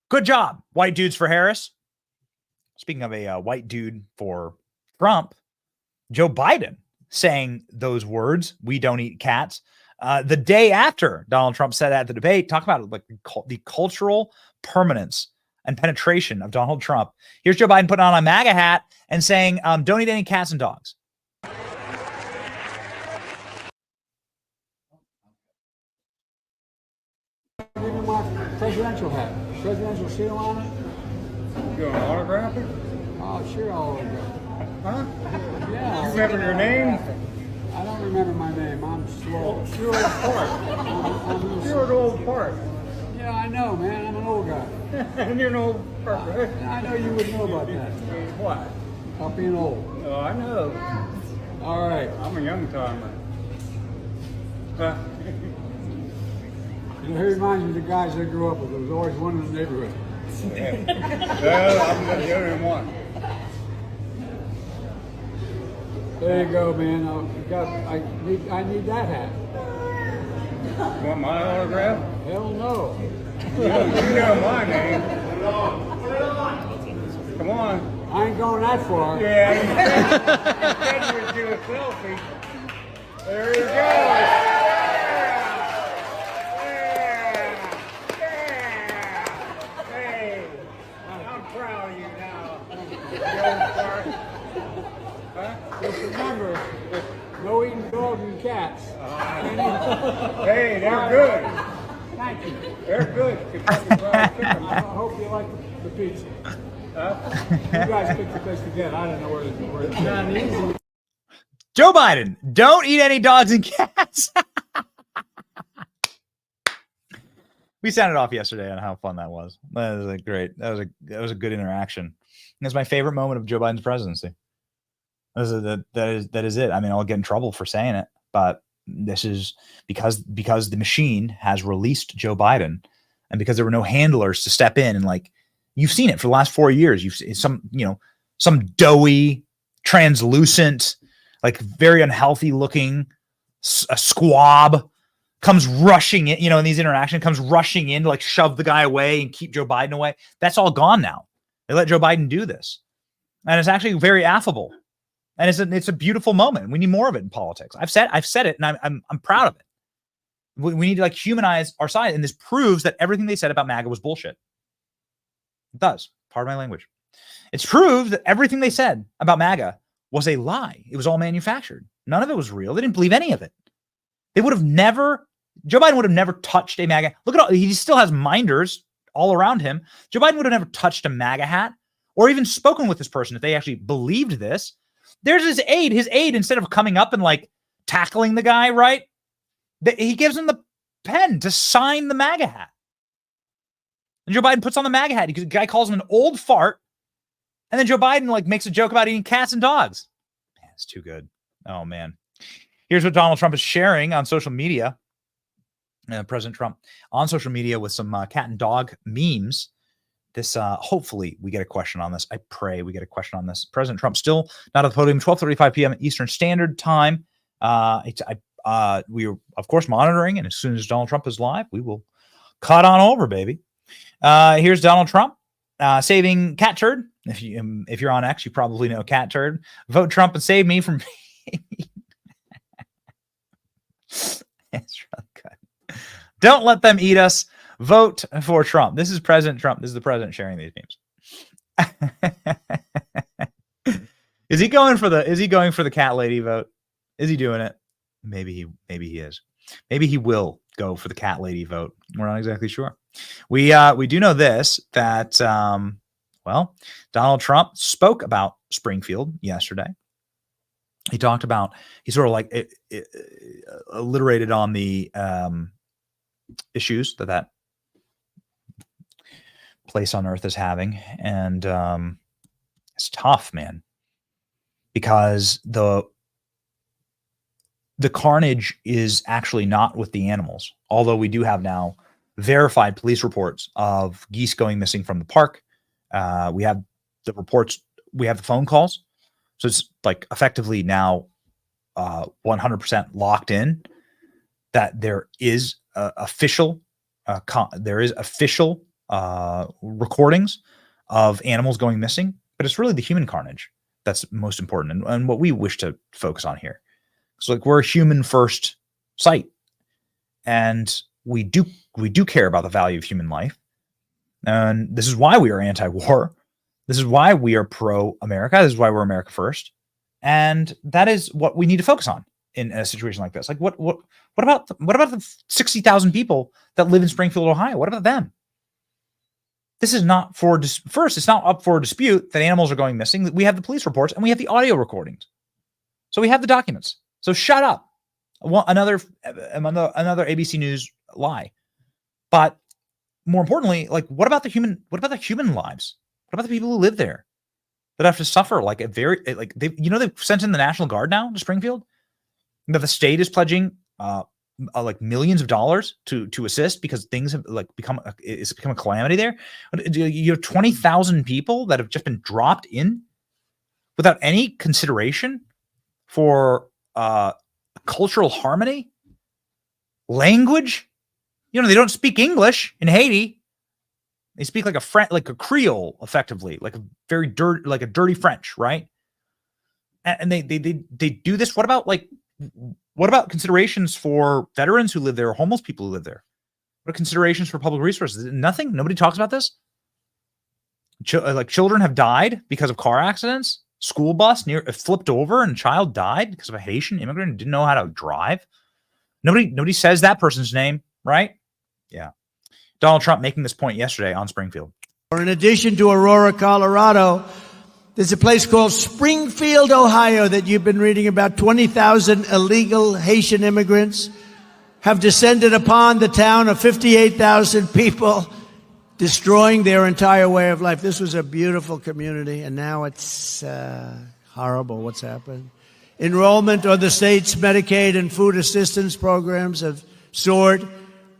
Good job, white dudes for Harris. Speaking of a white dude for Trump, Joe Biden saying those words, "We don't eat cats," the day after Donald Trump said at the debate. Talk about like the cultural permanence and penetration of Donald Trump. Here's Joe Biden putting on a MAGA hat and saying, "Don't eat any cats and dogs." Presidential hat. Presidential seal on it. You want to autograph it? Oh, sure, I'll autograph it. Huh? Yeah. You remember your name? I don't remember my name. I'm slow. Stuart Old Park. Stuart Old Park. Yeah, I know, man. I'm an old guy. And you're an old person. I know you would know about that. What? About being old. Oh, I know. All right. I'm a young timer. Huh? You know, he reminds me of the guys I grew up with. There was always one in the neighborhood. Yeah. Well, I'm the only one. There you go, man. I need that hat. Want my autograph? Hell no. You know my name. Come on. I ain't going that far. Yeah, you said you would do a selfie. There you go. Hey, I'm proud of you now. You old fart. Huh? Just remember, no eating dogs and cats. Hey, they're good. Thank you. They're good. Kentucky Fried Chicken. I hope you like the pizza. Huh? You guys picked the place to get. I don't know where it's not easy. Joe Biden, don't eat any dogs and cats. We sounded off yesterday on how fun that was. That was great. That was a good interaction. That's my favorite moment of Joe Biden's presidency. That is it. I mean, I'll get in trouble for saying it, but this is because the machine has released Joe Biden, and because there were no handlers to step in and, like, you've seen it for the last 4 years. You've seen some doughy, translucent, like very unhealthy looking a squab comes rushing in, in these interactions, comes rushing in to, like, shove the guy away and keep Joe Biden away. That's all gone now. They let Joe Biden do this. And it's actually very affable. And it's a beautiful moment. We need more of it in politics. I've said it, and I'm proud of it. We need to, like, humanize our side, and this proves that everything they said about MAGA was bullshit. It does. Pardon my language. It's proved that everything they said about MAGA was a lie. It was all manufactured. None of it was real. They didn't believe any of it. Joe Biden would have never touched a MAGA. Look at he still has minders all around him. Joe Biden would have never touched a MAGA hat or even spoken with this person if they actually believed this. There's his aide. His aide, instead of coming up and, like, tackling the guy, right? He gives him the pen to sign the MAGA hat. And Joe Biden puts on the MAGA hat because the guy calls him an old fart. And then Joe Biden, like, makes a joke about eating cats and dogs. Man, it's too good. Oh, man. Here's what Donald Trump is sharing on social media. President Trump on social media with some cat and dog memes. This, hopefully we get a question on this. I pray we get a question on this. President Trump still not at the podium, 12:35 p.m. Eastern Standard Time. We are, of course, monitoring, and as soon as Donald Trump is live, we will cut on over, baby. Here's Donald Trump saving cat turd. If you're on X, you probably know cat turd. Vote Trump and save me from It's really good. Don't let them eat us. Vote for Trump. This is President Trump. This is the president sharing these memes. Is he going for the cat lady vote? Is he doing it? Maybe he is. Maybe he will go for the cat lady vote. We're not exactly sure. We do know this, that Donald Trump spoke about Springfield yesterday. He talked about, he sort of like alliterated on the issues that place on earth is having. And it's tough, man, because the carnage is actually not with the animals, although we do have now verified police reports of geese going missing from the park. We have the reports, we have the phone calls. So it's like effectively now 100% locked in that there is official recordings of animals going missing, but it's really the human carnage that's most important and what we wish to focus on here. So, like, we're a human first site, and we do care about the value of human life. And this is why we are anti-war. This is why we are pro-America. This is why we're America first. And that is what we need to focus on in a situation like this. Like, what about the 60,000 people that live in Springfield, Ohio? What about them? This is not first, it's not up for dispute that animals are going missing. We have the police reports and we have the audio recordings. So we have the documents. So shut up. Another ABC News lie. But more importantly, like what about the human lives? What about the people who live there that have to suffer like they've sent in the National Guard now to Springfield? That the state is pledging like millions of dollars to assist because things have like become a calamity there. You have 20,000 people that have just been dropped in without any consideration for cultural harmony, language. You know, they don't speak English in Haiti. They speak like a Creole, effectively, like a very dirty French, right? And they do this. What about considerations for veterans who live there, or homeless people who live there? What are considerations for public resources? Nothing. Nobody talks about this. Like children have died because of car accidents. School bus flipped over and a child died because of a Haitian immigrant who didn't know how to drive. Nobody says that person's name, right? Yeah. Donald Trump making this point yesterday on Springfield. In addition to Aurora, Colorado, there's a place called Springfield, Ohio, that you've been reading about. 20,000 illegal Haitian immigrants have descended upon the town of 58,000 people, destroying their entire way of life. This was a beautiful community, and now it's horrible what's happened. Enrollment on the state's Medicaid and food assistance programs have soared.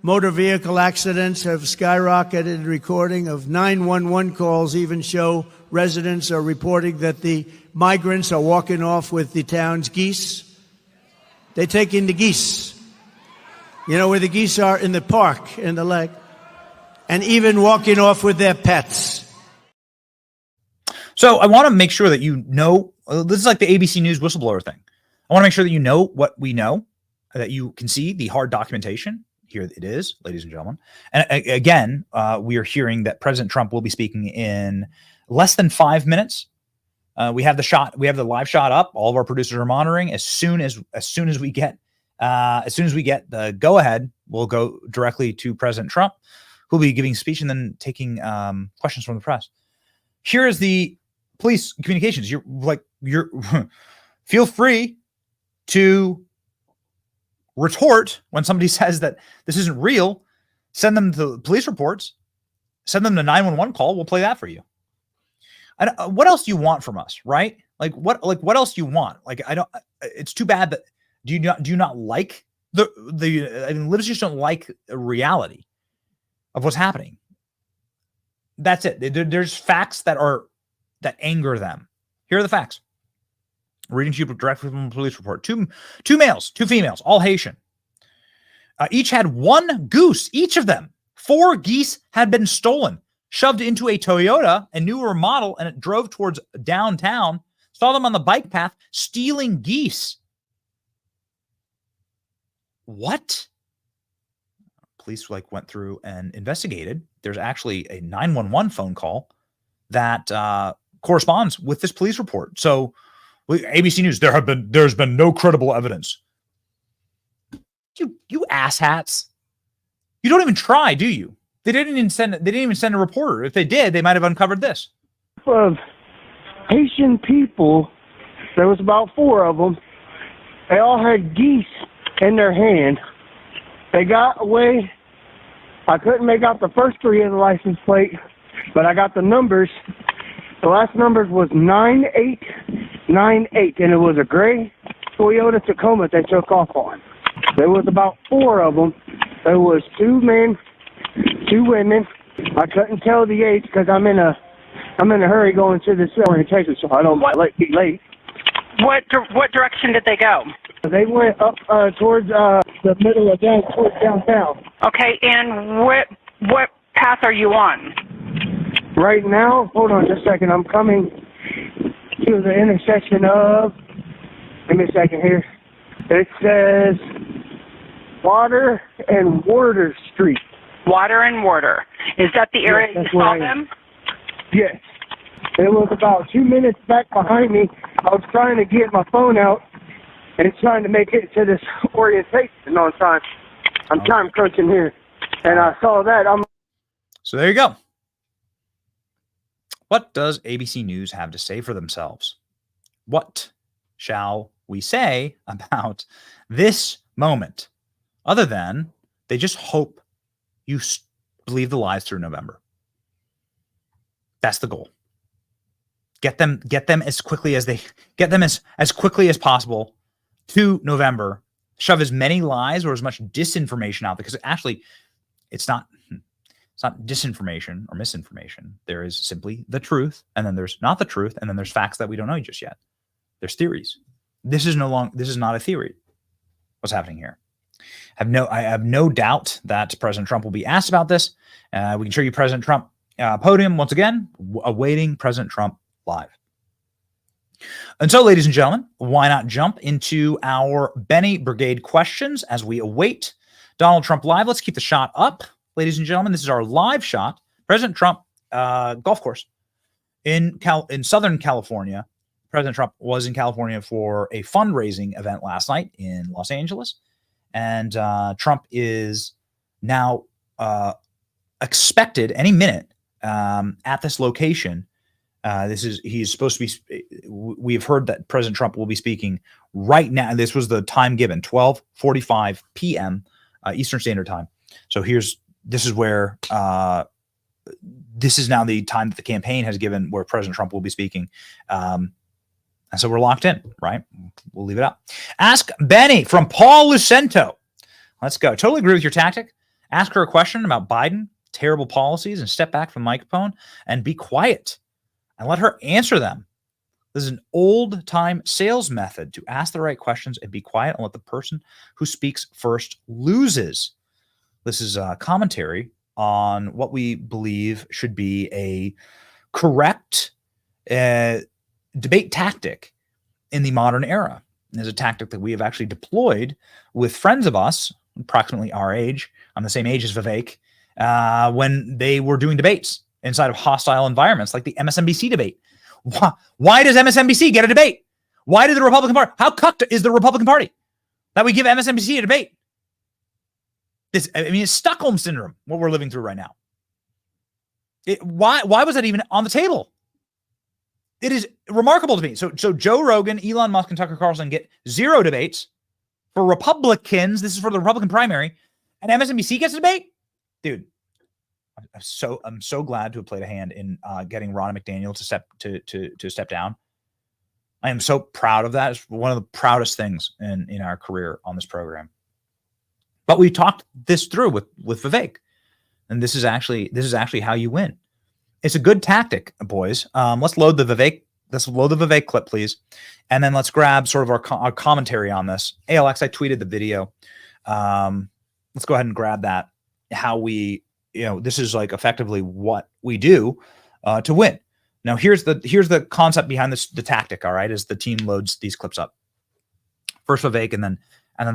Motor vehicle accidents have skyrocketed. Recording of 911 calls even show residents are reporting that the migrants are walking off with the town's geese. They take in the geese. You know where the geese are? In the park, in the lake. And even walking off with their pets. So I want to make sure that you know, this is like the ABC News whistleblower thing. I want to make sure that you know what we know, that you can see the hard documentation. Here it is, ladies and gentlemen. And again, we are hearing that President Trump will be speaking in less than 5 minutes. We have the live shot up. All of our producers are monitoring. As soon as we get the go ahead, we'll go directly to President Trump, who'll be giving a speech and then taking questions from the press. Here is the police communications. You're feel free to retort when somebody says that this isn't real. Send them the police reports. Send them the 911 call. We'll play that for you. What else do you want from us, right? What else do you want? It's too bad that do you not like libs just don't like the reality of what's happening. That's it. There's facts that anger them. Here are the facts. Reading to you directly from a police report. Two males, 2 females, all Haitian. Each had 1 goose, each of them. 4 geese had been stolen, shoved into a Toyota, a newer model, and it drove towards downtown. Saw them on the bike path stealing geese. What? Police went through and investigated. There's actually a 911 phone call that corresponds with this police report. So ABC News, there's been no credible evidence. You asshats. You don't even try, do you? They didn't even send a reporter. If they did, they might have uncovered this. Of Haitian people, there was about 4 of them. They all had geese in their hand. They got away. I couldn't make out the first 3 of the license plate, but I got the numbers. The last numbers was 9898, and it was a gray Toyota Tacoma they took off on. There was about 4 of them. There was 2 men, 2 women. I couldn't tell the age because I'm in a hurry going to this orientation, so I don't be late. What direction did they go? They went up towards the middle of towards downtown. Okay, and what path are you on? Right now, hold on just a second. I'm coming to the intersection of. Give me a second here. It says Water and Warder Street. Water and Warder. Is that the area you saw them? Yes. It was about 2 minutes back behind me. I was trying to get my phone out and trying to make it to this orientation on time. I'm time crunching here. And I saw that. So there you go. What does ABC News have to say for themselves? What shall we say about this moment? Other than they just hope you believe the lies through November. That's the goal. Get them as quickly as as quickly as possible to November. Shove as many lies or as much disinformation out, because actually it's not disinformation or misinformation. There is simply the truth, and then there's not the truth, and then there's facts that we don't know just yet. There's theories. This is not a theory. What's happening here? I have no doubt that President Trump will be asked about this. We can show you President Trump podium once again, awaiting President Trump live. And so, ladies and gentlemen, why not jump into our Benny Brigade questions as we await Donald Trump live? Let's keep the shot up, ladies and gentlemen. This is our live shot. President Trump golf course in Southern California. President Trump was in California for a fundraising event last night in Los Angeles. And Trump is now expected any minute at this location. He's supposed to be, we've heard that President Trump will be speaking right now. This was the time given, 12:45 p.m. Eastern Standard Time. So this is where, this is now the time that the campaign has given where President Trump will be speaking. And so we're locked in, right? We'll leave it up. Ask Benny from Paul Lucento. Let's go. Totally agree with your tactic. Ask her a question about Biden, terrible policies, and step back from the microphone and be quiet and let her answer them. This is an old-time sales method to ask the right questions and be quiet and let the person who speaks first loses. This is a commentary on what we believe should be a correct debate tactic in the modern era. There's a tactic that we have actually deployed with friends of us, approximately our age. I'm the same age as Vivek, when they were doing debates inside of hostile environments like the MSNBC debate. Why does MSNBC get a debate? Why did the Republican Party? How cucked is the Republican Party that we give MSNBC a debate? It's Stockholm syndrome, what we're living through right now. Why was that even on the table? It is remarkable to me. So Joe Rogan, Elon Musk, and Tucker Carlson get 0 debates for Republicans. This is for the Republican primary, and MSNBC gets a debate, dude. I'm so glad to have played a hand in getting Ronna McDaniel to step down. I am so proud of that. It's one of the proudest things in our career on this program. But we talked this through with Vivek, and this is actually how you win. It's a good tactic, boys. Let's load the Vivek clip, please. And then let's grab sort of our commentary on this. ALX, I tweeted the video. Let's go ahead and grab that. How we, this is like effectively what we do to win. Now, here's the concept behind this, the tactic, all right, as the team loads these clips up. First Vivek and then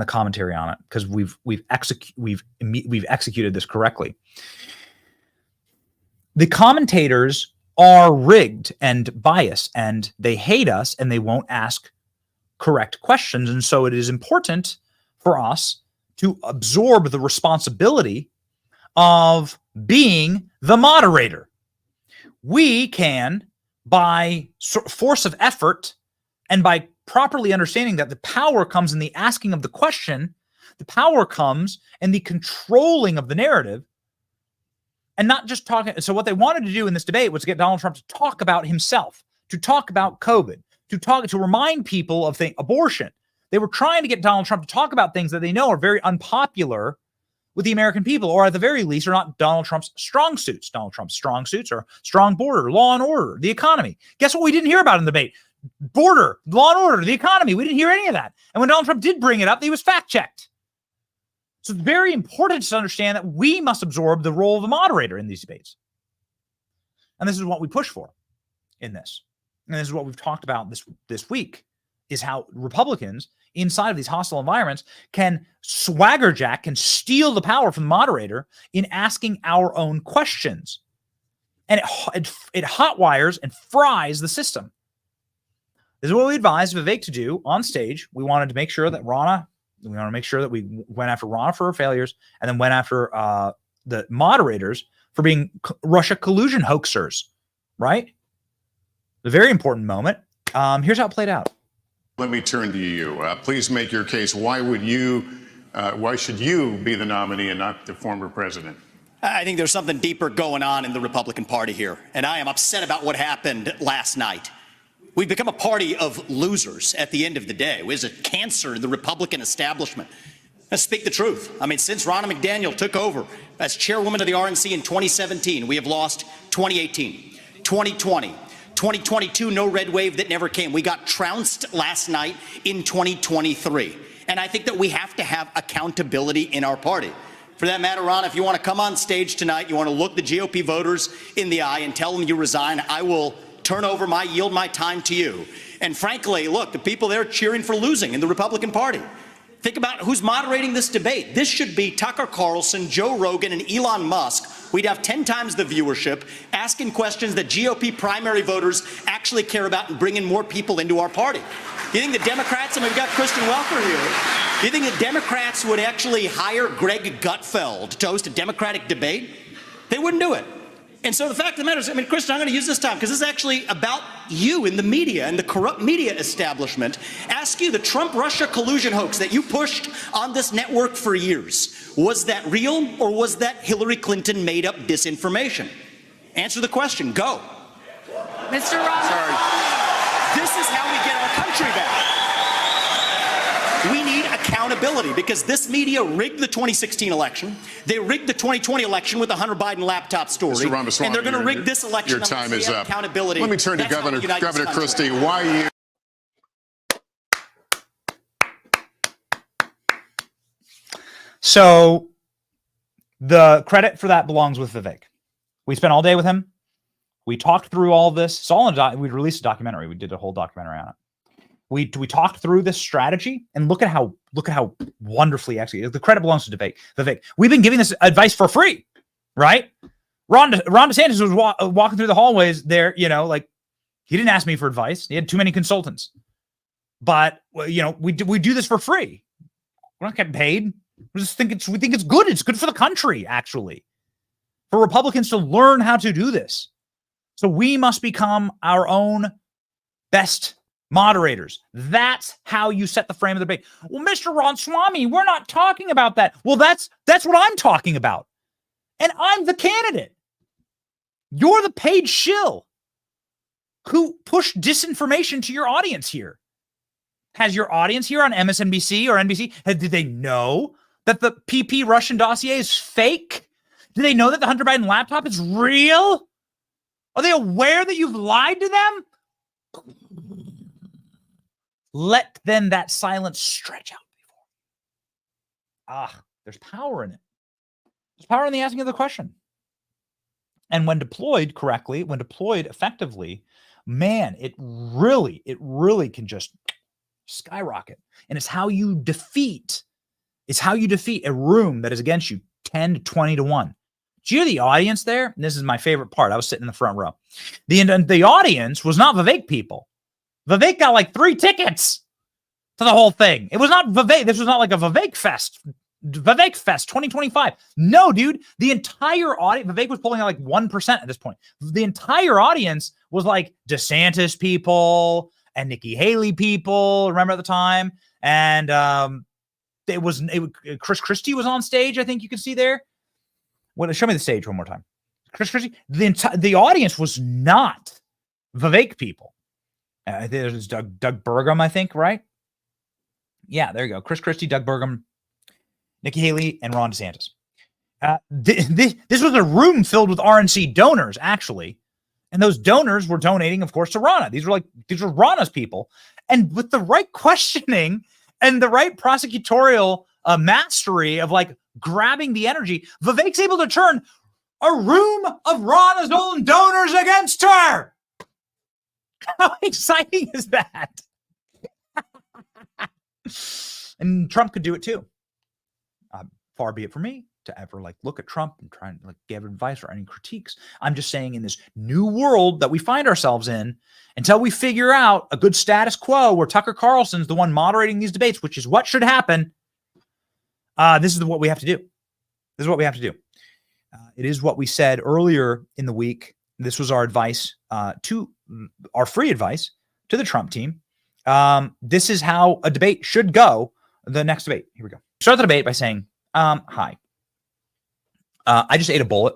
the commentary on it, because we've executed this correctly. The commentators are rigged and biased, and they hate us, and they won't ask correct questions. And so it is important for us to absorb the responsibility of being the moderator. We can, by force of effort and by properly understanding that the power comes in the asking of the question, the power comes in the controlling of the narrative, and not just talking. So what they wanted to do in this debate was to get Donald Trump to talk about himself, to talk about COVID, to remind people of abortion. They were trying to get Donald Trump to talk about things that they know are very unpopular with the American people, or at the very least are not Donald Trump's strong suits. Donald Trump's strong suits are strong border, law and order, the economy. Guess what we didn't hear about in the debate? Border, law and order, the economy. We didn't hear any of that. And when Donald Trump did bring it up, he was fact-checked. So it's very important to understand that we must absorb the role of the moderator in these debates. And this is what we push for in this. And this is what we've talked about this week, is how Republicans inside of these hostile environments can swaggerjack, can steal the power from the moderator in asking our own questions. And it hotwires and fries the system. This is what we advised Vivek to do on stage. We wanted to make sure that we want to make sure that we went after Ronna for her failures, and then went after the moderators for being Russia collusion hoaxers, right? A very important moment. Here's how it played out. Let me turn to you. Please make your case. Why should you be the nominee and not the former president? I think there's something deeper going on in the Republican Party here, and I am upset about what happened last night. We've become a party of losers at the end of the day. There's a cancer in the Republican establishment. Let's speak the truth. I mean, since Ronna McDaniel took over as chairwoman of the RNC in 2017, we have lost 2018, 2020, 2022, no red wave that never came. We got trounced last night in 2023. And I think that we have to have accountability in our party. For that matter, Ron, if you want to come on stage tonight, you want to look the GOP voters in the eye and tell them you resign, I will yield my time to you. And frankly, look, the people there cheering for losing in the Republican Party. Think about who's moderating this debate. This should be Tucker Carlson, Joe Rogan, and Elon Musk. We'd have 10 times the viewership, asking questions that GOP primary voters actually care about and bringing more people into our party. Do you think the Democrats, I mean, we've got Kristen Welker here, do you think the Democrats would actually hire Greg Gutfeld to host a Democratic debate? They wouldn't do it. And so the fact of the matter is, I mean, Kristen, I'm going to use this time because this is actually about you in the media and the corrupt media establishment. Ask you, the Trump-Russia collusion hoax that you pushed on this network for years, was that real or was that Hillary Clinton made up disinformation? Answer the question. Go. Mr. Ross. Sorry. This is how we get our country back. We need accountability because this media rigged the 2016 election. They rigged the 2020 election with the Hunter Biden laptop story. Mr. Ramaswamy, and they're going to rig this election. Your time is up. Accountability. Let me turn to Governor Christie. Why you? So the credit for that belongs with Vivek. We spent all day with him. We talked through all this. It's all in we released a documentary. We did a whole documentary on it. We talked through this strategy and look at how wonderfully executed. The credit belongs to Vivek. We've been giving this advice for free, right? Ron DeSantis was walking through the hallways there, you know, like he didn't ask me for advice. He had too many consultants. But you know, we do this for free. We're not getting paid. We think it's good. It's good for the country, actually, for Republicans to learn how to do this. So we must become our own best moderators. That's how you set the frame of the debate. Well, Mr. Ramaswamy, we're not talking about that. Well, that's what I'm talking about. And I'm the candidate. You're the paid shill who pushed disinformation to your audience here. Has your audience here on MSNBC or NBC, did they know that the PP Russian dossier is fake? Do they know that the Hunter Biden laptop is real? Are they aware that you've lied to them? Let then that silence stretch out before. There's power in it. There's power in the asking of the question. And when deployed correctly, when deployed effectively, man, it really can just skyrocket. And it's how you defeat a room that is against you 10 to 20 to 1. Do you hear the audience there? And this is my favorite part. I was sitting in the front row. The audience was not Vivek people. Vivek got like 3 tickets to the whole thing. It was not Vivek. This was not like a Vivek Fest 2025. No, dude. The entire audience, Vivek was pulling out like 1% at this point. The entire audience was like DeSantis people and Nikki Haley people, remember at the time? And Chris Christie was on stage, I think you can see there. Show me the stage one more time. Chris Christie. The audience was not Vivek people. There's Doug Burgum, I think, right? Yeah, there you go. Chris Christie, Doug Burgum, Nikki Haley, and Ron DeSantis. This was a room filled with RNC donors, actually. And those donors were donating, of course, to Ronna. These were Ronna's people. And with the right questioning and the right prosecutorial mastery of like grabbing the energy, Vivek's able to turn a room of Ronna's own donors against her. How exciting is that? And Trump could do it too. Far be it from me to ever like look at Trump and try and like give advice or any critiques. I'm just saying in this new world that we find ourselves in, until we figure out a good status quo where Tucker Carlson's the one moderating these debates, which is what should happen. This is what we have to do. This is what we have to do. It is what we said earlier in the week. This was our advice to our free advice to the Trump team. This is how a debate should go. The next debate. Here we go. Start the debate by saying, hi. I just ate a bullet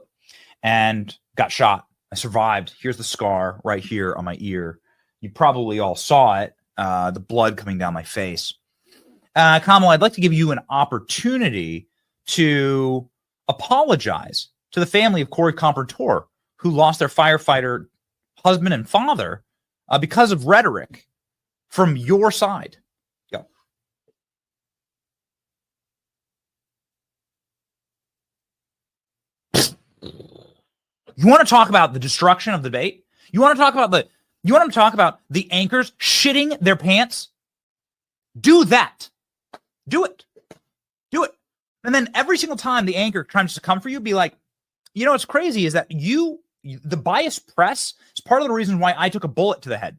and got shot. I survived. Here's the scar right here on my ear. You probably all saw it, the blood coming down my face. Kamala, I'd like to give you an opportunity to apologize to the family of Corey Compertor, who lost their firefighter husband and father because of rhetoric from your side. Go. You want to talk about the destruction of the debate? You want to talk about the anchors shitting their pants? Do that. Do it. Do it. And then every single time the anchor tries to come for you, be like, you know what's crazy is that the biased press is part of the reason why I took a bullet to the head.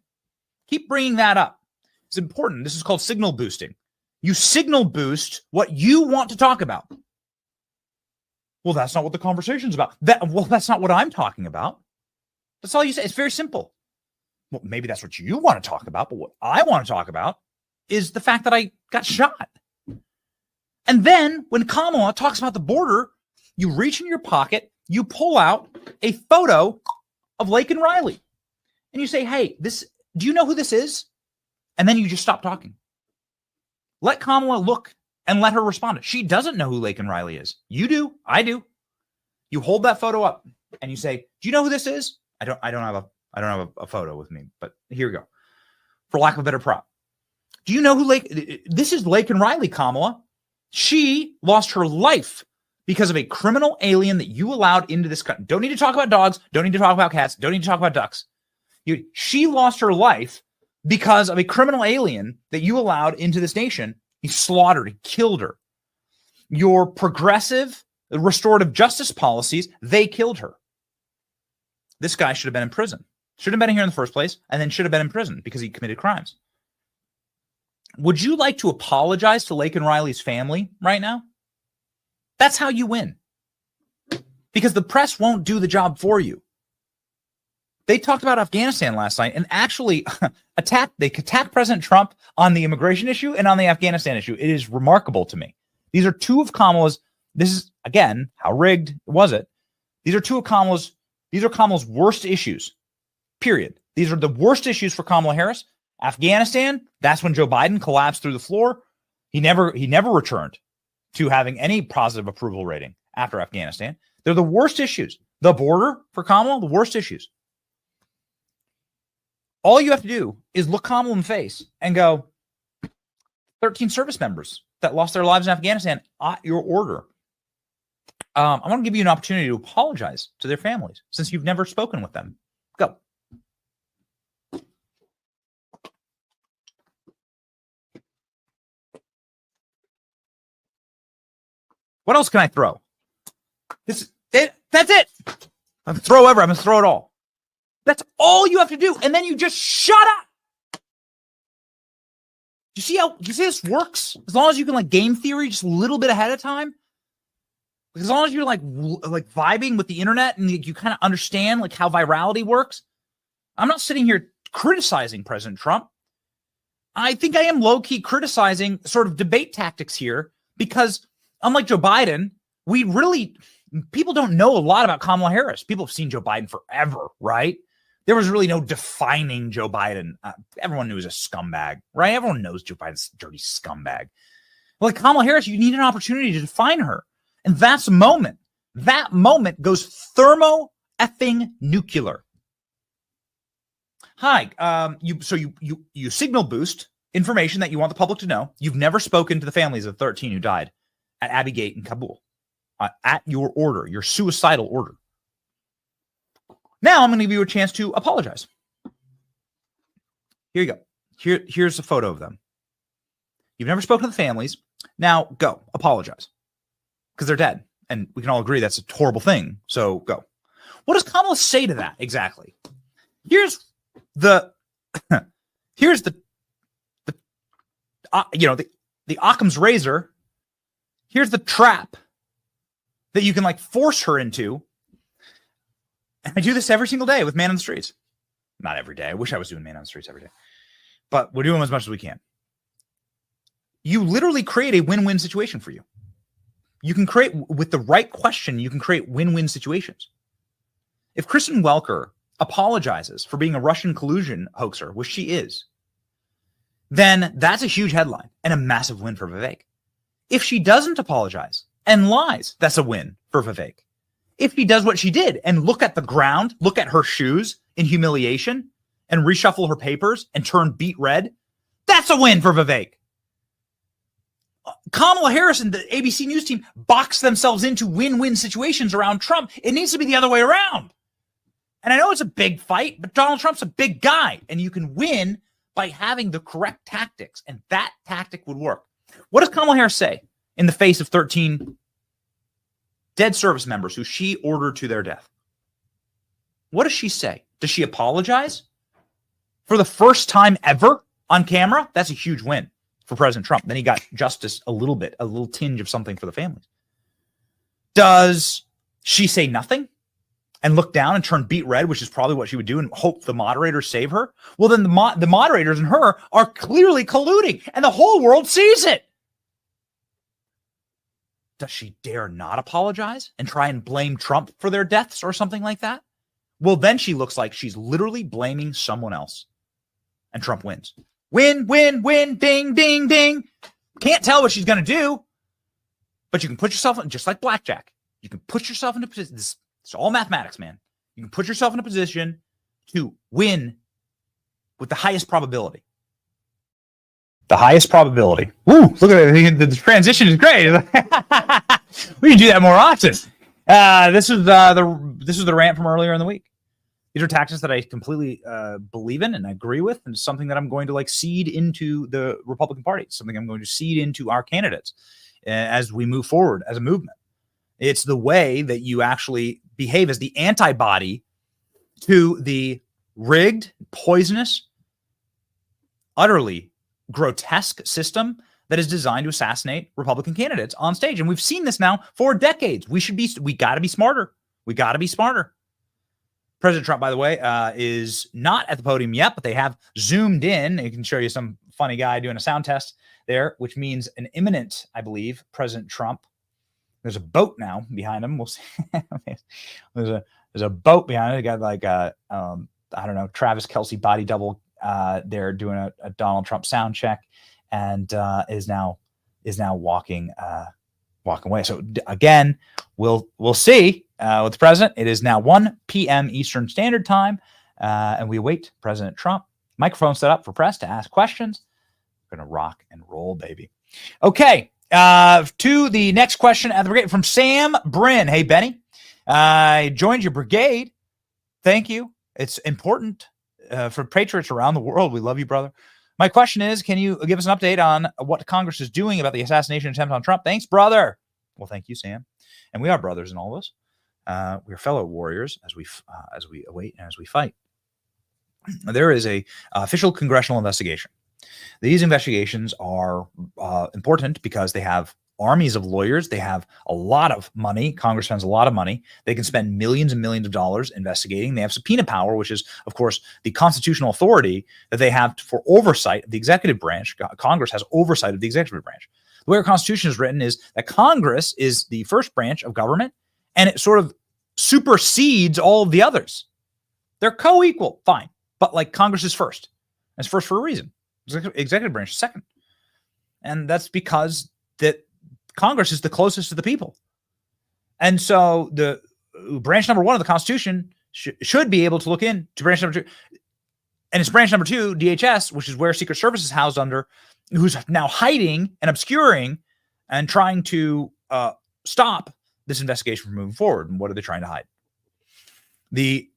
Keep bringing that up. It's important. This is called signal boosting. You signal boost what you want to talk about. Well, that's not what the conversation's about. That's not what I'm talking about. That's all you say. It's very simple. Well, maybe that's what you want to talk about, but what I want to talk about is the fact that I got shot. And then when Kamala talks about the border, you reach in your pocket, you pull out a photo of Laken Riley, and you say, hey, do you know who this is? And then you just stop talking. Let Kamala look and let her respond. She doesn't know who Laken Riley is. You do. I do. You hold that photo up and you say, do you know who this is? I don't have a photo with me, but here we go. For lack of a better prop. Do you know who this is Laken Riley, Kamala. She lost her life because of a criminal alien that you allowed into this country. Don't need to talk about dogs. Don't need to talk about cats. Don't need to talk about ducks. She lost her life because of a criminal alien that you allowed into this nation. He slaughtered, he killed her. Your progressive restorative justice policies, they killed her. This guy should have been in prison. Should have been here in the first place, and then should have been in prison because he committed crimes. Would you like to apologize to Laken Riley's family right now? That's how you win. Because the press won't do the job for you. They talked about Afghanistan last night and actually attacked President Trump on the immigration issue and on the Afghanistan issue. It is remarkable to me. These are two of Kamala's, this is, again, how rigged was it? These are Kamala's worst issues, period. These are the worst issues for Kamala Harris. Afghanistan, that's when Joe Biden collapsed through the floor. He never returned to having any positive approval rating after Afghanistan. They're the worst issues. The border for Kamala, the worst issues. All you have to do is look Kamala in the face and go, 13 service members that lost their lives in Afghanistan at your order. I want to give you an opportunity to apologize to their families since you've never spoken with them. Go. What else can I throw? That's it. I'm going to throw it all. That's all you have to do. And then you just shut up. You see this works? As long as you can game theory just a little bit ahead of time. As long as you're like vibing with the internet and you kind of understand how virality works. I'm not sitting here criticizing President Trump. I think I am low-key criticizing sort of debate tactics here because unlike Joe Biden, people don't know a lot about Kamala Harris. People have seen Joe Biden forever, right? There was really no defining Joe Biden. Everyone knew he was a scumbag, right? Everyone knows Joe Biden's a dirty scumbag. Like Kamala Harris, you need an opportunity to define her. And that's a moment. That moment goes thermo-effing nuclear. Hi, you signal boost information that you want the public to know. You've never spoken to the families of 13 who died at Abbey Gate in Kabul at your order, your suicidal order. Now I'm going to give you a chance to apologize. Here you go. Here's a photo of them. You've never spoken to the families. Now go apologize because they're dead. And we can all agree that's a horrible thing. So go. What does Kamala say to that exactly? Here's the Occam's razor. Here's the trap that you can force her into. And I do this every single day with Man on the Streets. Not every day. I wish I was doing Man on the Streets every day. But we're doing as much as we can. You literally create a win-win situation for you. You can create, with the right question, you can create win-win situations. If Kristen Welker apologizes for being a Russian collusion hoaxer, which she is, then that's a huge headline and a massive win for Vivek. If she doesn't apologize and lies, that's a win for Vivek. If she does what she did and look at the ground, look at her shoes in humiliation and reshuffle her papers and turn beet red, that's a win for Vivek. Kamala Harris and the ABC News team box themselves into win-win situations around Trump. It needs to be the other way around. And I know it's a big fight, but Donald Trump's a big guy, and you can win by having the correct tactics, and that tactic would work. What does Kamala Harris say in the face of 13 dead service members who she ordered to their death? What does she say? Does she apologize? For the first time ever on camera, that's a huge win for President Trump. Then he got justice a little bit, a little tinge of something for the families. Does she say nothing and look down and turn beet red, which is probably what she would do, and hope the moderators save her? Well, then the moderators and her are clearly colluding, and the whole world sees it. Does she dare not apologize and try and blame Trump for their deaths or something like that? Well, then she looks like she's literally blaming someone else, and Trump wins. Win, win, win, ding, ding, ding. Can't tell what she's going to do, but you can put yourself in, just like blackjack, you can put yourself in a position. It's all mathematics, man. You can put yourself in a position to win with the highest probability. The highest probability. Woo, look at it. The transition is great. We can do that more often. This is the rant from earlier in the week. These are tactics that I completely believe in and agree with, and something that I'm going to seed into the Republican Party. It's something I'm going to seed into our candidates as we move forward as a movement. It's the way that you actually behave as the antibody to the rigged, poisonous, utterly grotesque system that is designed to assassinate Republican candidates on stage. And we've seen this now for decades. We got to be smarter. We got to be smarter. President Trump, by the way, is not at the podium yet, but they have zoomed in. I can show you some funny guy doing a sound test there, which means an imminent, I believe, President Trump. There's a boat now behind him. We'll see. There's a boat behind it. They got I don't know, Travis Kelce body double there doing a Donald Trump sound check, and is now walking away. So again, we'll see with the president. It is now 1 p.m. Eastern Standard Time, and we await President Trump. Microphone set up for press to ask questions. We're gonna rock and roll, baby. Okay. To the next question at the brigade from Sam Bryn. Hey, Benny, I joined your brigade. Thank you. It's important for patriots around the world. We love you, brother. My question is, can you give us an update on what Congress is doing about the assassination attempt on Trump? Thanks, brother. Well, thank you, Sam. And we are brothers in all this. We're fellow warriors as we await and as we fight. There is a official congressional investigation. These investigations are important because they have armies of lawyers. They have a lot of money. Congress spends a lot of money. They can spend millions and millions of dollars investigating. They have subpoena power, which is, of course, the constitutional authority that they have for oversight of the executive branch. Congress has oversight of the executive branch. The way our Constitution is written is that Congress is the first branch of government, and it sort of supersedes all of the others. They're co-equal, fine, but Congress is first. It's first for a reason. Executive branch is second. And that's because that Congress is the closest to the people. And so the branch number one of the Constitution should be able to look into branch number two. And it's branch number two, DHS, which is where Secret Service is housed under, who's now hiding and obscuring and trying to stop this investigation from moving forward. And what are they trying to hide? The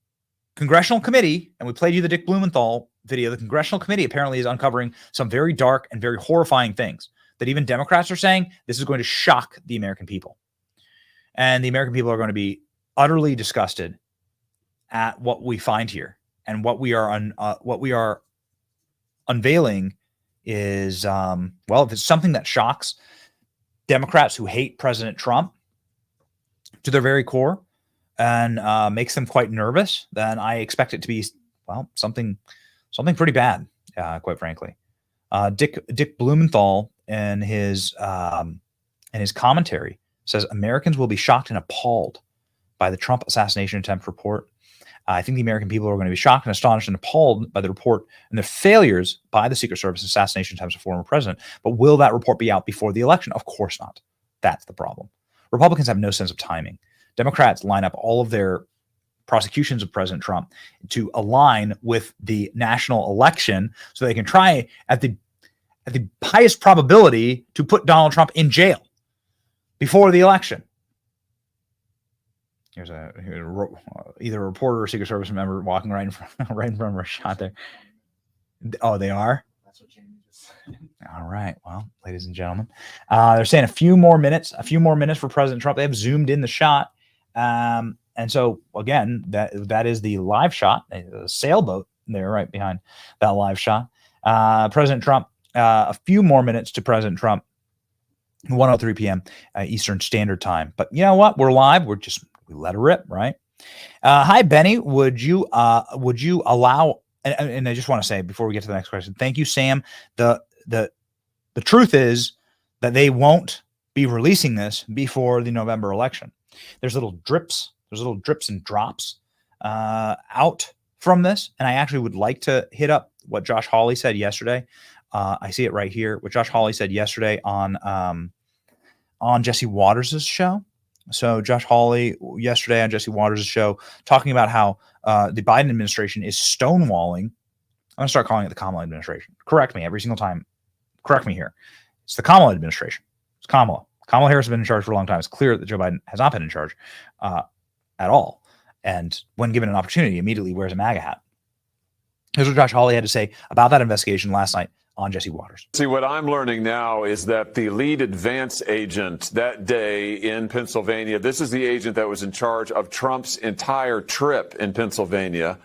Congressional Committee, and we played you the Dick Blumenthal video, the Congressional Committee apparently is uncovering some very dark and very horrifying things that even Democrats are saying this is going to shock the American people. And the American people are going to be utterly disgusted at what we find here. And what we are unveiling is, if it's something that shocks Democrats who hate President Trump to their very core and makes them quite nervous, then I expect it to be, something pretty bad, quite frankly. Dick Blumenthal in his commentary says Americans will be shocked and appalled by the Trump assassination attempt report. I think the American people are going to be shocked and astonished and appalled by the report and the failures by the Secret Service assassination attempts of former president. But will that report be out before the election? Of course not. That's the problem. Republicans have no sense of timing. Democrats line up all of their prosecutions of President Trump to align with the national election so they can try at the highest probability to put Donald Trump in jail before the election. Here's either a reporter or Secret Service member walking right in front of a shot there. Oh, they are? That's what Jamie just said. All right. Well, ladies and gentlemen, they're saying a few more minutes for President Trump. They have zoomed in the shot. And so, again, that is the live shot, a sailboat there right behind that live shot. President Trump, a few more minutes to President Trump, 1:03 p.m. Eastern Standard Time. But you know what? We're live. We let her rip, right? Hi, Benny. Would you allow? And I just want to say before we get to the next question, thank you, Sam. The truth is that they won't be releasing this before the November election. There's little drips and drops out from this, and I actually would like to hit up what Josh Hawley said yesterday. I see it right here. What Josh Hawley said yesterday on Jesse Waters' show. So Josh Hawley yesterday on Jesse Waters' show talking about how the Biden administration is stonewalling. I'm going to start calling it the Kamala administration. Correct me every single time. Correct me here. It's the Kamala administration. It's Kamala. Kamala Harris has been in charge for a long time. It's clear that Joe Biden has not been in charge at all. And when given an opportunity, immediately wears a MAGA hat. Here's what Josh Hawley had to say about that investigation last night on Jesse Waters. See, what I'm learning now is that the lead advance agent that day in Pennsylvania, this is the agent that was in charge of Trump's entire trip in Pennsylvania,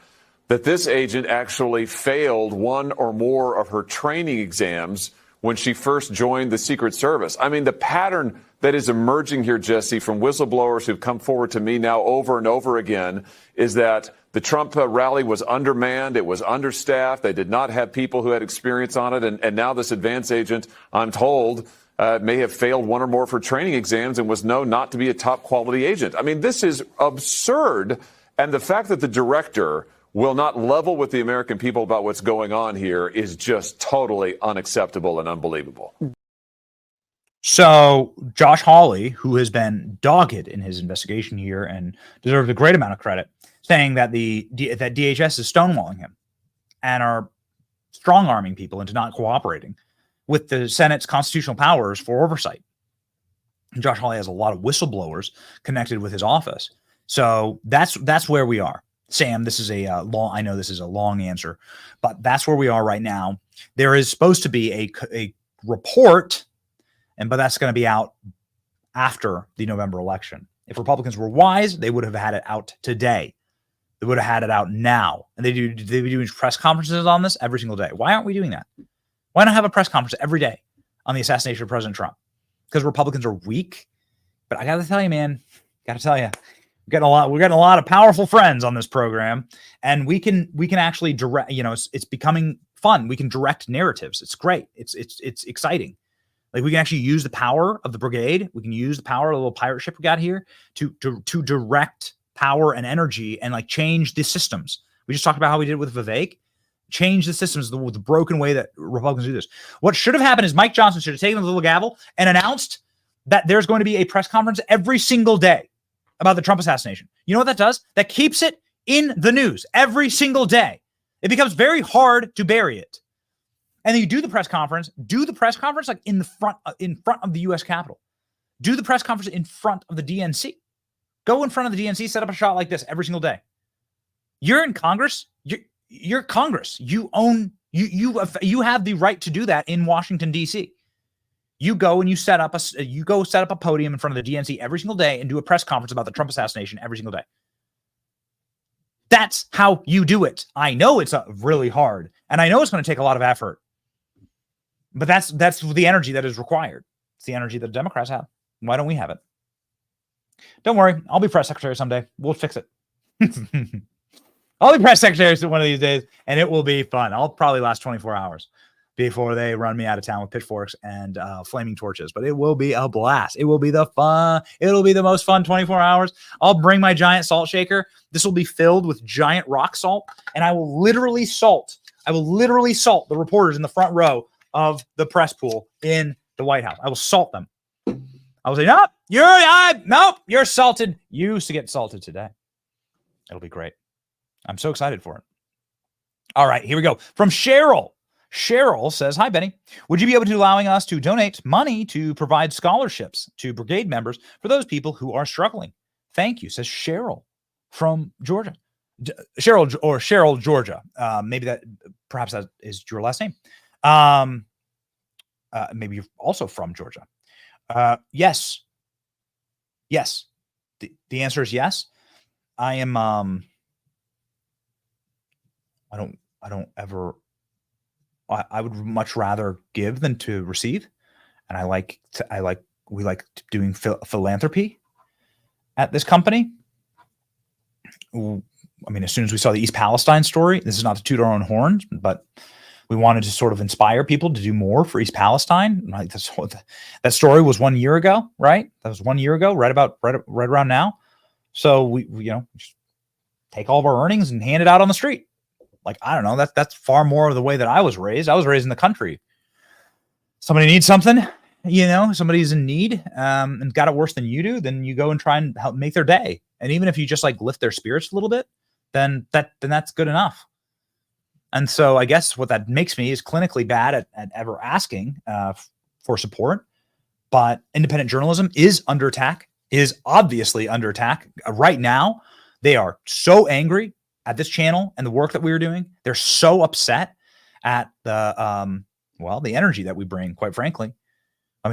that this agent actually failed one or more of her training exams when she first joined the Secret Service. I mean, the pattern that is emerging here, Jesse, from whistleblowers who've come forward to me now over and over again is that the Trump rally was undermanned. It was understaffed. They did not have people who had experience on it. And now this advance agent, I'm told, may have failed one or more of her training exams and was known not to be a top quality agent. I mean, this is absurd. And the fact that the director will not level with the American people about what's going on here is just totally unacceptable and unbelievable. So Josh Hawley, who has been dogged in his investigation here and deserves a great amount of credit, saying that that DHS is stonewalling him and are strong-arming people into not cooperating with the Senate's constitutional powers for oversight. And Josh Hawley has a lot of whistleblowers connected with his office. So that's where we are. Sam, this is a long, I know this is a long answer, but that's where we are right now. There is supposed to be a report, but that's going to be out after the November election. If Republicans were wise, they would have had it out today. They would have had it out now. And they'd be doing press conferences on this every single day. Why aren't we doing that? Why not have a press conference every day on the assassination of President Trump? Because Republicans are weak. But I got to tell you, man, we're getting a lot of powerful friends on this program, and we can actually direct, it's becoming fun. We can direct narratives. It's great. It's exciting. Like, we can actually use the power of the brigade. We can use the power of the little pirate ship we got here to direct power and energy and change the systems. We just talked about how we did it with Vivek. Change the systems, the broken way that Republicans do this. What should have happened is Mike Johnson should have taken the little gavel and announced that there's going to be a press conference every single day about the Trump assassination. You know what that does? That keeps it in the news every single day. It becomes very hard to bury it. And then you do the press conference like in front of the U.S. Capitol. Do the press conference in front of the DNC. Go in front of the DNC, set up a shot like this every single day. You're in Congress. You're Congress. You have the right to do that in Washington, D.C. You go and you set up a podium in front of the DNC every single day and do a press conference about the Trump assassination every single day. That's how you do it. I know it's really hard, and I know it's going to take a lot of effort, but that's the energy that is required. It's the energy that the Democrats have. Why don't we have it? Don't worry, I'll be press secretary someday. We'll fix it. I'll be press secretary one of these days, and it will be fun. I'll probably last 24 hours before they run me out of town with pitchforks and flaming torches. But it will be a blast. It will be the fun. It'll be the most fun 24 hours. I'll bring my giant salt shaker. This will be filled with giant rock salt, and I will literally salt the reporters in the front row of the press pool in the White House. I will salt them. I will say, nope, you're salted. You used to get salted today. It'll be great. I'm so excited for it. All right, here we go. From Cheryl. Cheryl says, hi, Benny. Would you be able to allowing us to donate money to provide scholarships to brigade members for those people who are struggling? Thank you, says Cheryl from Georgia. Cheryl, Georgia. Maybe perhaps that is your last name. Maybe you're also from Georgia. Yes. Yes. The answer is yes. I am, I would much rather give than to receive. And we like doing philanthropy at this company. I mean, as soon as we saw the East Palestine story, this is not to toot our own horns, but we wanted to sort of inspire people to do more for East Palestine. Like that story was 1 year ago, right? That was 1 year ago, right around now. So we just take all of our earnings and hand it out on the street. Like, I don't know, that's far more of the way that I was raised. I was raised in the country. Somebody needs something, somebody's in need and got it worse than you do, then you go and try and help make their day. And even if you just like lift their spirits a little bit, then that's good enough. And so I guess what that makes me is clinically bad at ever asking for support. But independent journalism is under attack, is obviously under attack. Right now, they are so angry at this channel and the work that we were doing. They're so upset at the energy that we bring, quite frankly. So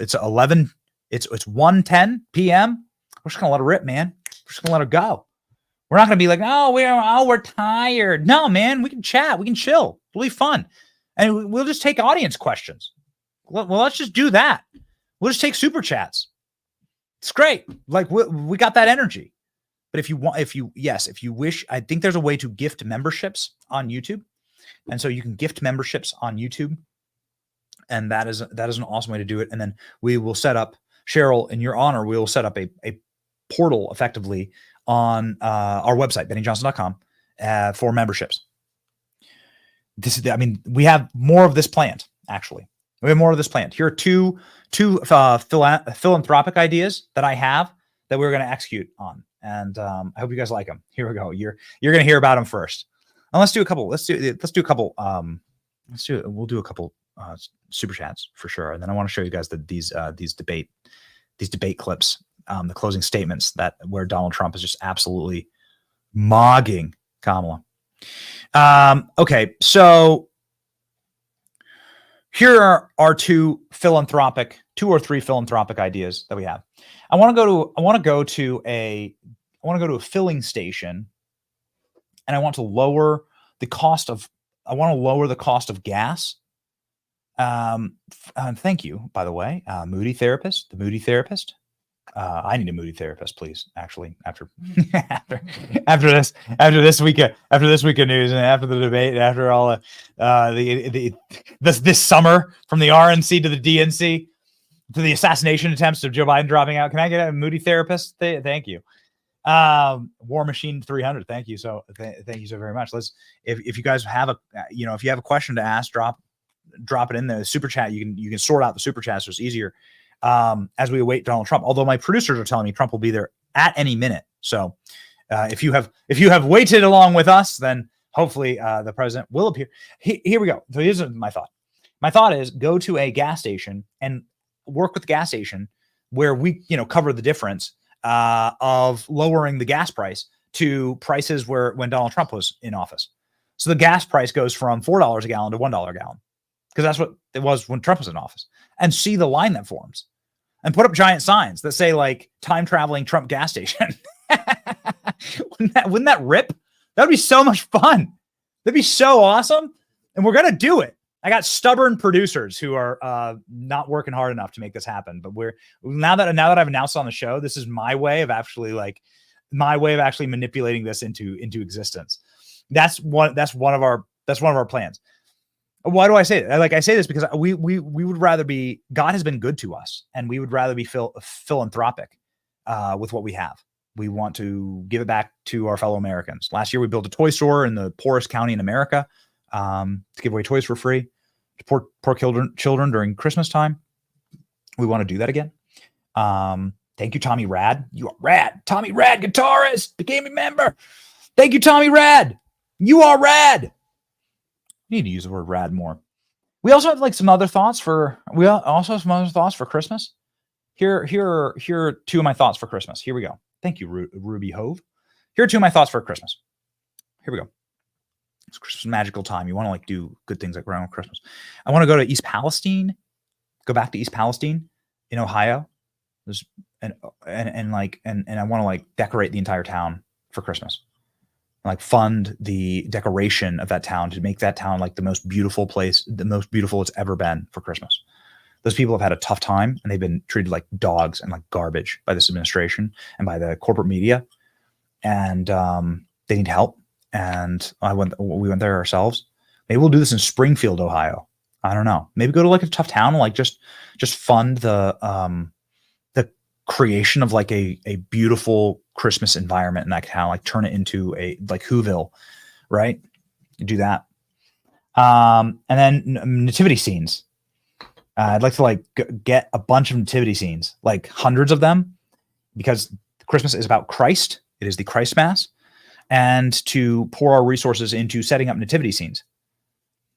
it's 1:10 p.m. We're just gonna let it rip, man. We're just gonna let it go. We're not gonna be like, we're tired. No, man, we can chat, we can chill. It'll be fun. And we'll just take audience questions. Well, let's just do that. We'll just take super chats. It's great. Like we got that energy. But if you wish, I think there's a way to gift memberships on YouTube. And so you can gift memberships on YouTube. And that is an awesome way to do it. And then we will set up, Cheryl, in your honor, we will set up a portal effectively on our website, bennyjohnson.com, for memberships. We have more of this planned, actually. We have more of this planned. Here are two philanthropic ideas that I have that we're going to execute on. And I hope you guys like them. Here we go. You're going to hear about them first. And let's do a couple. We'll do a couple super chats for sure. And then I want to show you guys these debate clips, the closing statements where Donald Trump is just absolutely mogging Kamala. Okay, so here are our two or three philanthropic ideas that we have. I want to go to a filling station, and I want to lower the cost of gas. Thank you, by the way, Moody Therapist, the Moody Therapist. I need a Moody Therapist, please. Actually, after this week of news, and after the debate, and after all this summer from the RNC to the DNC to the assassination attempts of Joe Biden dropping out, can I get a Moody Therapist? Thank you. War Machine 300. Thank you so very much. If you guys have if you have a question to ask, drop it in the super chat. You can sort out the super chats so it's easier as we await Donald Trump. Although my producers are telling me Trump will be there at any minute. So if you have waited along with us, then hopefully the president will appear. Here we go. So here's my thought. My thought is go to a gas station and work with the gas station where we cover the difference of lowering the gas price to prices when Donald Trump was in office. So the gas price goes from $4 a gallon to $1 a gallon, because that's what it was when Trump was in office. And see the line that forms, and put up giant signs that say like time traveling Trump gas station. Wouldn't that rip? That would be so much fun. That'd be so awesome. And we're going to do it. I got stubborn producers who are not working hard enough to make this happen. But now that I've announced on the show, this is my way of actually manipulating this into existence. That's one of our plans. Why do I say that? Like, I say this because we would rather be, God has been good to us, and we would rather be philanthropic with what we have. We want to give it back to our fellow Americans. Last year, we built a toy store in the poorest county in America to give away toys for free to poor children during Christmas time. We want to do that again. Thank you, Tommy Rad. You are rad. Tommy Rad, guitarist, became a member. Thank you, Tommy Rad. You are rad. Need to use the word rad more. We also have like some other thoughts for Christmas. Here are two of my thoughts for Christmas. Here we go. Thank you, Ruby Hove. Here are two of my thoughts for Christmas. Here we go. It's Christmas magical time. You want to like do good things like around Christmas. I want to go to East Palestine. Go back to East Palestine in Ohio. And I want to like decorate the entire town for Christmas. Like fund the decoration of that town to make that town like the most beautiful place, the most beautiful it's ever been for Christmas. Those people have had a tough time, and they've been treated like dogs and like garbage by this administration and by the corporate media. And they need help. And we went there ourselves. Maybe we'll do this in Springfield, Ohio. I don't know. Maybe go to like a tough town and like just fund the creation of like a beautiful Christmas environment in that town, like turn it into a like Whoville, right? You do that. And then nativity scenes. I'd like to like get a bunch of nativity scenes, like hundreds of them, because Christmas is about Christ. It is the Christ Mass, and to pour our resources into setting up nativity scenes.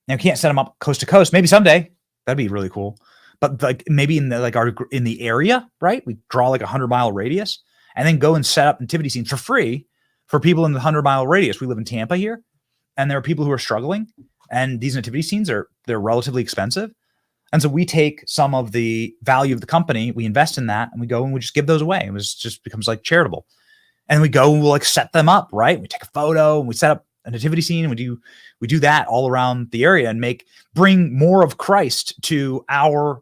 Now, you can't set them up coast to coast. Maybe someday that'd be really cool. But like maybe in the area, right? We draw like 100-mile radius and then go and set up nativity scenes for free for people in the 100-mile radius. We live in Tampa here, and there are people who are struggling, and these nativity scenes they're relatively expensive. And so we take some of the value of the company, we invest in that, and we go and we just give those away. It just becomes like charitable. And we go and we'll like set them up, right? We take a photo and we set up a nativity scene, and we do that all around the area and bring more of Christ to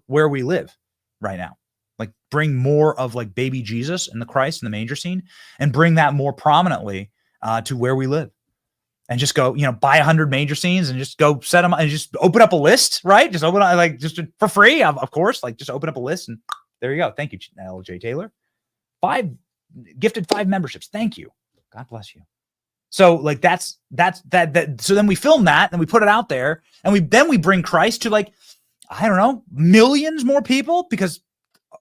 where we live right now. Like bring more of like baby Jesus and the Christ in the manger scene, and bring that more prominently to where we live. And just go, buy 100 manger scenes and just go set them and just open up a list, right? Just open up just for free, of course, like just open up a list and there you go. Thank you, LJ Taylor. 5 gifted 5 memberships. Thank you. God bless you. So like that's that. So then we film that and we put it out there, and we bring Christ to like, I don't know, millions more people, because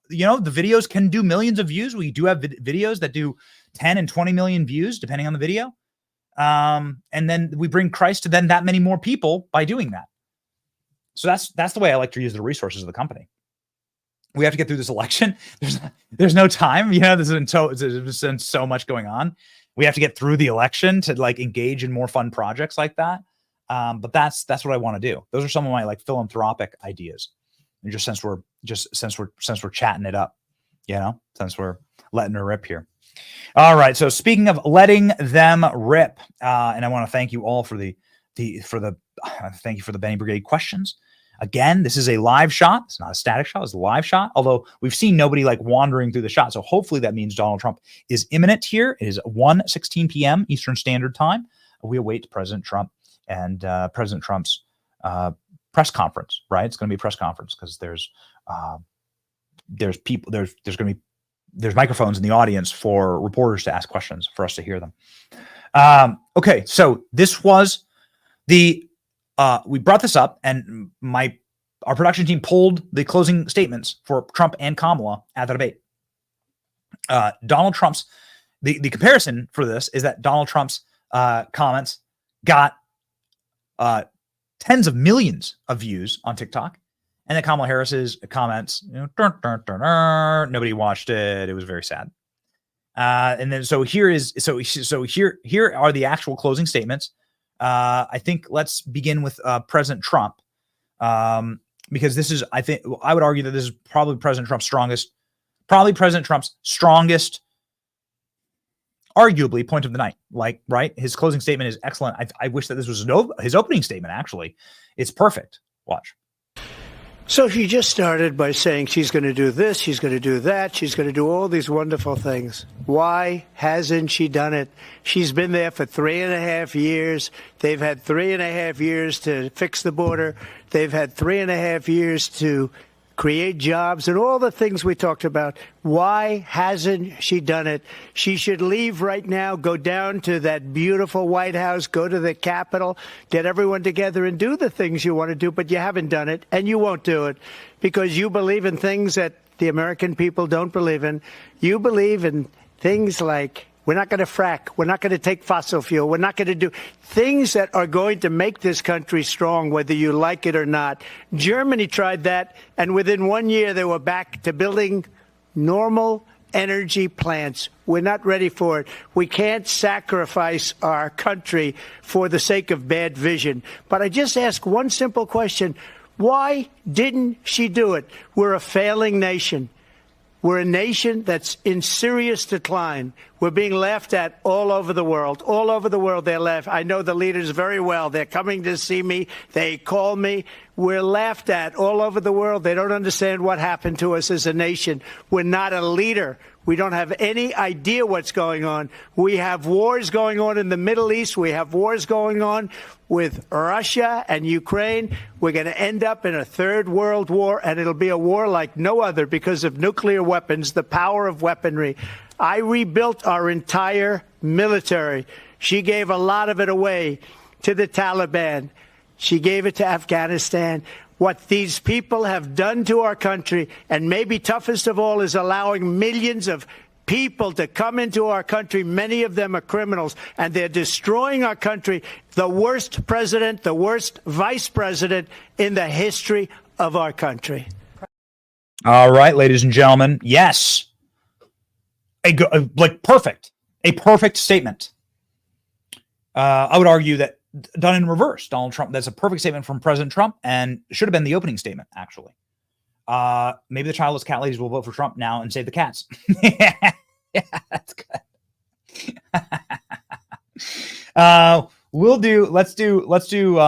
the videos can do millions of views. We do have videos that do 10 and 20 million views depending on the video. And then we bring Christ to then that many more people by doing that. So that's the way I like to use the resources of the company. We have to get through this election. There's no time, there's been so much going on. We have to get through the election to like engage in more fun projects like that. But that's what I want to do. Those are some of my like philanthropic ideas. And since we're chatting it up, since we're letting her rip here. All right. So speaking of letting them rip, and I want to thank you all for thank you for the Benny Brigade questions. Again, this is a live shot. It's not a static shot. It's a live shot. Although we've seen nobody like wandering through the shot. So hopefully that means Donald Trump is imminent here. It is 1:16 p.m. Eastern Standard Time. We await President Trump and President Trump's press conference, right? It's going to be a press conference because there's people, there's going to be, there's microphones in the audience for reporters to ask questions for us to hear them. Okay. So this was we brought this up, and our production team pulled the closing statements for Trump and Kamala at the debate. Donald Trump's, the comparison for this is that Donald Trump's comments got tens of millions of views on TikTok, and then Kamala Harris's comments, nobody watched it. It was very sad. And then here are the actual closing statements. I think let's begin with President Trump, because this is, I would argue that this is probably President Trump's strongest, arguably, point of the night. Like, right? His closing statement is excellent. I wish that this was his opening statement, actually. It's perfect. Watch. So she just started by saying she's going to do this, she's going to do that, she's going to do all these wonderful things. Why hasn't she done it? She's been there for 3.5 years. They've had 3.5 years to fix the border. They've had 3.5 years to create jobs and all the things we talked about. Why hasn't she done it? She should leave right now, go down to that beautiful White House, go to the Capitol, get everyone together and do the things you want to do, but you haven't done it and you won't do it because you believe in things that the American people don't believe in. You believe in things like we're not going to frack. We're not going to take fossil fuel. We're not going to do things that are going to make this country strong, whether you like it or not. Germany tried that, and within 1 year, they were back to building normal energy plants. We're not ready for it. We can't sacrifice our country for the sake of bad vision. But I just ask one simple question. Why didn't she do it? We're a failing nation. We're a nation that's in serious decline. We're being laughed at all over the world. All over the world, they're laughed. I know the leaders very well. They're coming to see me. They call me. We're laughed at all over the world. They don't understand what happened to us as a nation. We're not a leader. We don't have any idea what's going on. We have wars going on in the Middle East. We have wars going on with Russia and Ukraine. We're going to end up in a third world war, and it'll be a war like no other because of nuclear weapons, the power of weaponry. I rebuilt our entire military. She gave a lot of it away to the Taliban. She gave it to Afghanistan. What these people have done to our country, and maybe toughest of all, is allowing millions of people to come into our country. Many of them are criminals, and they're destroying our country. The worst president, the worst vice president in the history of our country. All right, ladies and gentlemen. Yes. Perfect. A perfect statement. I would argue that done in reverse, Donald Trump. That's a perfect statement from President Trump and should have been the opening statement, actually. Maybe the childless cat ladies will vote for Trump now and save the cats. Yeah, that's good. Let's do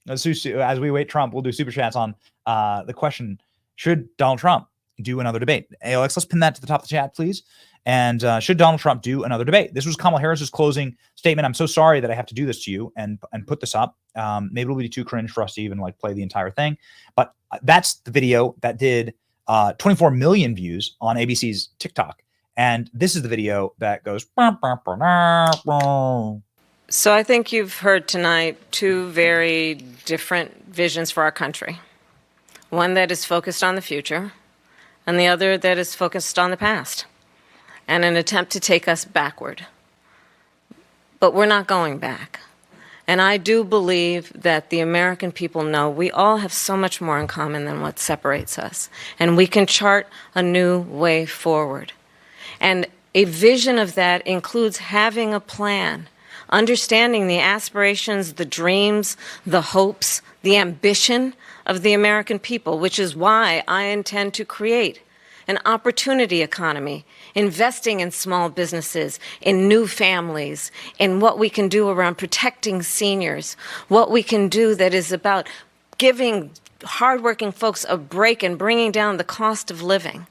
as we wait Trump, we'll do super chats on the question, should Donald Trump do another debate? Alex, let's pin that to the top of the chat, please. And should Donald Trump do another debate? This was Kamala Harris's closing statement. I'm so sorry that I have to do this to you and put this up. Maybe it'll be too cringe for us to even play the entire thing. But that's the video that did 24 million views on ABC's TikTok. And this is the video that goes. So I think you've heard tonight two very different visions for our country. One that is focused on the future and the other that is focused on the past and an attempt to take us backward. But we're not going back. And I do believe that the American people know we all have so much more in common than what separates us. And we can chart a new way forward. And a vision of that includes having a plan, understanding the aspirations, the dreams, the hopes, the ambition of the American people, which is why I intend to create an opportunity economy, investing in small businesses, in new families, in what we can do around protecting seniors, what we can do that is about giving hardworking folks a break and bringing down the cost of living.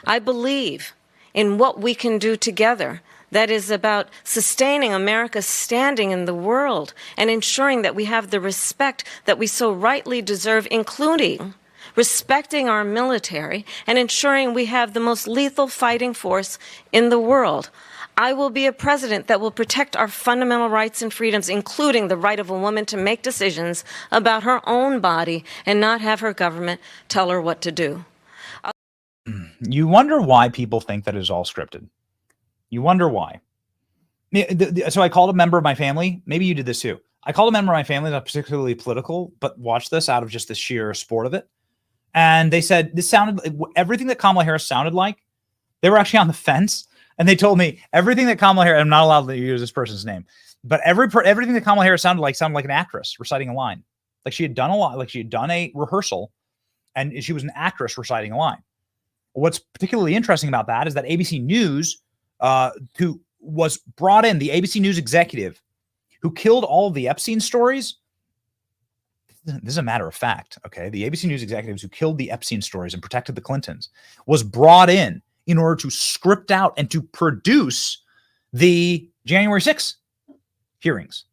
I believe in what we can do together that is about sustaining America's standing in the world and ensuring that we have the respect that we so rightly deserve, including respecting our military and ensuring we have the most lethal fighting force in the world. I will be a president that will protect our fundamental rights and freedoms, including the right of a woman to make decisions about her own body and not have her government tell her what to do. You wonder why people think that it is all scripted. You wonder why. So I called a member of my family. Maybe you did this too. I called a member of my family, not particularly political, but watched this out of just the sheer sport of it. And they said this sounded everything that Kamala Harris sounded like. They were actually on the fence, and they told me everything that Kamala Harris. I'm not allowed to use this person's name, but everything that Kamala Harris sounded like an actress reciting a line. Like she had done a lot. Like she had done a rehearsal, and she was an actress reciting a line. What's particularly interesting about that is that ABC News, who was brought in, the ABC News executive who killed all of the Epstein stories, this is a matter of fact, okay? The ABC News executives who killed the Epstein stories and protected the Clintons was brought in order to script out and to produce the January 6th hearings.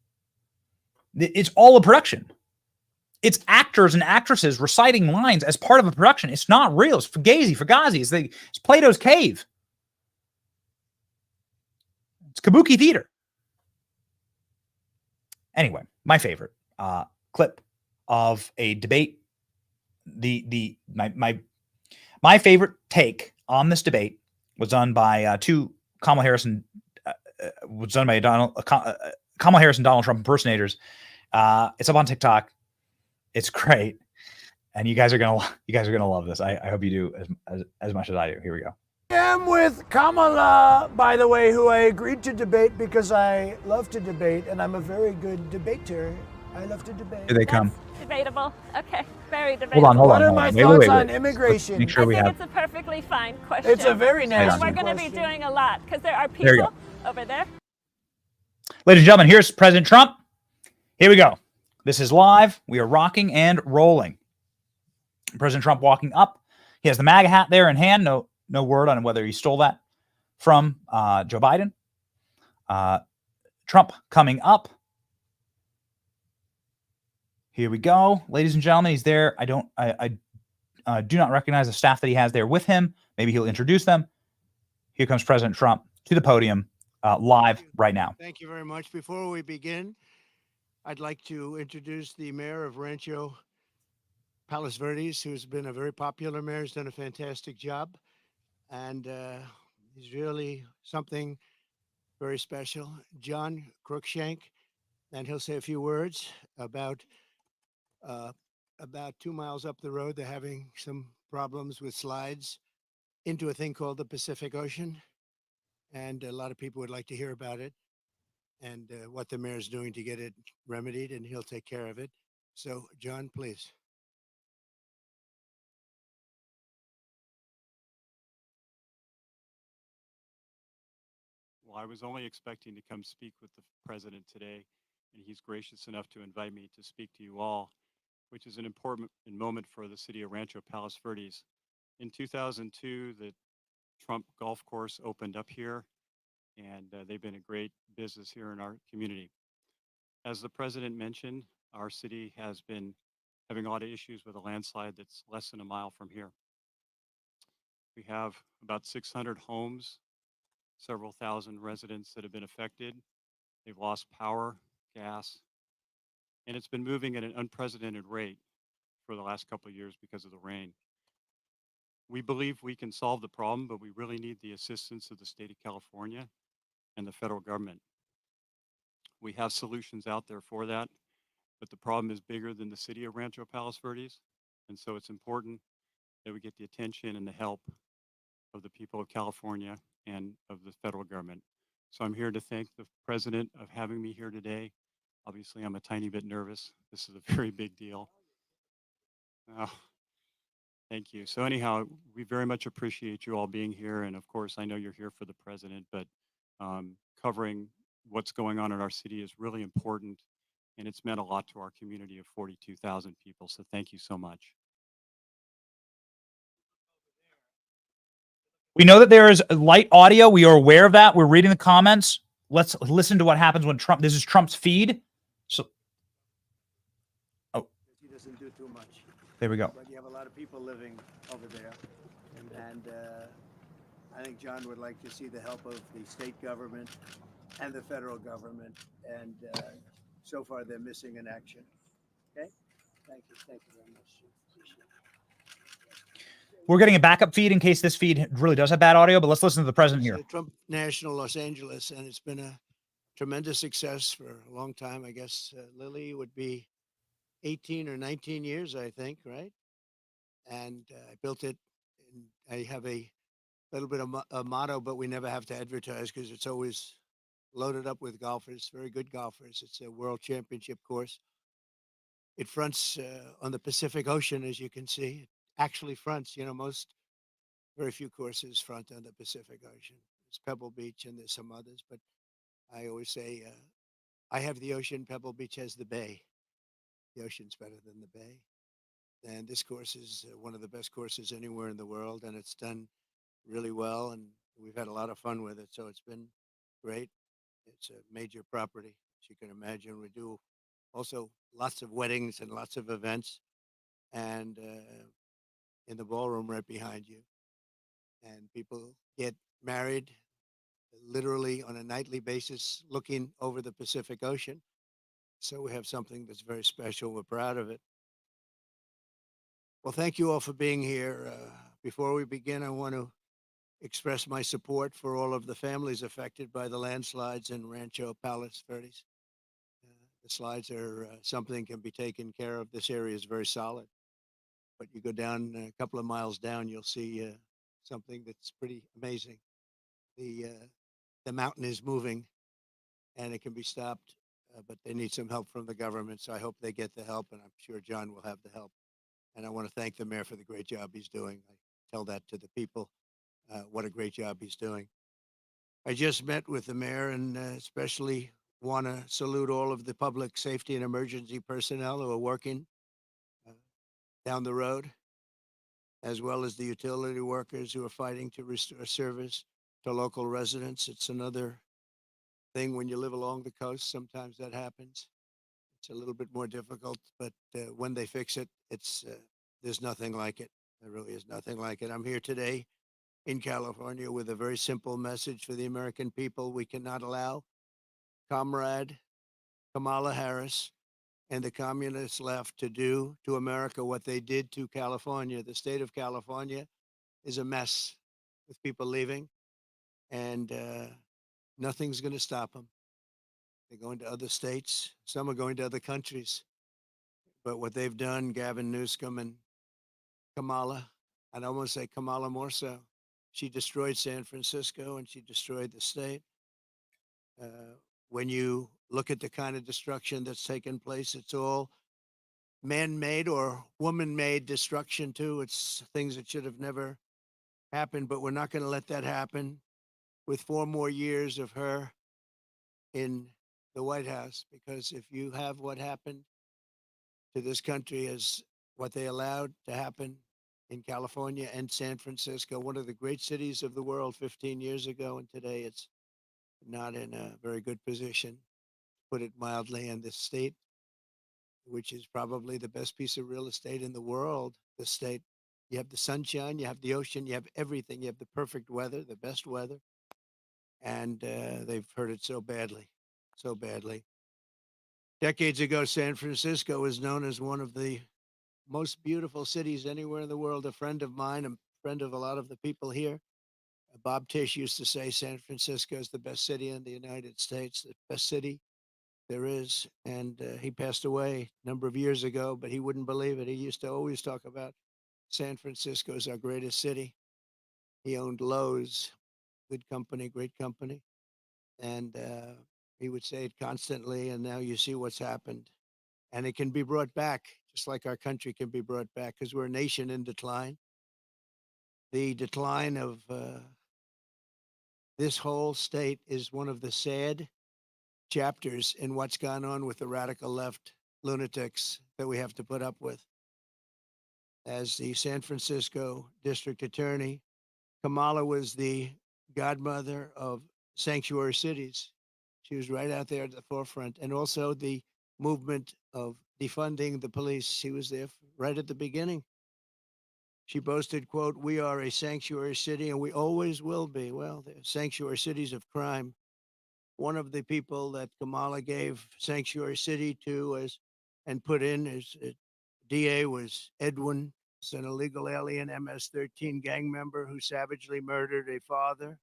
It's all a production. It's actors and actresses reciting lines as part of a production. It's not real. It's Fugazi. It's Plato's Cave. It's kabuki theater. Anyway, my favorite clip of a debate. My favorite take on this debate was done by Kamala Harris and Donald Trump impersonators. It's up on TikTok. It's great, and you guys are gonna love this. I hope you do as much as I do. Here we go. I am with Kamala, by the way, who I agreed to debate because I love to debate, and I'm a very good debater. I love to debate. Here they come. Debatable. Okay, very debatable. Hold on. What are my thoughts on immigration? Let's make sure I think it's a perfectly fine question. It's a very nasty And we're going to be doing a lot because there are There you people over there. Ladies and gentlemen, here's President Trump. Here we go. This is live. We are rocking and rolling. President Trump walking up. He has the MAGA hat there in hand. No word on whether he stole that from Joe Biden. Trump coming up. Here we go. Ladies and gentlemen, he's there. I do not recognize the staff that he has there with him. Maybe he'll introduce them. Here comes President Trump to the podium live right now. Thank you very much. Before we begin, I'd like to introduce the mayor of Rancho Palos Verdes, who's been a very popular mayor. He's done a fantastic job. And he's really something very special. John Cruikshank, and he'll say a few words about 2 miles up the road. They're having some problems with slides into a thing called the Pacific Ocean. And a lot of people would like to hear about it and what the mayor's doing to get it remedied, and he'll take care of it. So, John, please. Well, I was only expecting to come speak with the president today, and he's gracious enough to invite me to speak to you all, which is an important moment for the city of Rancho Palos Verdes. In 2002, the Trump golf course opened up here, and they've been a great business here in our community. As the president mentioned, our city has been having a lot of issues with a landslide that's less than a mile from here. We have about 600 homes, several thousand residents that have been affected. They've lost power, gas, and it's been moving at an unprecedented rate for the last couple of years because of the rain. We believe we can solve the problem, but we really need the assistance of the state of California and the federal government. We have solutions out there for that, but the problem is bigger than the city of Rancho Palos Verdes, and so it's important that we get the attention and the help of the people of California and of the federal government. So I'm here to thank the president of having me here today. Obviously, I'm a tiny bit nervous. This is a very big deal. Oh, thank you. So anyhow, we very much appreciate you all being here. And of course, I know you're here for the president, but covering what's going on in our city is really important. And it's meant a lot to our community of 42,000 people. So thank you so much. We know that there is light audio. We are aware of that. We're reading the comments. Let's listen to what happens when Trump, this is Trump's feed. So, He doesn't do too much. There we go. But you have a lot of people living over there. And I think John would like to see the help of the state government and the federal government. And so far, they're missing in action. Okay? Thank you. Thank you very much. We're getting a backup feed in case this feed really does have bad audio, but let's listen to the president here. Trump National Los Angeles, and it's been a tremendous success for a long time. I guess Lily would be 18 or 19 years, I think, right? And I built it. And I have a little bit of a motto, but we never have to advertise because it's always loaded up with golfers, very good golfers. It's a world championship course. It fronts on the Pacific Ocean, as you can see. It actually fronts, very few courses front on the Pacific Ocean. It's Pebble Beach and there's some others, but I always say I have the ocean, Pebble Beach has the bay. The ocean's better than the bay. And this course is one of the best courses anywhere in the world, and it's done really well, and we've had a lot of fun with it. So it's been great. It's a major property, as you can imagine. We do also lots of weddings and lots of events, and in the ballroom right behind you. And people get married literally on a nightly basis looking over the Pacific Ocean. So we have something that's very special. We're proud of it. Well, thank you all for being here. Before we begin, I want to express my support for all of the families affected by the landslides in Rancho Palos Verdes. The slides are something can be taken care of. This area is very solid. But you go down a couple of miles down, you'll see something that's pretty amazing. The mountain is moving, and it can be stopped, but they need some help from the government. So I hope they get the help, and I'm sure John will have the help. And I want to thank the mayor for the great job he's doing. I tell that to the people, what a great job he's doing. I just met with the mayor, and especially want to salute all of the public safety and emergency personnel who are working down the road, as well as the utility workers who are fighting to restore service to local residents. It's another thing when you live along the coast. Sometimes that happens. It's a little bit more difficult, but when they fix it, it's there's nothing like it. There really is nothing like it. I'm here today in California with a very simple message for the American people. We cannot allow Comrade Kamala Harris and the communist left to do to America what they did to California. The state of California is a mess with people leaving, and nothing's going to stop them. They're going to other states. Some are going to other countries. But what they've done, Gavin Newsom and Kamala, I'd almost say Kamala more so. She destroyed San Francisco, and she destroyed the state. When you look at the kind of destruction that's taken place, it's all man-made or woman-made destruction too. It's things that should have never happened, but we're not going to let that happen with 4 more years of her in the White House, because if you have what happened to this country as what they allowed to happen in California and San Francisco, one of the great cities of the world 15 years ago, and today it's not in a very good position, to put it mildly, and this state, which is probably the best piece of real estate in the world, the state, you have the sunshine, you have the ocean, you have everything, you have the perfect weather, the best weather, and they've hurt it so badly, so badly. Decades ago, San Francisco was known as one of the most beautiful cities anywhere in the world. A friend of mine, a friend of a lot of the people here, Bob Tisch, used to say San Francisco is the best city in the United States, the best city there is. And he passed away a number of years ago, but he wouldn't believe it. He used to always talk about San Francisco as our greatest city. He owned Lowe's, good company, great company. And he would say it constantly, and now you see what's happened. And it can be brought back, just like our country can be brought back, because we're a nation in decline. The decline of this whole state is one of the sad chapters in what's gone on with the radical left lunatics that we have to put up with. As the San Francisco district attorney, Kamala was the godmother of sanctuary cities. She was right out there at the forefront, and also the movement of defunding the police. She was there right at the beginning. She boasted, quote, "We are a sanctuary city and we always will be." Well, they're sanctuary cities of crime. One of the people that Kamala gave sanctuary city to and put in as DA was Edwin, an illegal alien MS-13 gang member who savagely murdered a father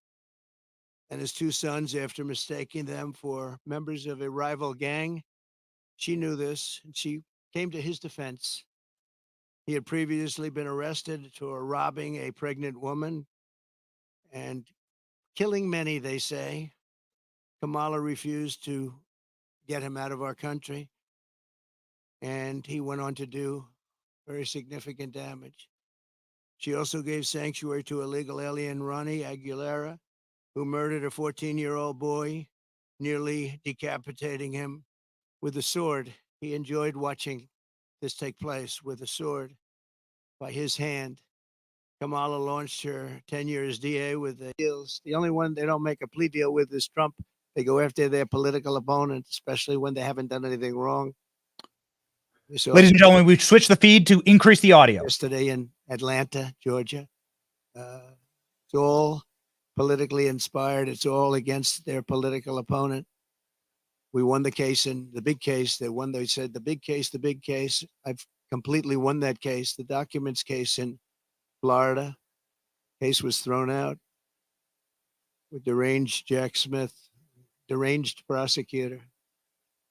and his 2 sons after mistaking them for members of a rival gang. She knew this, and she came to his defense. He had previously been arrested for robbing a pregnant woman and killing many, they say. Kamala refused to get him out of our country, and he went on to do very significant damage. She also gave sanctuary to illegal alien Ronnie Aguilera, who murdered a 14-year-old boy, nearly decapitating him with a sword. He enjoyed watching this take place with a sword by his hand. Kamala launched her 10 years DA with the deals. The only one they don't make a plea deal with is Trump. They go after their political opponent, especially when they haven't done anything wrong. So, Ladies and gentlemen, we've switched the feed to increase the audio. Yesterday in Atlanta, Georgia. It's all politically inspired. It's all against their political opponent. We won the case in the big case. They said the big case. I've completely won that case. The documents case in Florida. Case was thrown out with deranged Jack Smith, deranged prosecutor,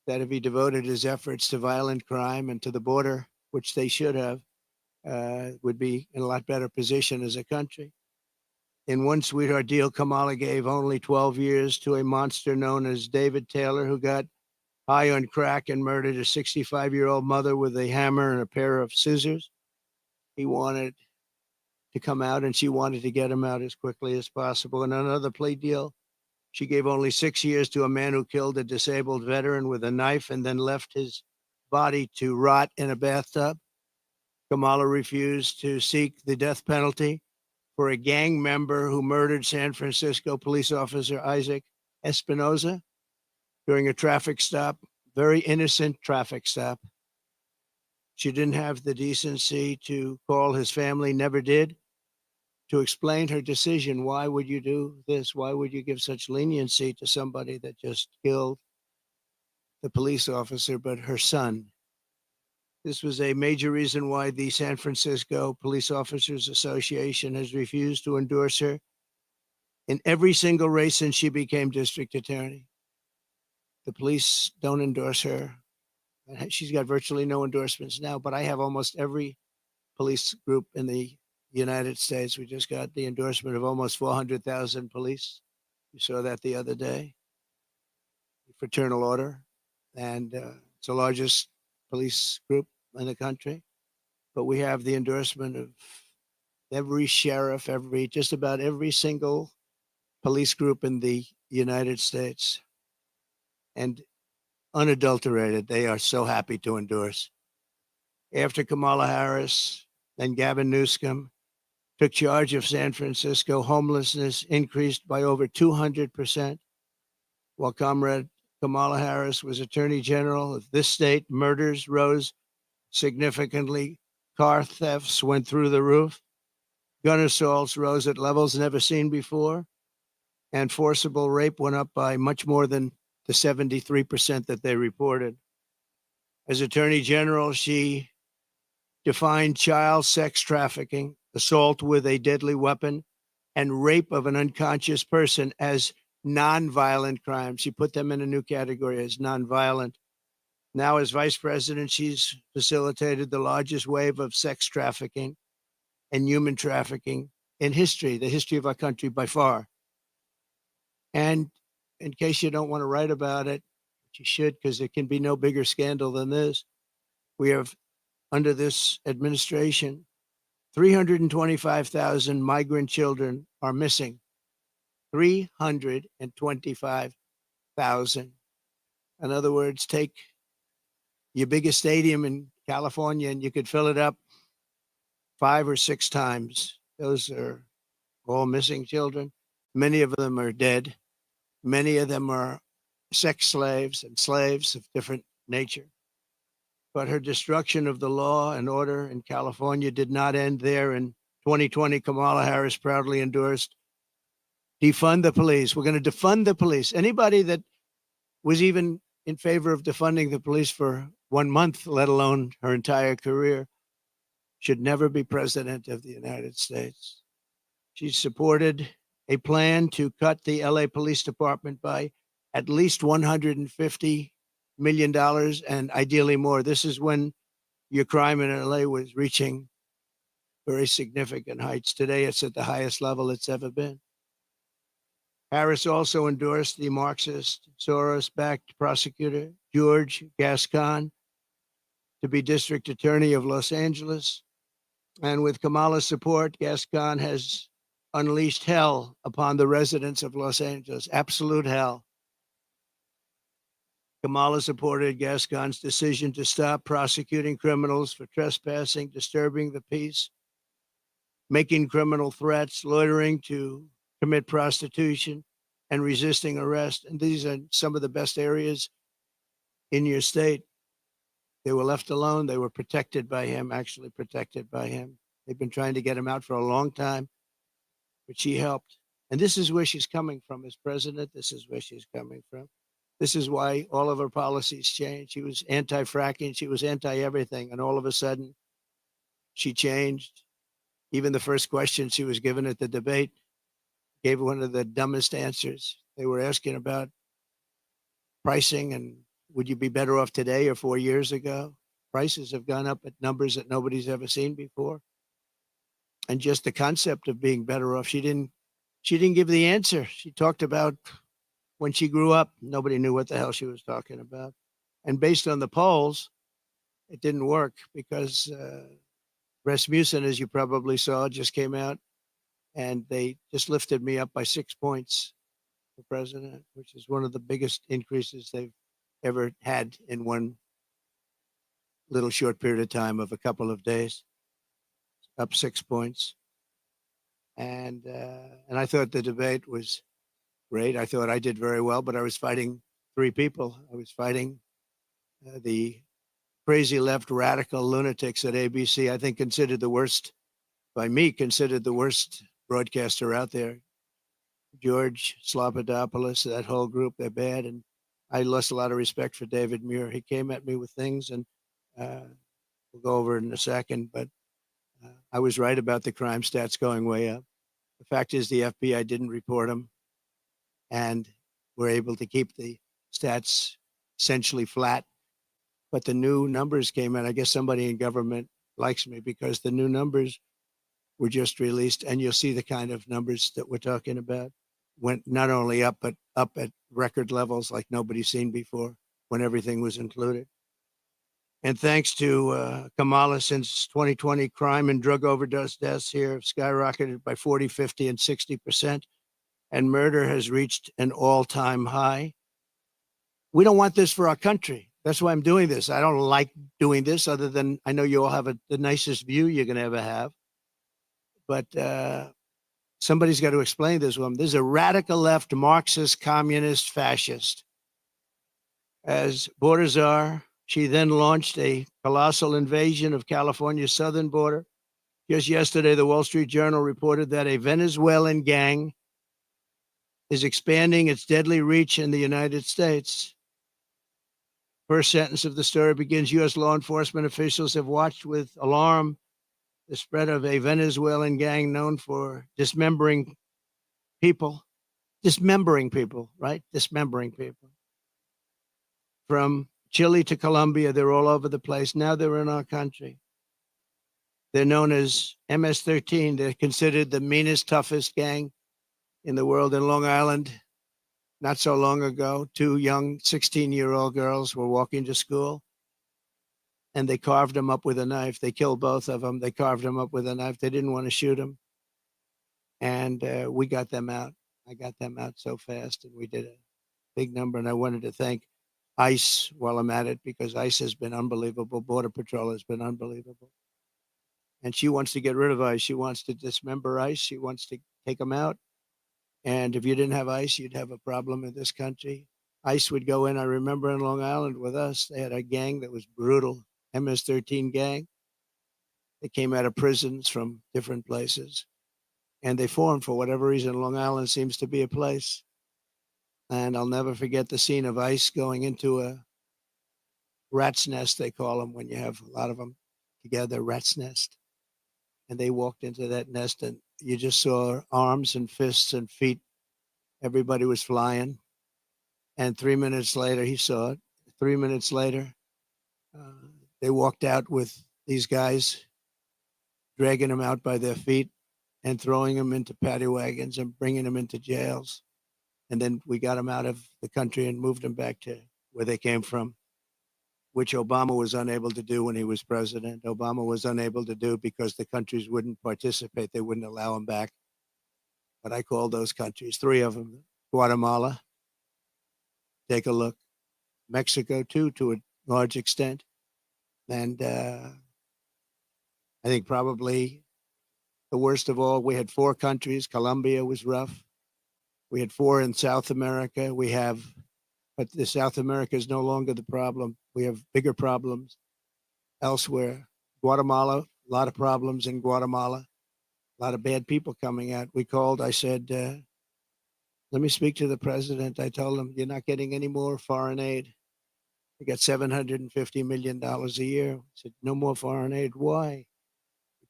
that if he devoted his efforts to violent crime and to the border, which they should have, would be in a lot better position as a country. In one sweetheart deal, Kamala gave only 12 years to a monster known as David Taylor, who got high on crack and murdered a 65-year-old mother with a hammer and a pair of scissors. He wanted to come out, and she wanted to get him out as quickly as possible. In another plea deal, she gave only 6 years to a man who killed a disabled veteran with a knife and then left his body to rot in a bathtub. Kamala refused to seek the death penalty for a gang member who murdered San Francisco police officer Isaac Espinoza during a traffic stop, very innocent traffic stop. She didn't have the decency to call his family, never did, to explain her decision. Why would you do this? Why would you give such leniency to somebody that just killed the police officer, but her son? This was a major reason why the San Francisco Police Officers Association has refused to endorse her in every single race since she became district attorney. The police don't endorse her. She's got virtually no endorsements now, but I have almost every police group in the United States. We just got the endorsement of almost 400,000 police. You saw that the other day. Fraternal order. And it's the largest police group in the country. But we have the endorsement of every sheriff, just about every single police group in the United States. And unadulterated, they are so happy to endorse. After Kamala Harris and Gavin Newsom took charge of San Francisco, homelessness increased by over 200%. While Comrade Kamala Harris was Attorney General of this state, murders rose significantly. Car thefts went through the roof. Gun assaults rose at levels never seen before. And forcible rape went up by much more than the 73% that they reported. As Attorney General, she defined child sex trafficking, assault with a deadly weapon, and rape of an unconscious person as nonviolent crimes. She put them in a new category as nonviolent. Now, as vice president, she's facilitated the largest wave of sex trafficking and human trafficking in history, the history of our country by far. And in case you don't want to write about it, but you should, because there can be no bigger scandal than this, we have, under this administration, 325,000 migrant children are missing. 325,000. In other words, take your biggest stadium in California and you could fill it up 5 or 6 times. Those are all missing children. Many of them are dead. Many of them are sex slaves and slaves of different nature. But her destruction of the law and order in California did not end there. In 2020, Kamala Harris proudly endorsed defund the police. We're going to defund the police. Anybody that was even in favor of defunding the police for 1 month, let alone her entire career, should never be president of the United States. She supported a plan to cut the LA Police Department by at least $150 million and ideally more. This is when your crime in LA was reaching very significant heights. Today, it's at the highest level it's ever been. Harris also endorsed the Marxist, Soros-backed prosecutor, George Gascon, to be district attorney of Los Angeles. And with Kamala's support, Gascon has unleashed hell upon the residents of Los Angeles, absolute hell. Kamala supported Gascon's decision to stop prosecuting criminals for trespassing, disturbing the peace, making criminal threats, loitering to commit prostitution, and resisting arrest. And these are some of the best areas in your state. They were left alone. They were protected by him, actually protected by him. They've been trying to get him out for a long time, but she helped. And this is where she's coming from as president. This is where she's coming from. This is why all of her policies changed. She was anti-fracking. She was anti-everything. And all of a sudden, she changed. Even the first question she was given at the debate gave one of the dumbest answers. They were asking about pricing and would you be better off today or 4 years ago? Prices have gone up at numbers that nobody's ever seen before. And just the concept of being better off, she didn't give the answer. She talked about when she grew up, nobody knew what the hell she was talking about. And based on the polls, it didn't work because Rasmussen, as you probably saw, just came out and they just lifted me up by 6 points for president, which is one of the biggest increases they've ever had in one little short period of time of a couple of days, up 6 points. And I thought the debate was great. I thought I did very well, but I was fighting three people. I was fighting the crazy left radical lunatics at ABC, I think considered the worst broadcaster out there. George Slobodanopoulos, that whole group, they're bad. And I lost a lot of respect for David Muir. He came at me with things, and we'll go over it in a second, but I was right about the crime stats going way up. The fact is the FBI didn't report them, and we're able to keep the stats essentially flat. But the new numbers came in. I guess somebody in government likes me because the new numbers were just released, and you'll see the kind of numbers that we're talking about went not only up, but up at record levels like nobody's seen before when everything was included. And thanks to Kamala, since 2020, crime and drug overdose deaths here have skyrocketed by 40, 50, and 60%. And murder has reached an all-time high. We don't want this for our country. That's why I'm doing this. I don't like doing this other than I know you all have the nicest view you're going to ever have. But somebody's got to explain this one. There's a radical left, Marxist, communist, fascist. As border czar, she then launched a colossal invasion of California's southern border. Just yesterday, the Wall Street Journal reported that a Venezuelan gang is expanding its deadly reach in the United States. First sentence of the story begins, U.S. law enforcement officials have watched with alarm the spread of a Venezuelan gang known for dismembering people, right? Dismembering people. From Chile to Colombia, they're all over the place. Now they're in our country. They're known as MS-13. They're considered the meanest, toughest gang in the world. In Long Island, not so long ago, two young 16-year-old girls were walking to school, and they carved them up with a knife. They killed both of them. They carved them up with a knife. They didn't want to shoot them. And we got them out. I got them out so fast, and we did a big number. And I wanted to thank ICE while I'm at it, because ICE has been unbelievable. Border Patrol has been unbelievable. And she wants to get rid of ICE. She wants to dismember ICE. She wants to take them out. And if you didn't have ICE, you'd have a problem in this country. ICE would go in. I remember in Long Island with us, they had a gang that was brutal, MS-13 gang. They came out of prisons from different places. And they formed, for whatever reason, Long Island seems to be a place. And I'll never forget the scene of ICE going into a rat's nest, they call them, when you have a lot of them together, rat's nest. And they walked into that nest, and you just saw arms and fists and feet. Everybody was flying. And 3 minutes later, he saw it. 3 minutes later, they walked out with these guys, dragging them out by their feet and throwing them into paddy wagons and bringing them into jails. And then we got them out of the country and moved them back to where they came from, which Obama was unable to do when he was president. Obama was unable to do because the countries wouldn't participate. They wouldn't allow them back. But I called those countries, three of them. Guatemala, take a look. Mexico too, to a large extent. And I think probably the worst of all, we had 4 countries. Colombia was rough. We had 4 in South America. But the South America is no longer the problem. We have bigger problems elsewhere. Guatemala, a lot of problems in Guatemala. A lot of bad people coming out. We called, I said, let me speak to the president. I told him, you're not getting any more foreign aid. We got $750 million a year. I said, no more foreign aid. Why?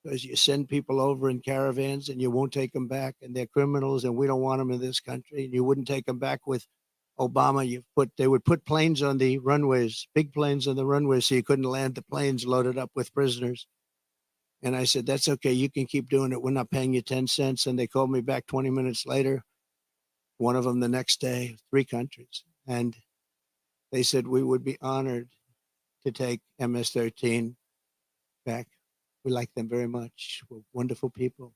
Because you send people over in caravans and you won't take them back, and they're criminals, and we don't want them in this country. And you wouldn't take them back with Obama. They would put planes on the runways, big planes on the runways, so you couldn't land the planes loaded up with prisoners. And I said, that's okay. You can keep doing it. We're not paying you 10 cents. And they called me back 20 minutes later. One of them the next day, 3 countries. And they said we would be honored to take MS-13 back. We like them very much. We're wonderful people.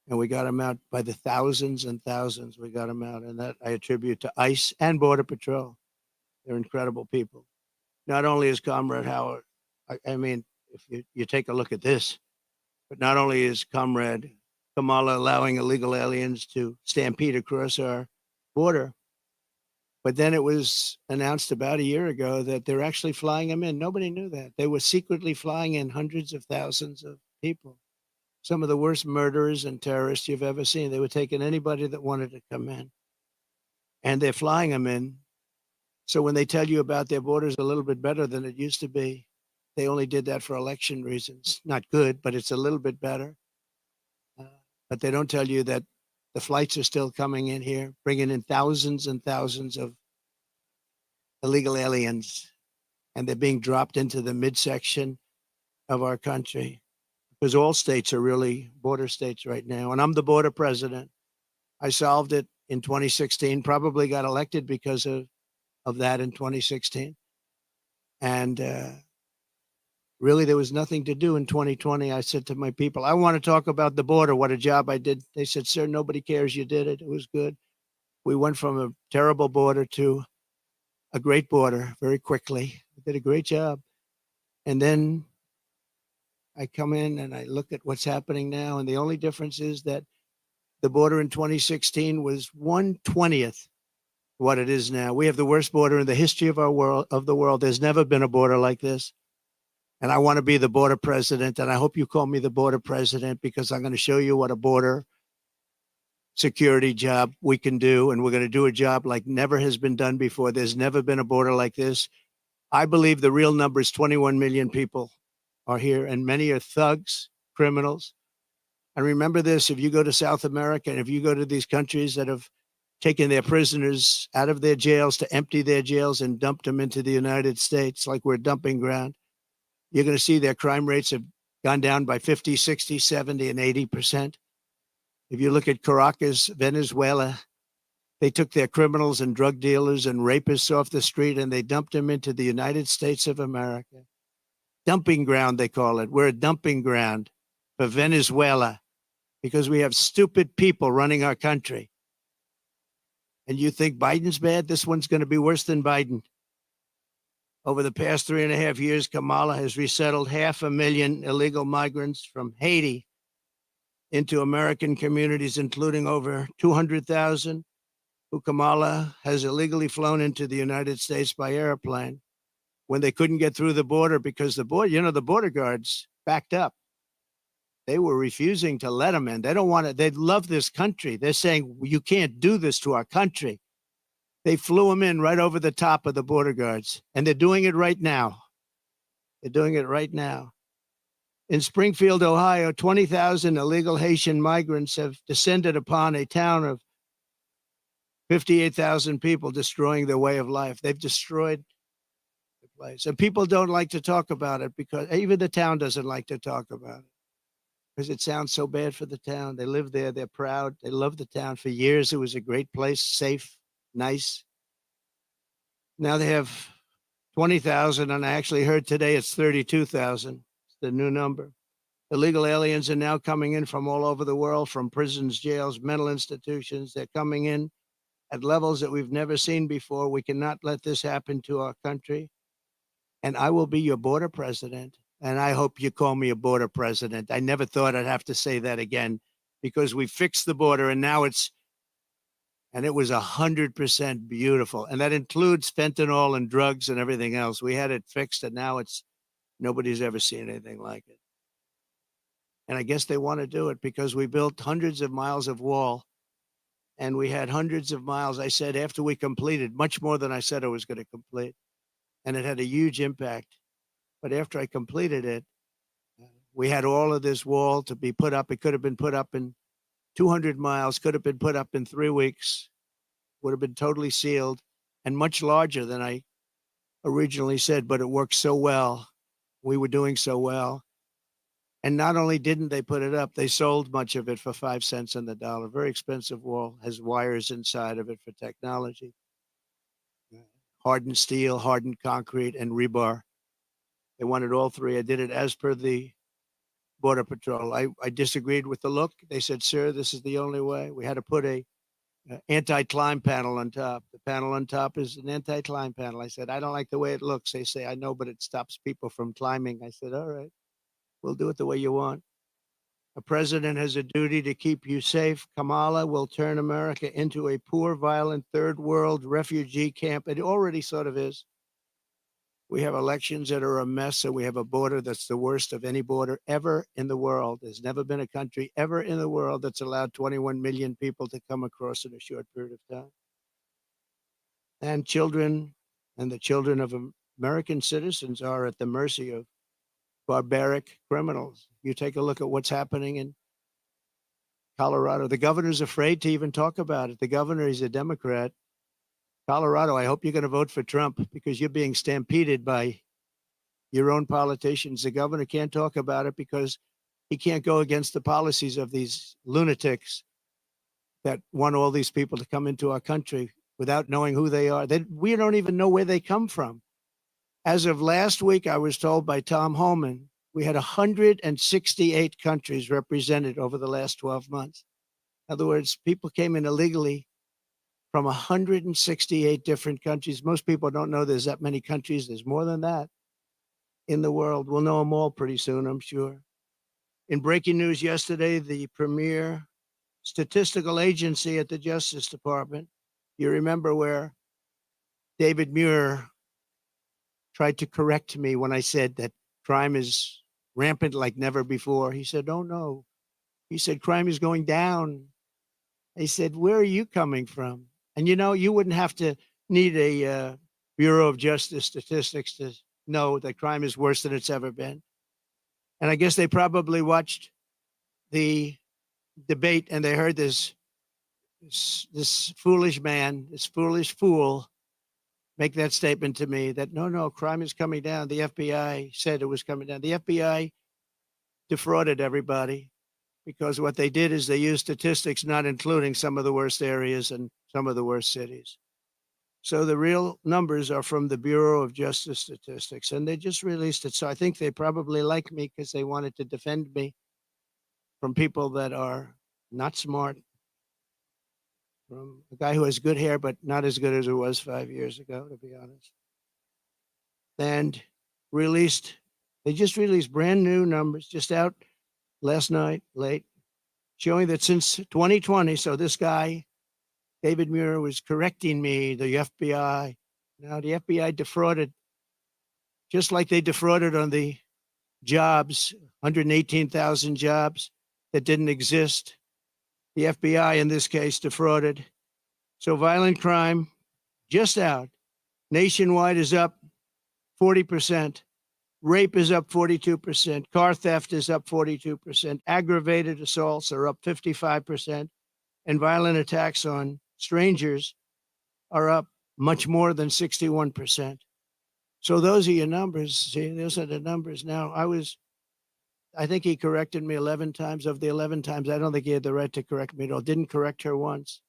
And we got them out by the thousands and thousands. We got them out. And that I attribute to ICE and Border Patrol. They're incredible people. Not only is Comrade Howard, I mean, if you take a look at this, but not only is Comrade Kamala allowing illegal aliens to stampede across our border, but then it was announced about a year ago that they're actually flying them in. Nobody knew that. They were secretly flying in hundreds of thousands of people. Some of the worst murderers and terrorists you've ever seen. They were taking anybody that wanted to come in, and they're flying them in. So when they tell you about their borders a little bit better than it used to be, they only did that for election reasons. Not good, but it's a little bit better. But they don't tell you that the flights are still coming in here, bringing in thousands and thousands of illegal aliens, and they're being dropped into the midsection of our country, because all states are really border states right now. And I'm the border president. I solved it in 2016, probably got elected because of that in 2016. And really, there was nothing to do in 2020. I said to my people, I want to talk about the border, what a job I did. They said, sir, nobody cares you did it. It was good. We went from a terrible border to a great border very quickly. We did a great job. And then I come in and I look at what's happening now. And the only difference is that the border in 2016 was 1/20th what it is now. We have the worst border in the history of the world. There's never been a border like this. And I want to be the border president. And I hope you call me the border president, because I'm going to show you what a border security job we can do. And we're going to do a job like never has been done before. There's never been a border like this. I believe the real number is 21 million people are here, and many are thugs, criminals. And remember this, if you go to South America and if you go to these countries that have taken their prisoners out of their jails to empty their jails and dumped them into the United States like we're a dumping ground, you're going to see their crime rates have gone down by 50, 60, 70, and 80%. If you look at Caracas, Venezuela, they took their criminals and drug dealers and rapists off the street and they dumped them into the United States of America. Dumping ground, they call it. We're a dumping ground for Venezuela because we have stupid people running our country. And you think Biden's bad? This one's going to be worse than Biden. Over the past 3.5 years, Kamala has resettled 500,000 illegal migrants from Haiti into American communities, including over 200,000 who Kamala has illegally flown into the United States by airplane when they couldn't get through the border because the border guards backed up. They were refusing to let them in. They don't want it. They love this country. They're saying, you can't do this to our country. They flew them in right over the top of the border guards, and they're doing it right now. They're doing it right now. In Springfield, Ohio, 20,000 illegal Haitian migrants have descended upon a town of 58,000 people, destroying their way of life. They've destroyed the place. And people don't like to talk about it because even the town doesn't like to talk about it because it sounds so bad for the town. They live there. They're proud. They love the town. For years, it was a great place, safe, nice. Now they have 20,000, and I actually heard today it's 32,000. It's the new number. Illegal aliens are now coming in from all over the world, from prisons, jails, mental institutions. They're coming in at levels that we've never seen before. We cannot let this happen to our country. And I will be your border president. And I hope you call me a border president. I never thought I'd have to say that again, because we fixed the border and now it was 100% beautiful. And that includes fentanyl and drugs and everything else. We had it fixed and now nobody's ever seen anything like it. And I guess they want to do it because we built hundreds of miles of wall and we had hundreds of miles, I said, after we completed, much more than I said I was going to complete. And it had a huge impact. But after I completed it, we had all of this wall to be put up. It could have been put up in 200 miles, could have been put up in 3 weeks, would have been totally sealed and much larger than I originally said, but it worked so well. We were doing so well. And not only didn't they put it up, they sold much of it for 5 cents on the dollar. Very expensive wall, has wires inside of it for technology. Hardened steel, hardened concrete, and rebar. They wanted all three. I did it as per the Border Patrol. I disagreed with the look. They said, sir, this is the only way. We had to put a anti-climb panel on top. The panel on top is an anti-climb panel. I said, I don't like the way it looks. They say, I know, but it stops people from climbing. I said, all right, we'll do it the way you want. A president has a duty to keep you safe. Kamala will turn America into a poor, violent, third world refugee camp. It already sort of is. We have elections that are a mess, and we have a border that's the worst of any border ever in the world. There's never been a country ever in the world that's allowed 21 million people to come across in a short period of time. And children and the children of American citizens are at the mercy of barbaric criminals. You take a look at what's happening in Colorado. The governor's afraid to even talk about it. The governor is a Democrat. Colorado, I hope you're going to vote for Trump because you're being stampeded by your own politicians. The governor can't talk about it because he can't go against the policies of these lunatics that want all these people to come into our country without knowing who they are. We don't even know where they come from. As of last week, I was told by Tom Homan, we had 168 countries represented over the last 12 months. In other words, people came in illegally from 168 different countries. Most people don't know there's that many countries. There's more than that in the world. We'll know them all pretty soon, I'm sure. In breaking news yesterday, the premier statistical agency at the Justice Department, you remember where David Muir tried to correct me when I said that crime is rampant like never before. He said, oh, no. He said, crime is going down. I said, where are you coming from? And, you know, you wouldn't have to need a Bureau of Justice statistics to know that crime is worse than it's ever been. And I guess they probably watched the debate and they heard this foolish man, this foolish fool make that statement to me that, no, crime is coming down. The FBI said it was coming down. The FBI defrauded everybody because what they did is they used statistics, not including some of the worst areas and some of the worst cities. So the real numbers are from the Bureau of Justice Statistics, and they just released it. So I think they probably like me because they wanted to defend me from people that are not smart, from a guy who has good hair, but not as good as it was 5 years ago, to be honest. And they just released brand new numbers just out last night, late, showing that since 2020, so this guy, David Muir, was correcting me, the FBI. Now the FBI defrauded, just like they defrauded on the jobs, 118,000 jobs that didn't exist. The FBI, in this case, defrauded. So violent crime, just out, nationwide is up 40%. Rape is up 42%. Car theft is up 42%. Aggravated assaults are up 55%. And violent attacks on strangers are up much more than 61%. So those are your numbers. See, those are the numbers. Now, I think he corrected me 11 times. Of the 11 times, I don't think he had the right to correct me at all. Didn't correct her once.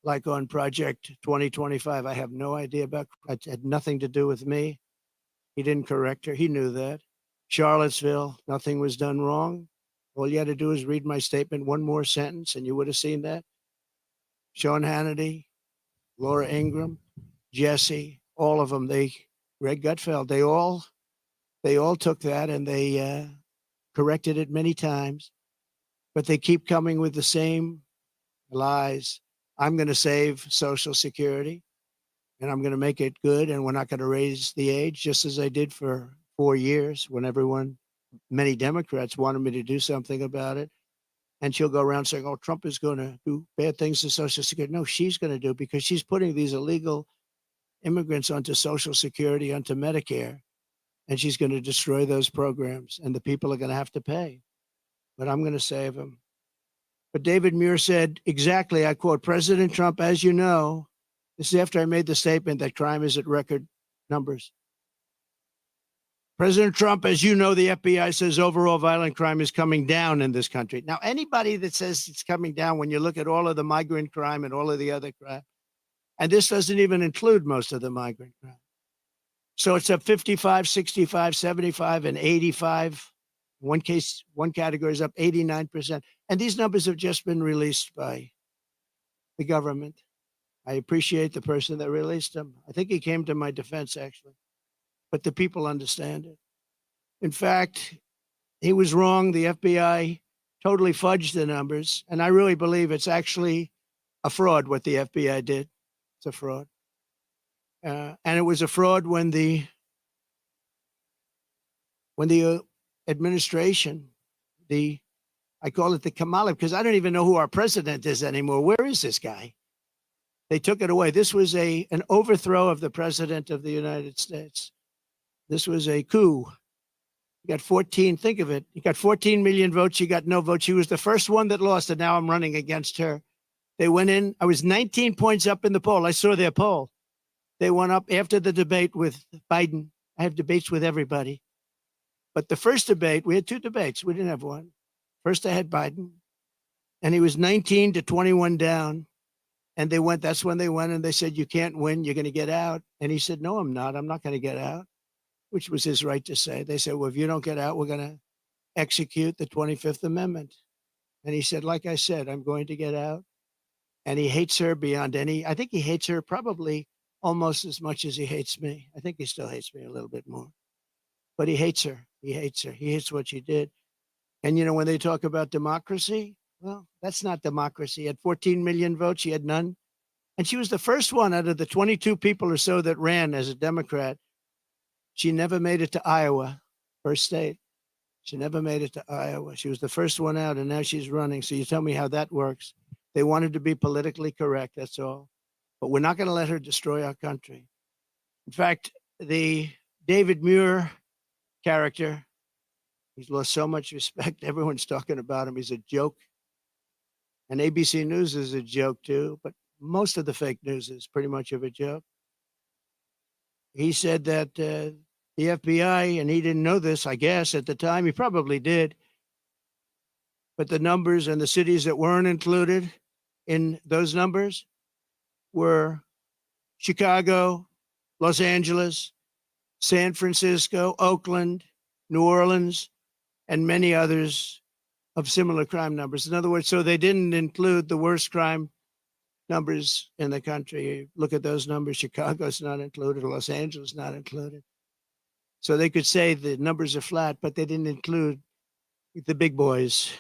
Like on Project 2025, I have no idea about, it had nothing to do with me. He didn't correct her. He knew that. Charlottesville, nothing was done wrong. All you had to do is read my statement, one more sentence, and you would have seen that. Sean Hannity, Laura Ingraham, Jesse, all of them. Greg Gutfeld, they all took that and they corrected it many times, but they keep coming with the same lies. I'm going to save Social Security and I'm going to make it good. And we're not going to raise the age, just as I did for 4 years when many Democrats wanted me to do something about it. And she'll go around saying, oh, Trump is going to do bad things to Social Security. No, she's going to do, because she's putting these illegal immigrants onto Social Security, onto Medicare, and she's going to destroy those programs, and the people are going to have to pay. But I'm going to save them. But David Muir said exactly, I quote, President Trump, as you know, this is after I made the statement that crime is at record numbers. President Trump, as you know, the FBI says overall violent crime is coming down in this country. Now, anybody that says it's coming down, when you look at all of the migrant crime and all of the other crime, and this doesn't even include most of the migrant crime. So it's up 55, 65, 75, and 85. One category is up 89%. And these numbers have just been released by the government. I appreciate the person that released them. I think he came to my defense, actually. But the people understand it. In fact, he was wrong. The FBI totally fudged the numbers. And I really believe it's actually a fraud what the FBI did. It's a fraud. And it was a fraud when the administration, I call it the Kamala, because I don't even know who our president is anymore. Where is this guy? They took it away. This was an overthrow of the president of the United States. This was a coup. You got 14, think of it. You got 14 million votes. You got no votes. She was the first one that lost, and now I'm running against her. They went in. I was 19 points up in the poll. I saw their poll. They went up after the debate with Biden. I have debates with everybody. But the first debate, we had 2 debates. We didn't have one. First, I had Biden, and he was 19 to 21 down. And that's when they went, and they said, you can't win. You're going to get out. And he said, no, I'm not. I'm not going to get out, which was his right to say. They said, well, if you don't get out, we're going to execute the 25th Amendment. And he said, like I said, I'm going to get out. And he hates her beyond I think he hates her probably almost as much as he hates me. I think he still hates me a little bit more. But he hates her. He hates her. He hates what she did. And, when they talk about democracy, well, that's not democracy. He had 14 million votes. She had none. And she was the first one out of the 22 people or so that ran as a Democrat. She never made it to Iowa, first state. She never made it to Iowa. She was the first one out, and now she's running. So you tell me how that works. They wanted to be politically correct, that's all. But we're not going to let her destroy our country. In fact, the David Muir character, he's lost so much respect. Everyone's talking about him. He's a joke. And ABC News is a joke too, but most of the fake news is pretty much of a joke. He said that the FBI, and he didn't know this, I guess, at the time. He probably did. But the numbers and the cities that weren't included in those numbers were Chicago, Los Angeles, San Francisco, Oakland, New Orleans, and many others of similar crime numbers. In other words, so they didn't include the worst crime numbers in the country. Look at those numbers. Chicago's not included. Los Angeles not included. So they could say the numbers are flat, but they didn't include the big boys.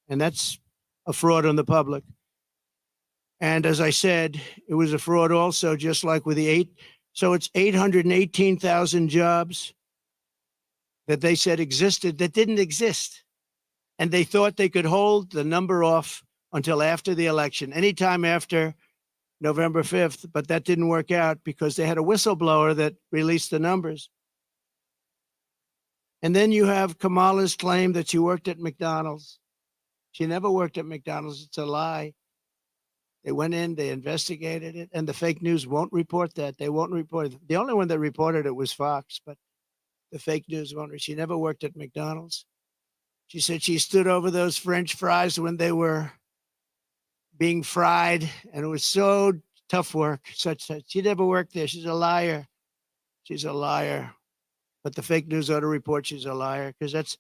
And that's a fraud on the public. And as I said, it was a fraud also, just like with so it's 818,000 jobs that they said existed that didn't exist. And they thought they could hold the number off until after the election, anytime after November 5th, but that didn't work out because they had a whistleblower that released the numbers. And then you have Kamala's claim that she worked at McDonald's. She never worked at McDonald's. It's a lie. They went in, they investigated it, and the fake news won't report that. They won't report it. The only one that reported it was Fox, but the fake news won't. She never worked at McDonald's. She said she stood over those French fries when they were being fried, and it was so tough work. She never worked there. She's a liar. She's a liar. But the fake news ought to report she's a liar, because that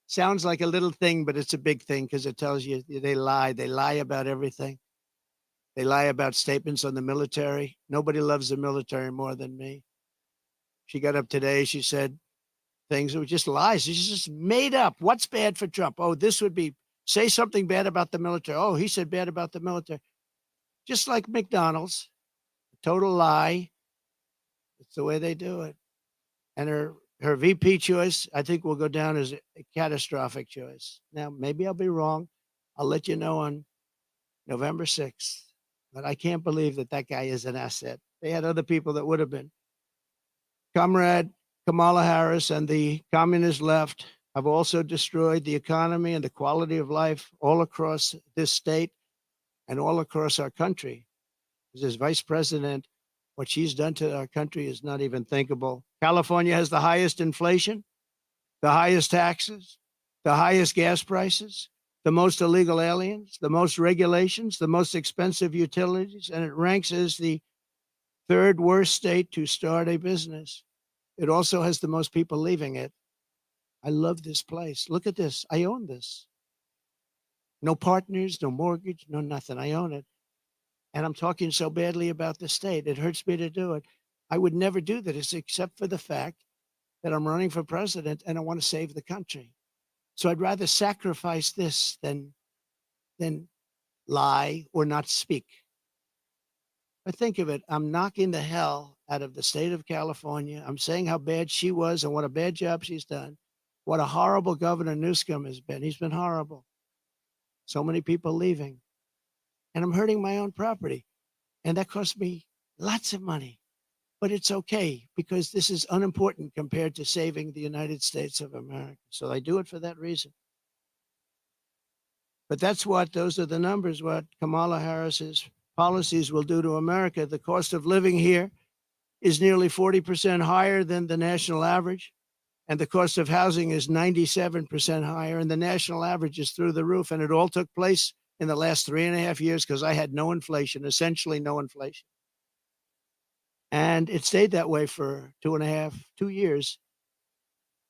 sounds like a little thing, but it's a big thing, because it tells you they lie. They lie about everything. They lie about statements on the military. Nobody loves the military more than me. She got up today. She said things that were just lies. She's just made up. What's bad for Trump? Oh, this would be, say something bad about the military. Oh, he said bad about the military. Just like McDonald's, total lie. It's the way they do it. And her VP choice, I think, will go down as a catastrophic choice. Now, maybe I'll be wrong. I'll let you know on November 6th. But I can't believe that that guy is an asset. They had other people that would have been. Comrade Kamala Harris and the communist left have also destroyed the economy and the quality of life all across this state and all across our country. As vice president, what she's done to our country is not even thinkable. California has the highest inflation, the highest taxes, the highest gas prices, the most illegal aliens, the most regulations, the most expensive utilities, and it ranks as the third worst state to start a business. It also has the most people leaving it. I love this place. Look at this. I own this. No partners, no mortgage, no nothing. I own it. And I'm talking so badly about the state. It hurts me to do it. I would never do this except for the fact that I'm running for president and I want to save the country. So I'd rather sacrifice this than lie or not speak. But think of it. I'm knocking the hell out of the state of California. I'm saying how bad she was and what a bad job she's done. What a horrible Governor Newsom has been. He's been horrible. So many people leaving. And I'm hurting my own property. And that cost me lots of money. But it's okay because this is unimportant compared to saving the United States of America. So I do it for that reason. But those are the numbers, what Kamala Harris's policies will do to America. The cost of living here is nearly 40% higher than the national average. And the cost of housing is 97% higher. And the national average is through the roof. And it all took place in the last 3.5 years because I had no inflation, essentially no inflation. And it stayed that way for 2 years.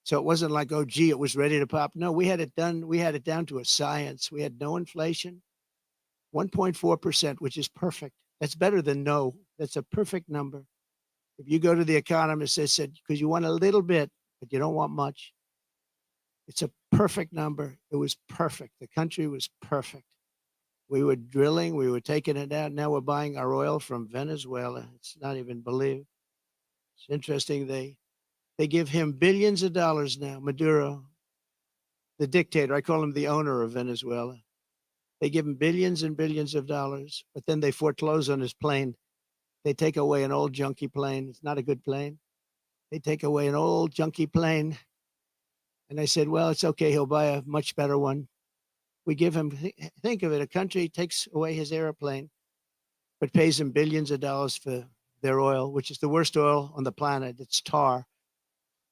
So it wasn't like, oh, gee, it was ready to pop. No, we had it done. We had it down to a science. We had no inflation, 1.4%, which is perfect. That's better than no. That's a perfect number. If you go to the economist, they said, because you want a little bit, but you don't want much. It's a perfect number. It was perfect. The country was perfect. We were drilling, we were taking it out. Now we're buying our oil from Venezuela. It's not even believed. It's interesting. They give him billions of dollars now, Maduro, the dictator. I call him the owner of Venezuela. They give him billions and billions of dollars, but then they foreclose on his plane. They take away an old junky plane. It's not a good plane. They take away an old junky plane. And I said, well, it's okay. He'll buy a much better one. We give him, think of it, a country takes away his airplane, but pays him billions of dollars for their oil, which is the worst oil on the planet. It's tar.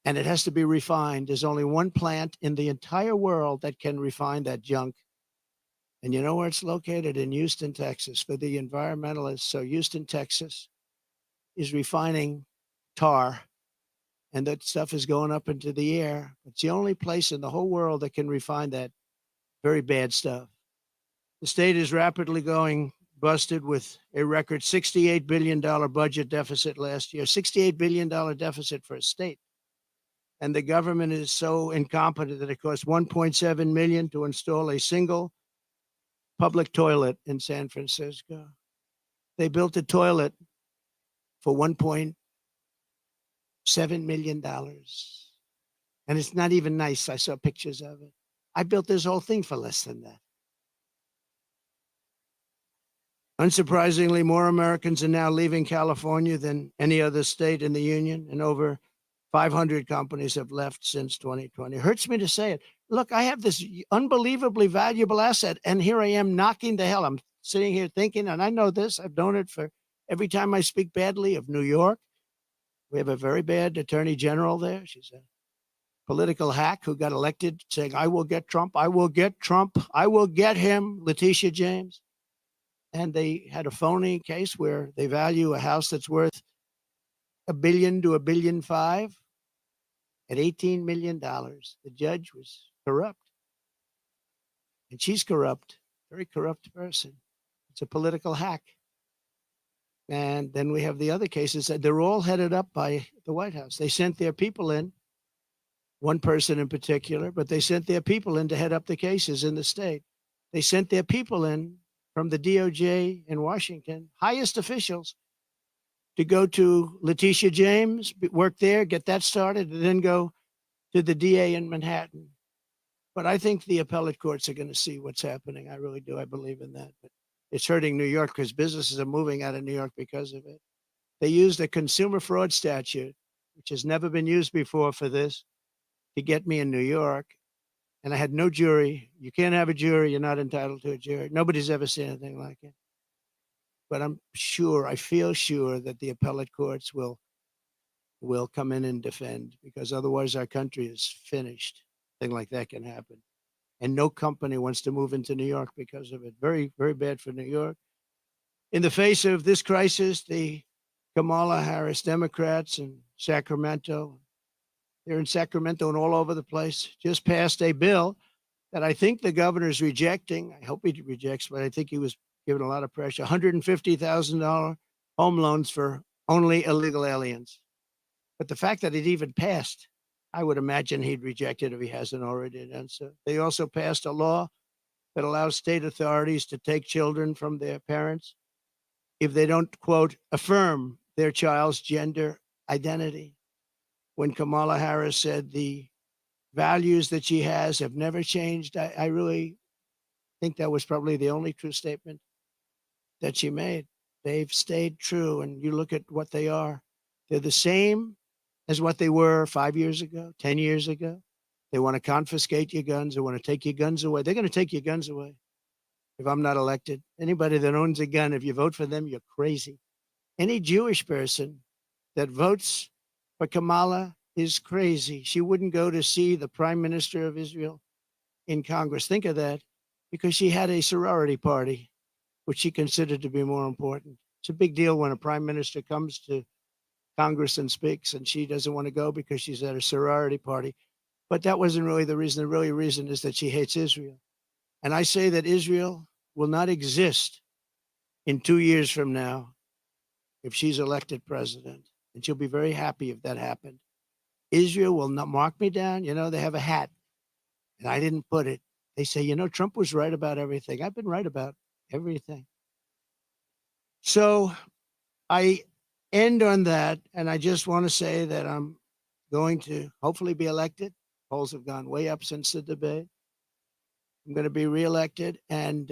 And it has to be refined. There's only one plant in the entire world that can refine that junk. And you know where it's located? In Houston, Texas, for the environmentalists. So Houston, Texas is refining tar. And that stuff is going up into the air. It's the only place in the whole world that can refine that very bad stuff. The state is rapidly going busted with a record $68 billion budget deficit last year, $68 billion deficit for a state. And the government is so incompetent that it costs $1.7 million to install a single public toilet in San Francisco. They built a toilet for $1.7 million. And it's not even nice. I saw pictures of it. I built this whole thing for less than that. Unsurprisingly, more Americans are now leaving California than any other state in the union, and over 500 companies have left since 2020. It hurts me to say it. Look, I have this unbelievably valuable asset, and here I am knocking the hell. I'm sitting here thinking, and I know this, I've known it for every time I speak badly of New York. We have a very bad attorney general there. She's a political hack who got elected saying, I will get Trump, I will get Trump, I will get him, Letitia James. And they had a phony case where they value a house that's worth $1 billion to $1.5 billion at $18 million. The judge was corrupt. And she's corrupt, very corrupt person. It's a political hack. And then we have the other cases that they're all headed up by the White House. They sent their people in, one person in particular, but they sent their people in to head up the cases in the state. They sent their people in from the DOJ in Washington, highest officials, to go to Letitia James, work there, get that started, and then go to the DA in Manhattan. But I think the appellate courts are going to see what's happening. I really do. I believe in that. But it's hurting New York because businesses are moving out of New York because of it. They used a consumer fraud statute, which has never been used before for this, to get me in New York. And I had no jury. You can't have a jury. You're not entitled to a jury. Nobody's ever seen anything like it. But I'm sure, I feel sure that the appellate courts will come in and defend, because otherwise our country is finished. Thing like that can happen. And no company wants to move into New York because of it. Very, very bad for New York. In the face of this crisis, the Kamala Harris Democrats in Sacramento, they're in Sacramento and all over the place, just passed a bill that I think the governor's rejecting. I hope he rejects, but I think he was given a lot of pressure. $150,000 home loans for only illegal aliens. But the fact that it even passed, I would imagine he'd reject it if he hasn't already done so. They also passed a law that allows state authorities to take children from their parents if they don't, quote, affirm their child's gender identity. When Kamala Harris said the values that she has have never changed, I really think that was probably the only true statement that she made. They've stayed true, and you look at what they are. They're the same as what they were 5 years ago, 10 years ago. They want to confiscate your guns. They want to take your guns away. They're going to take your guns away if I'm not elected. Anybody that owns a gun, if you vote for them, you're crazy. Any Jewish person that votes for Kamala is crazy. She wouldn't go to see the Prime Minister of Israel in Congress. Think of that, because she had a sorority party, which she considered to be more important. It's a big deal when a Prime Minister comes to Congress and speaks, and she doesn't want to go because she's at a sorority party. But that wasn't really the reason. The really reason is that she hates Israel. And I say that Israel will not exist in 2 years from now if she's elected president. And she'll be very happy if that happened. Israel will not mark me down. You know, they have a hat, and I didn't put it. They say, you know, Trump was right about everything. I've been right about everything. So I end on that, and I just want to say that I'm going to hopefully be elected. Polls have gone way up since the debate. I'm going to be reelected and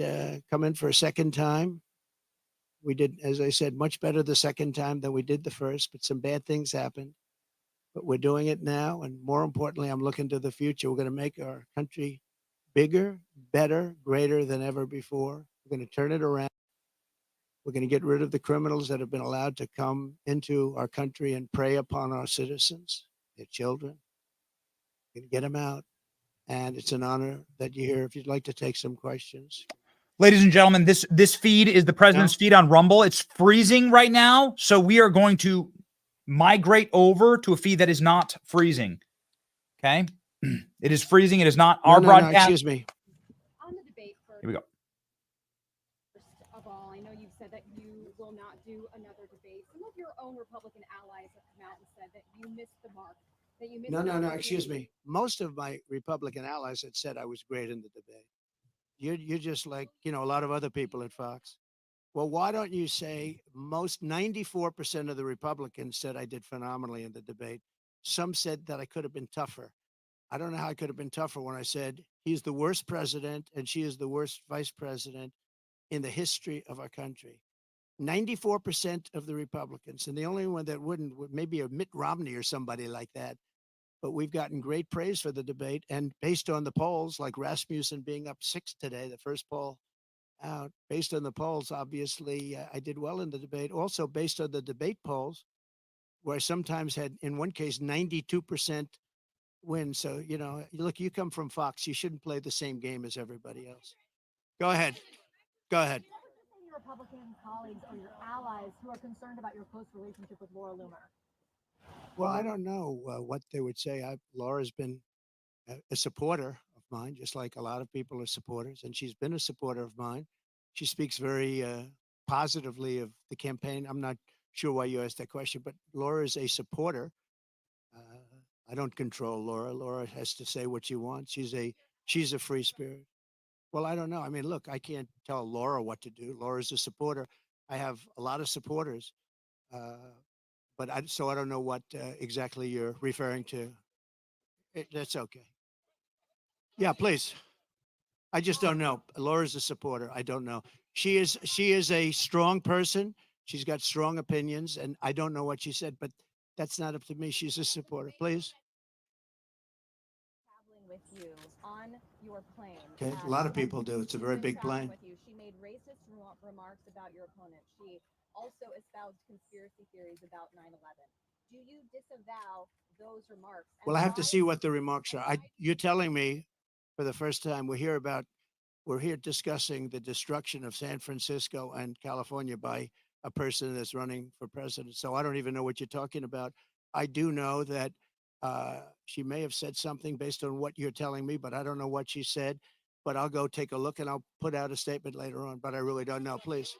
come in for a second time. We did, as I said, much better the second time than we did the first, but some bad things happened. But we're doing it now, and more importantly, I'm looking to the future. We're going to make our country bigger, better, greater than ever before. We're going to turn it around. We're going to get rid of the criminals that have been allowed to come into our country and prey upon our citizens, their children. We're going to get them out. And it's an honor that you're here. If you'd like to take some questions. Ladies and gentlemen, this feed is the president's feed on Rumble. It's freezing right now, so we are going to migrate over to a feed that is not freezing. Okay? It is freezing. It is not our broadcast. Excuse me. On the debate first. Here we go. First of all, I know you've said that you will not do another debate. Some of your own Republican allies have come out and said that you missed the mark. That you missed No, excuse me. Most of my Republican allies had said I was great in the debate. You're just like, you know, a lot of other people at Fox. Well, why don't you say most 94% of the Republicans said I did phenomenally in the debate. Some said that I could have been tougher. I don't know how I could have been tougher when I said he's the worst president and she is the worst vice president in the history of our country. 94% of the Republicans, and the only one that wouldn't would maybe a Mitt Romney or somebody like that. But we've gotten great praise for the debate. And based on the polls, like Rasmussen being up 6 today, the first poll out, based on the polls, obviously, I did well in the debate. Also, based on the debate polls, where I sometimes had, in one case, 92% win. So, you know, look, you come from Fox. You shouldn't play the same game as everybody else. Go ahead. Go ahead. Your Republican colleagues or your allies who are concerned about your close relationship with Laura Loomer? Well, I don't know what they would say. Laura's been a supporter of mine, just like a lot of people are supporters, and she's been a supporter of mine. She speaks very positively of the campaign. I'm not sure why you asked that question, but Laura is a supporter. I don't control Laura. Laura has to say what she wants. She's a free spirit. Well, I don't know. I mean, look, I can't tell Laura what to do. Laura's a supporter. I have a lot of supporters, but I don't know what exactly you're referring to. That's okay. Yeah, please. I just don't know. Laura's a supporter. I don't know. She is a strong person. She's got strong opinions, and I don't know what she said, but that's not up to me. She's a supporter. Please. Traveling with you on your plane. Okay, a lot of people do. It's a very big plane. With you. She made racist remarks about your opponent. She also espoused conspiracy theories about 9/11. Do you disavow those remarks? Well, I have to see what the remarks are. You're telling me for the first time we're here discussing the destruction of San Francisco and California by a person that's running for president. So I don't even know what you're talking about. I do know that she may have said something based on what you're telling me, but I don't know what she said. But I'll go take a look and I'll put out a statement later on. But I really don't know. Please.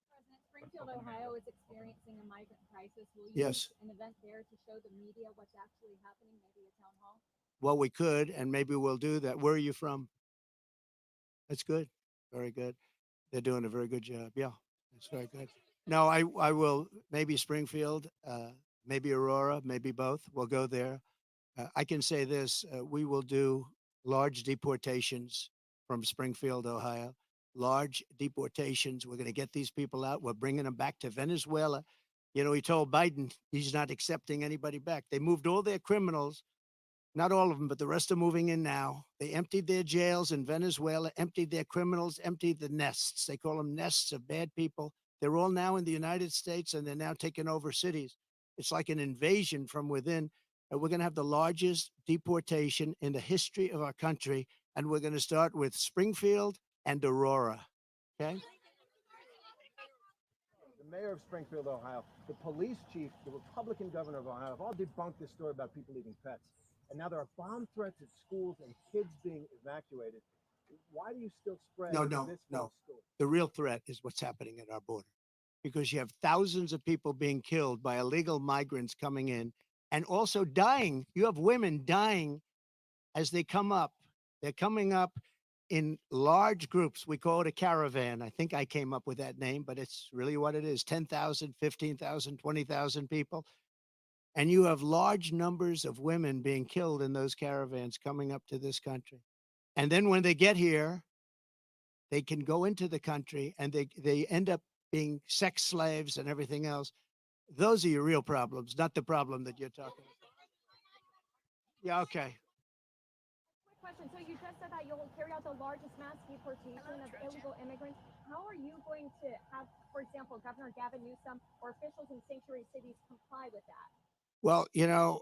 President, Springfield, Ohio is experiencing a migrant crisis. Will you Yes. use an event there to show the media what's actually happening, maybe a town hall? Well, we could, and maybe we'll do that. Where are you from? That's good. Very good. They're doing a very good job. Yeah, that's very good. No, I will, maybe Springfield, maybe Aurora, maybe both. We'll go there. I can say this, we will do large deportations from Springfield, Ohio. Large deportations. We're going to get these people out. We're bringing them back to Venezuela. You know, he told Biden he's not accepting anybody back. They moved all their criminals. Not all of them, but the rest are moving in now. They emptied their jails in Venezuela, emptied their criminals, emptied the nests. They call them nests of bad people. They're all now in the United States, and they're now taking over cities. It's like an invasion from within. And we're going to have the largest deportation in the history of our country, and we're going to start with Springfield and Aurora. Okay? The mayor of Springfield, Ohio, the police chief, the Republican governor of Ohio have all debunked this story about people eating pets. And now there are bomb threats at schools and kids being evacuated. Why do you still spread this false story? The real threat is what's happening at our border, because you have thousands of people being killed by illegal migrants coming in and also dying. You have women dying as they come up. They're coming up in large groups. We call it a caravan. I think I came up with that name, but it's really what it is. 10,000, 15,000, 20,000 people. And you have large numbers of women being killed in those caravans coming up to this country. And then when they get here, they can go into the country and they end up being sex slaves and everything else. Those are your real problems, not the problem that you're talking about. Yeah, okay. Quick question. So you just said that you'll carry out the largest mass deportation of illegal immigrants. How are you going to have, for example, Governor Gavin Newsom or officials in sanctuary cities comply with that? Well, you know,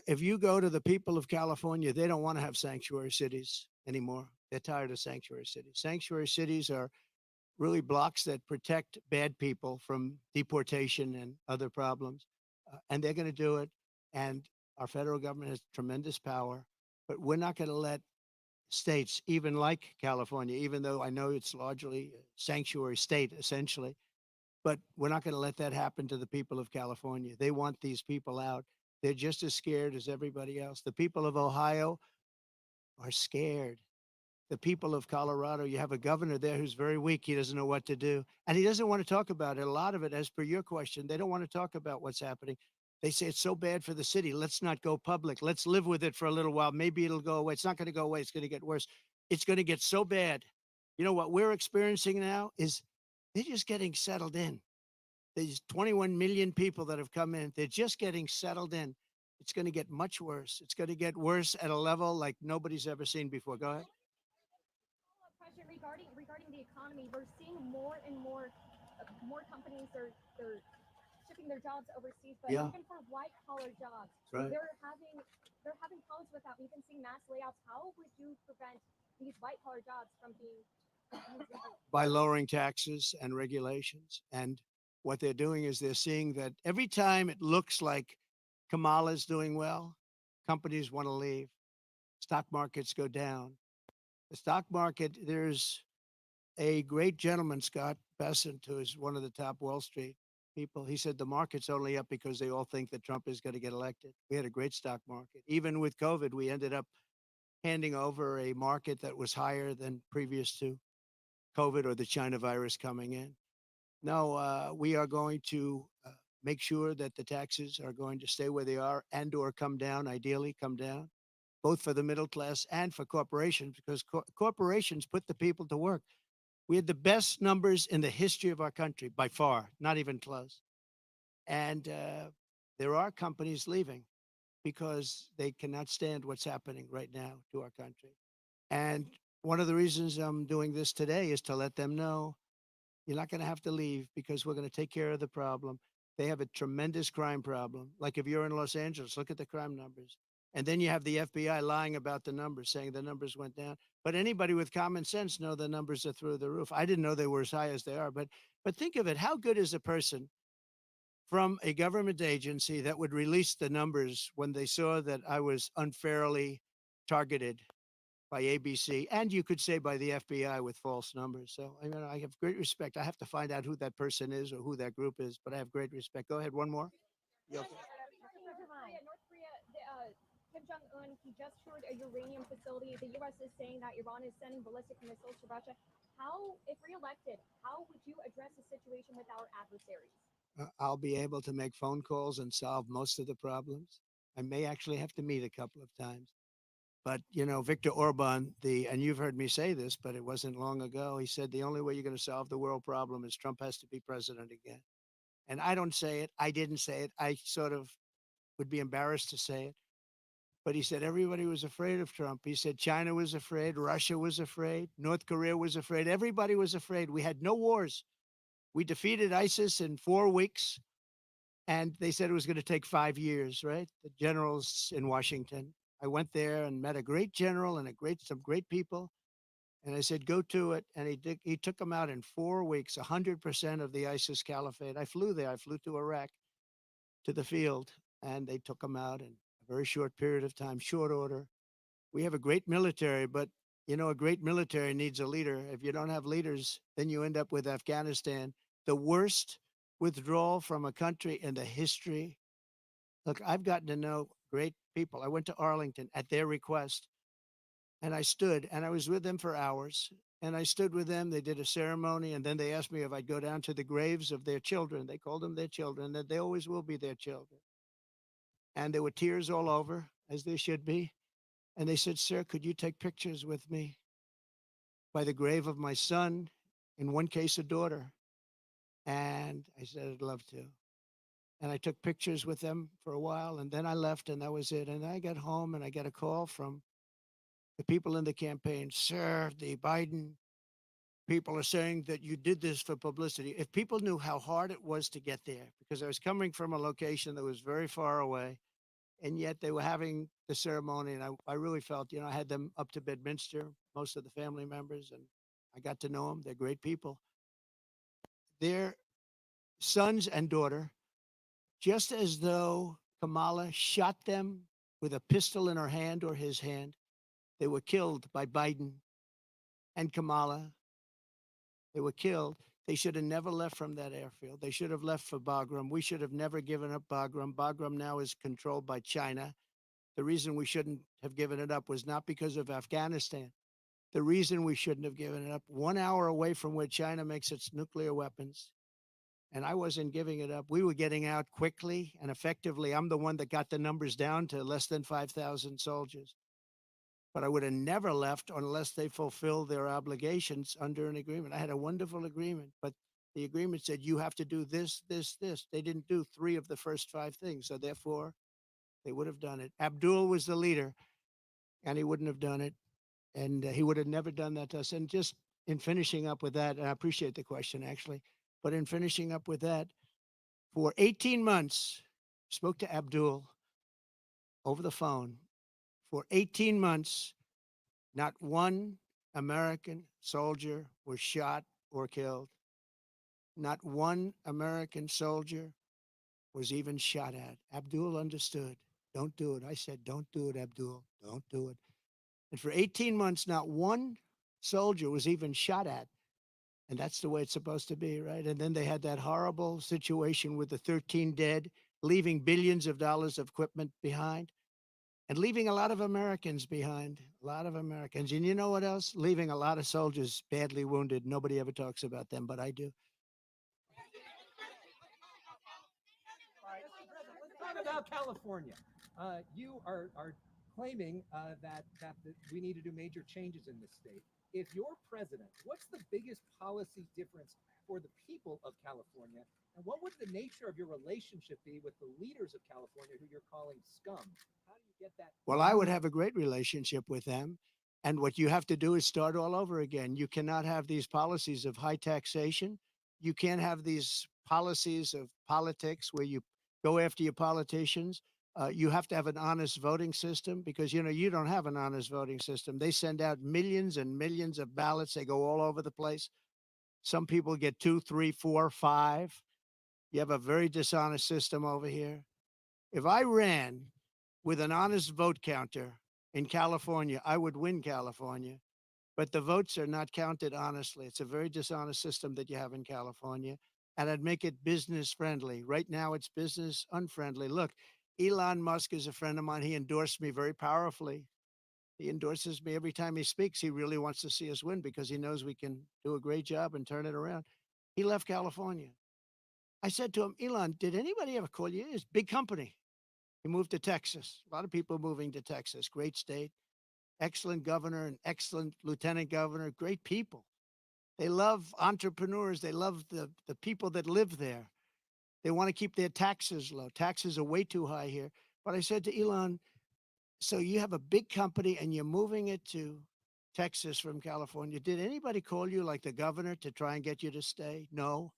if you go to the people of California, they don't want to have sanctuary cities anymore. They're tired of sanctuary cities. Sanctuary cities are really blocks that protect bad people from deportation and other problems. And they're going to do it. And our federal government has tremendous power. But we're not going to let states, even like California, even though I know it's largely a sanctuary state, essentially, but we're not going to let that happen to the people of California. They want these people out. They're just as scared as everybody else. The people of Ohio are scared. The people of Colorado, you have a governor there who's very weak. He doesn't know what to do. And he doesn't want to talk about it. A lot of it, as per your question, they don't want to talk about what's happening. They say it's so bad for the city. Let's not go public. Let's live with it for a little while. Maybe it'll go away. It's not going to go away. It's going to get worse. It's going to get so bad. You know what we're experiencing now is they're just getting settled in. There's 21 million people that have come in. They're just getting settled in. It's going to get much worse. It's going to get worse at a level like nobody's ever seen before. Go ahead. Question regarding the economy, we're seeing more and more companies are shipping their jobs overseas, but even for white collar jobs, they're having problems with that. We've been seeing mass layoffs. How would you prevent these white collar jobs from being by lowering taxes and regulations? And what they're doing is they're seeing that every time it looks like Kamala's doing well, companies want to leave. Stock markets go down. The stock market, there's a great gentleman, Scott Bessent, who is one of the top Wall Street people, he said the market's only up because they all think that Trump is going to get elected. We had a great stock market. Even with COVID, we ended up handing over a market that was higher than previous to COVID or the China virus coming in. No, we are going to make sure that the taxes are going to stay where they are and or come down, ideally come down, both for the middle class and for corporations, because corporations put the people to work. We had the best numbers in the history of our country, by far, not even close. And there are companies leaving because they cannot stand what's happening right now to our country. And one of the reasons I'm doing this today is to let them know you're not going to have to leave because we're going to take care of the problem. They have a tremendous crime problem. Like if you're in Los Angeles, look at the crime numbers. And then you have the FBI lying about the numbers, saying the numbers went down. But anybody with common sense know the numbers are through the roof. I didn't know they were as high as they are. But think of it. How good is a person from a government agency that would release the numbers when they saw that I was unfairly targeted by ABC, and you could say by the FBI with false numbers. So I mean, I have great respect. I have to find out who that person is or who that group is, but I have great respect. Go ahead, one more. North Korea, Kim Jong-un, he just toured a uranium facility. The U.S. is saying that Iran is sending ballistic missiles to Russia. How, if reelected, how would you address the situation with our adversaries? I'll be able to make phone calls and solve most of the problems. I may actually have to meet a couple of times. But, you know, Viktor Orban, and you've heard me say this, but it wasn't long ago, he said the only way you're going to solve the world problem is Trump has to be president again. And I don't say it. I didn't say it. I sort of would be embarrassed to say it. But he said everybody was afraid of Trump. He said China was afraid. Russia was afraid. North Korea was afraid. Everybody was afraid. We had no wars. We defeated ISIS in 4 weeks. And they said it was going to take 5 years, right? The generals in Washington. I went there and met a great general and some great people. And I said, go to it. And he took them out in 4 weeks, 100% of the ISIS caliphate. I flew there. I flew to Iraq, to the field, and they took them out in a very short period of time, short order. We have a great military, but, you know, a great military needs a leader. If you don't have leaders, then you end up with Afghanistan, the worst withdrawal from a country in the history. Look, I've gotten to know great people. I went to Arlington at their request, and I stood, and I was with them for hours, and I stood with them. They did a ceremony, and then they asked me if I'd go down to the graves of their children. They called them their children, that they always will be their children. And there were tears all over, as there should be. And they said, sir, could you take pictures with me by the grave of my son, in one case, a daughter? And I said, I'd love to. And I took pictures with them for a while, and then I left, and that was it. And I got home, and I got a call from the people in the campaign. Sir, the Biden people are saying that you did this for publicity. If people knew how hard it was to get there, because I was coming from a location that was very far away, and yet they were having the ceremony, and I really felt, you know, I had them up to Bedminster, most of the family members, and I got to know them. They're great people. Their sons and daughter, just as though Kamala shot them with a pistol in her hand or his hand, they were killed by Biden and Kamala. They were killed. They should have never left from that airfield. They should have left for Bagram. We should have never given up Bagram. Bagram now is controlled by China. The reason we shouldn't have given it up was not because of Afghanistan. The reason we shouldn't have given it up, 1 hour away from where China makes its nuclear weapons, and I wasn't giving it up. We were getting out quickly and effectively. I'm the one that got the numbers down to less than 5,000 soldiers. But I would have never left unless they fulfilled their obligations under an agreement. I had a wonderful agreement, but the agreement said you have to do this, this, this. They didn't do 3 of the first 5 things, so therefore they would have done it. Abdul was the leader, and he wouldn't have done it, and he would have never done that to us. And just in finishing up with that, and I appreciate the question, actually, but in finishing up with that, for 18 months, spoke to Abdul over the phone. For 18 months, not one American soldier was shot or killed. Not one American soldier was even shot at. Abdul understood. Don't do it. I said, don't do it, Abdul. Don't do it. And for 18 months, not one soldier was even shot at. And that's the way it's supposed to be, right? And then they had that horrible situation with the 13 dead, leaving billions of dollars of equipment behind and leaving a lot of Americans behind, a lot of Americans. And you know what else? Leaving a lot of soldiers badly wounded. Nobody ever talks about them, but I do. Let's talk about California. You are claiming that we need to do major changes in this state. If you're president, what's the biggest policy difference for the people of California? And what would the nature of your relationship be with the leaders of California who you're calling scum? How do you get that? Well, I would have a great relationship with them. And what you have to do is start all over again. You cannot have these policies of high taxation. You can't have these policies of politics where you go after your politicians. You have to have an honest voting system because, you know, you don't have an honest voting system. They send out millions and millions of ballots. They go all over the place. Some people get 2, 3, 4, 5. You have a very dishonest system over here. If I ran with an honest vote counter in California, I would win California. But the votes are not counted honestly. It's a very dishonest system that you have in California. And I'd make it business friendly. Right now, it's business unfriendly. Look, Elon Musk is a friend of mine. He endorsed me very powerfully. He endorses me every time he speaks. He really wants to see us win because he knows we can do a great job and turn it around. He left California. I said to him, Elon, did anybody ever call you? It's a big company. He moved to Texas. A lot of people moving to Texas. Great state. Excellent governor, an excellent lieutenant governor. Great people. They love entrepreneurs. They love the people that live there. They want to keep their taxes low. Taxes are way too high here. But I said to Elon, so you have a big company and you're moving it to Texas from California. Did anybody call you like the governor to try and get you to stay? No.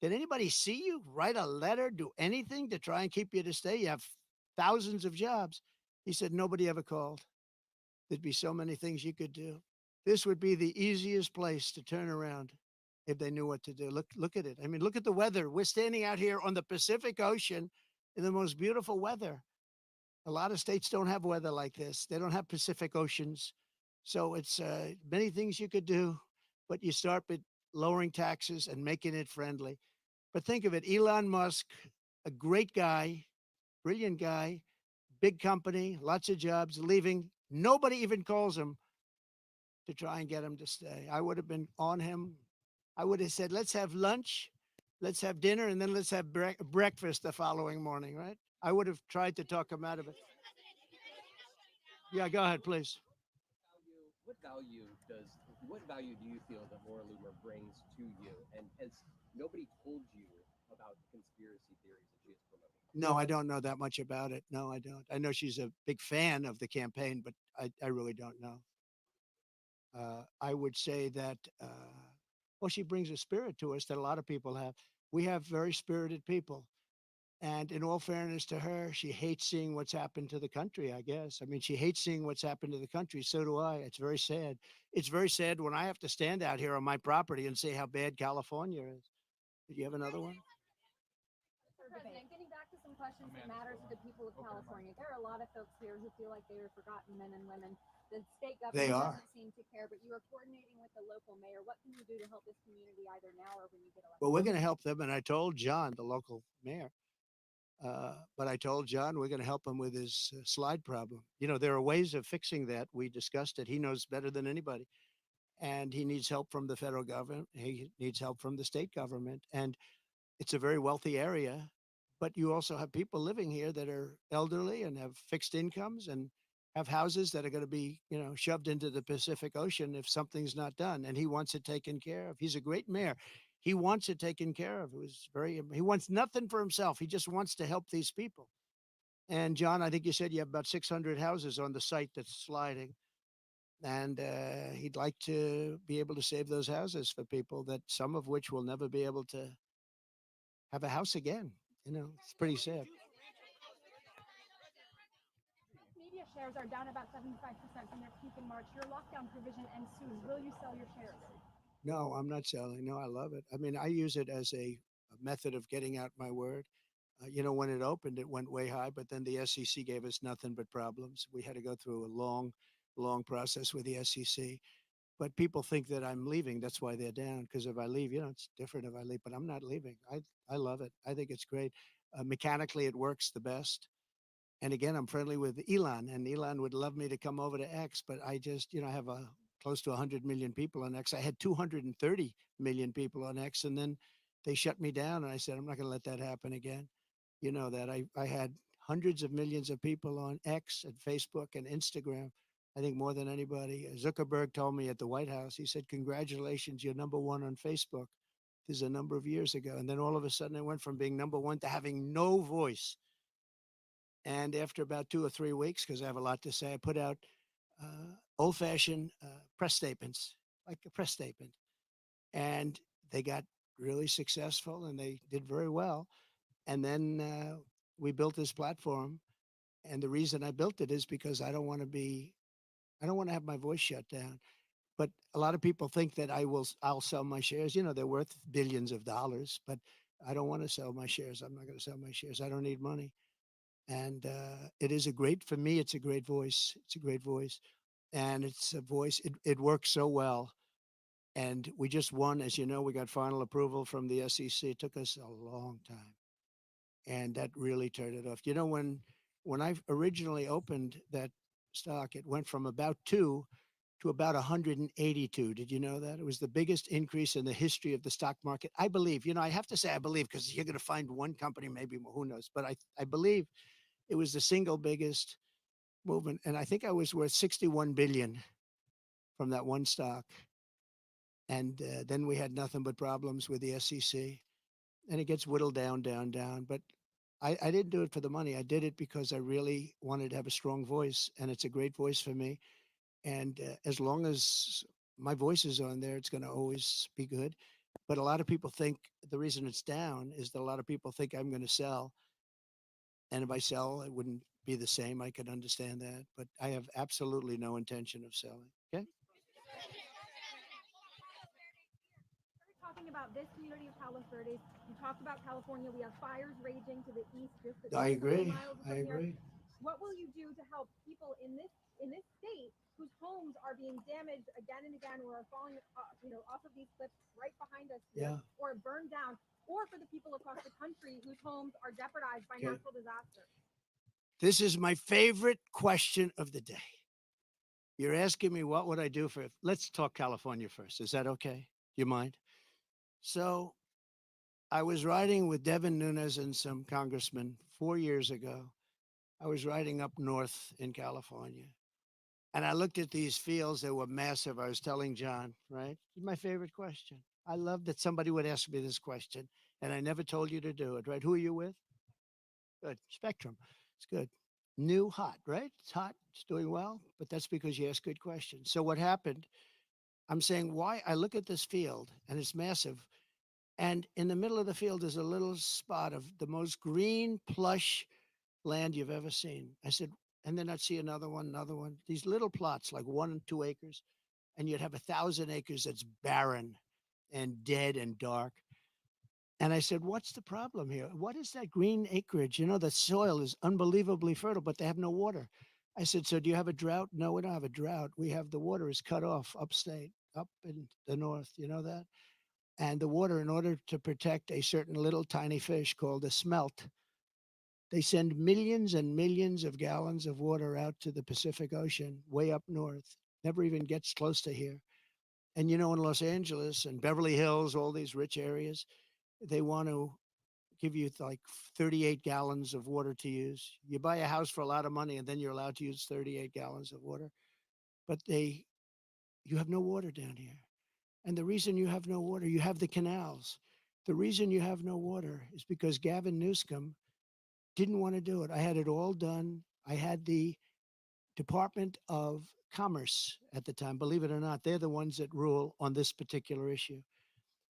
Did anybody see you, write a letter, do anything to try and keep you to stay? You have thousands of jobs. He said, nobody ever called. There'd be so many things you could do. This would be the easiest place to turn around if they knew what to do. Look at it. I mean, look at the weather. We're standing out here on the Pacific Ocean in the most beautiful weather. A lot of states don't have weather like this. They don't have Pacific Oceans. So it's many things you could do, but you start with lowering taxes and making it friendly. But think of it, Elon Musk, a great guy, brilliant guy, big company, lots of jobs, leaving. Nobody even calls him to try and get him to stay. I would have been on him. I would have said, let's have lunch, let's have dinner, and then let's have breakfast the following morning, right? I would have tried to talk him out of it. Yeah, go ahead, please. What value do you feel that Laura Loomer brings to you? And has nobody told you about the conspiracy theories that she is promoting? No, I don't know that much about it. No, I don't. I know she's a big fan of the campaign, but I really don't know. I would say that, well, she brings a spirit to us that a lot of people have. We have very spirited people. And in all fairness to her, she hates seeing what's happened to the country, I guess. I mean, she hates seeing what's happened to the country. So do I. It's very sad. It's very sad when I have to stand out here on my property and say how bad California is. Did you have another one? President, getting back to some questions that matter to the people of California. There are a lot of folks here who feel like they are forgotten men and women. The state government doesn't seem to care, but you are coordinating with the local mayor. What can you do to help this community either now or when you get elected? Well, we're going to help them. And I told John, the local mayor, but I told John we're going to help him with his slide problem. You know, there are ways of fixing that. We discussed it. He knows better than anybody. And he needs help from the federal government. He needs help from the state government. And it's a very wealthy area. But you also have people living here that are elderly and have fixed incomes and have houses that are going to be, you know, shoved into the Pacific Ocean if something's not done. And he wants it taken care of. He's a great mayor. He wants it taken care of. He wants nothing for himself. He just wants to help these people. And John, I think you said you have about 600 houses on the site that's sliding. And he'd like to be able to save those houses for people that some of which will never be able to have a house again. You know, it's pretty sad. Media shares are down about 75% from their peak in March. Your lockdown provision ends soon. Will you sell your shares? No, I'm not selling. No, I love it. I mean, I use it as a method of getting out my word. You know, when it opened, it went way high, but then the SEC gave us nothing but problems. We had to go through a long process with the SEC. but people think that I'm leaving. That's why they're down. Because if I leave, it's different if I leave, but I'm not leaving. I love it. I think it's great. Mechanically, it works the best. And again, I'm friendly with Elon, and Elon would love me to come over to X, but I just, I have close to 100 million people on X. I had 230 million people on X, and then they shut me down, and I said, I'm not going to let that happen again. You know that I had hundreds of millions of people on X and Facebook and Instagram. I think more than anybody. Zuckerberg told me at the White House, he said, congratulations, you're #1 on Facebook. This is a number of years ago. And then all of a sudden I went from being #1 to having no voice. And after about 2 or 3 weeks, because I have a lot to say, I put out old-fashioned press statements, like a press statement. And they got really successful and they did very well. And then we built this platform. And the reason I built it is because I don't want to have my voice shut down. But a lot of people think that I'll sell my shares. They're worth billions of dollars, but I don't want to sell my shares. I'm not going to sell my shares. I don't need money. And it is for me, it's a great voice. It's a great voice. And it's a voice, it works so well. And we just won, as you know, we got final approval from the SEC. It took us a long time. And that really turned it off. When I originally opened that stock, it went from about 2 to about 182. Did you know that? It was the biggest increase in the history of the stock market. I believe, I have to say I believe, because you're going to find one company, maybe more, who knows, but I believe it was the single biggest movement. And I think I was worth 61 billion from that one stock. And then we had nothing but problems with the SEC. And it gets whittled down, down, down. But I didn't do it for the money. I did it because I really wanted to have a strong voice. And it's a great voice for me. And as long as my voice is on there, it's going to always be good. But a lot of people think the reason it's down is that a lot of people think I'm going to sell. And if I sell, it wouldn't be the same. I can understand that. But I have absolutely no intention of selling. Okay? Talking about this community of Palos Verdes, you talked about California. We have fires raging to the east. I agree. I agree. What will you do to help people in this state whose homes are being damaged again and again, or are falling, off of these cliffs right behind us, or burned down, or for the people across the country whose homes are jeopardized by natural disaster? This is my favorite question of the day. You're asking me what would I do let's talk California first. Is that okay? You mind? So I was riding with Devin Nunes and some congressmen 4 years ago. I was riding up north in California. And I looked at these fields. They were massive. I was telling John, right? It's my favorite question. I love that somebody would ask me this question. And I never told you to do it, right? Who are you with? Good. Spectrum. It's good. New, hot, right? It's hot. It's doing well. But that's because you ask good questions. So what happened? I'm saying why I look at this field and it's massive. And in the middle of the field is a little spot of the most green, plush land you've ever seen. I said, and then I'd see another one, these little plots, like 1 and 2 acres. And you'd have 1,000 acres that's barren and dead and dark. And I said, what's the problem here? What is that green acreage? The soil is unbelievably fertile, but they have no water. I said, so do you have a drought? No, we don't have a drought. We have the water is cut off upstate, up in the north. You know that? And the water, in order to protect a certain little tiny fish called a smelt, they send millions and millions of gallons of water out to the Pacific Ocean, way up north, never even gets close to here. And in Los Angeles and Beverly Hills, all these rich areas, they want to give you like 38 gallons of water to use. You buy a house for a lot of money and then you're allowed to use 38 gallons of water. But you have no water down here. And the reason you have no water, you have the canals. The reason you have no water is because Gavin Newsom didn't want to do it. I had it all done. I had the Department of Commerce at the time. Believe it or not, they're the ones that rule on this particular issue.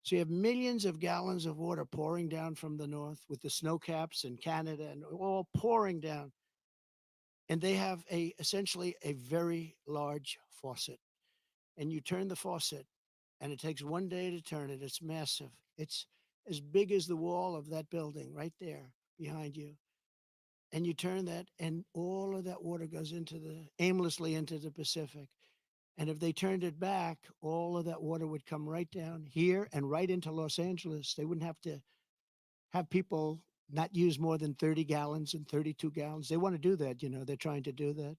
So you have millions of gallons of water pouring down from the north with the snow caps in Canada and all pouring down. And they have essentially a very large faucet. And you turn the faucet and it takes 1 day to turn it. It's massive. It's as big as the wall of that building right there behind you. And you turn that and all of that water goes aimlessly into the Pacific. And if they turned it back, all of that water would come right down here and right into Los Angeles. They wouldn't have to have people not use more than 30 gallons and 32 gallons. They want to do that, you know, they're trying to do that.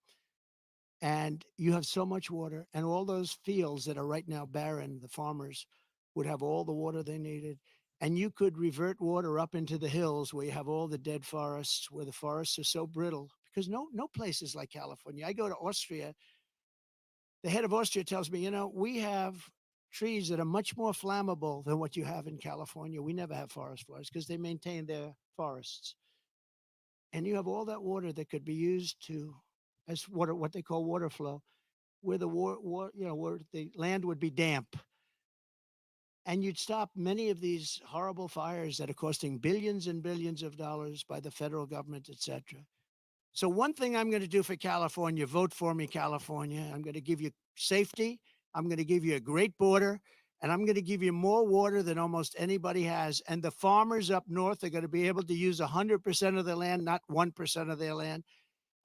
And you have so much water, and all those fields that are right now barren, the farmers would have all the water they needed. And you could revert water up into the hills where you have all the dead forests, where the forests are so brittle, because no place is like California. I go to Austria. The head of Austria tells me, you know, we have trees that are much more flammable than what you have in California. We never have forest fires because they maintain their forests. And you have all that water that could be used to, as water, what they call water flow, where the where the land would be damp. And you'd stop many of these horrible fires that are costing billions and billions of dollars by the federal government, etc. So one thing I'm going to do for California, vote for me, California. I'm going to give you safety. I'm going to give you a great border, and I'm going to give you more water than almost anybody has. And the farmers up north are going to be able to use 100% of their land, not 1% of their land.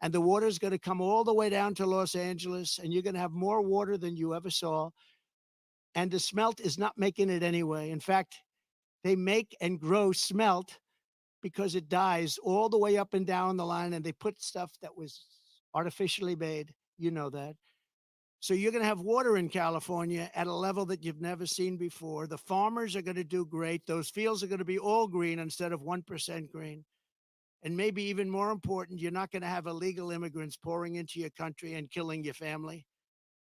And the water is going to come all the way down to Los Angeles, and you're going to have more water than you ever saw. And the smelt is not making it anyway. In fact, they make and grow smelt because it dies all the way up and down the line, and they put stuff that was artificially made. You know that. So you're going to have water in California at a level that you've never seen before. The farmers are going to do great. Those fields are going to be all green instead of 1% green. And maybe even more important, you're not going to have illegal immigrants pouring into your country and killing your family.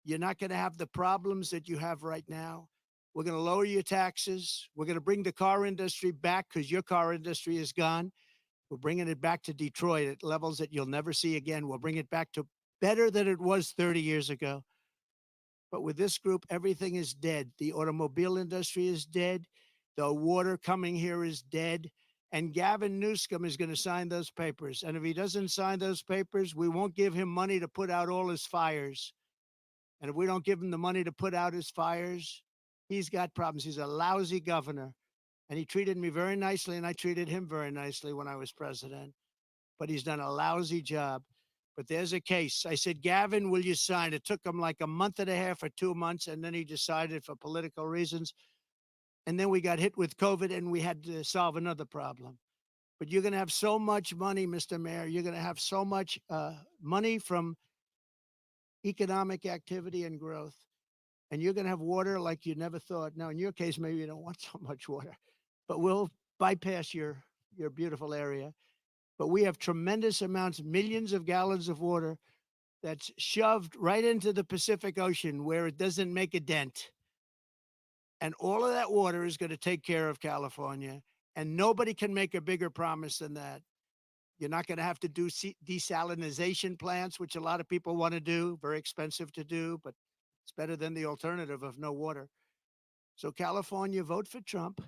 You're not going to have the problems that you have right now. We're going to lower your taxes. We're going to bring the car industry back because your car industry is gone. We're bringing it back to Detroit at levels that you'll never see again. We'll bring it back to better than it was 30 years ago. But with this group, everything is dead. The automobile industry is dead. The water coming here is dead. And Gavin Newsom is going to sign those papers. And if he doesn't sign those papers, we won't give him money to put out all his fires. And if we don't give him the money to put out his fires, he's got problems. He's a lousy governor. And he treated me very nicely, and I treated him very nicely when I was president. But he's done a lousy job. But there's a case. I said, Gavin, will you sign? It took him like a month and a half or 2 months, and then he decided for political reasons. And then we got hit with COVID, and we had to solve another problem. But you're going to have so much money, Mr. Mayor. You're going to have so much money from economic activity and growth. And you're going to have water like you never thought. Now, in your case, maybe you don't want so much water, but we'll bypass your beautiful area. But we have tremendous amounts, millions of gallons of water that's shoved right into the Pacific Ocean where it doesn't make a dent. And all of that water is going to take care of California. And nobody can make a bigger promise than that. You're not going to have to do desalination plants, which a lot of people want to do. Very expensive to do, but it's better than the alternative of no water. So California, vote for Trump,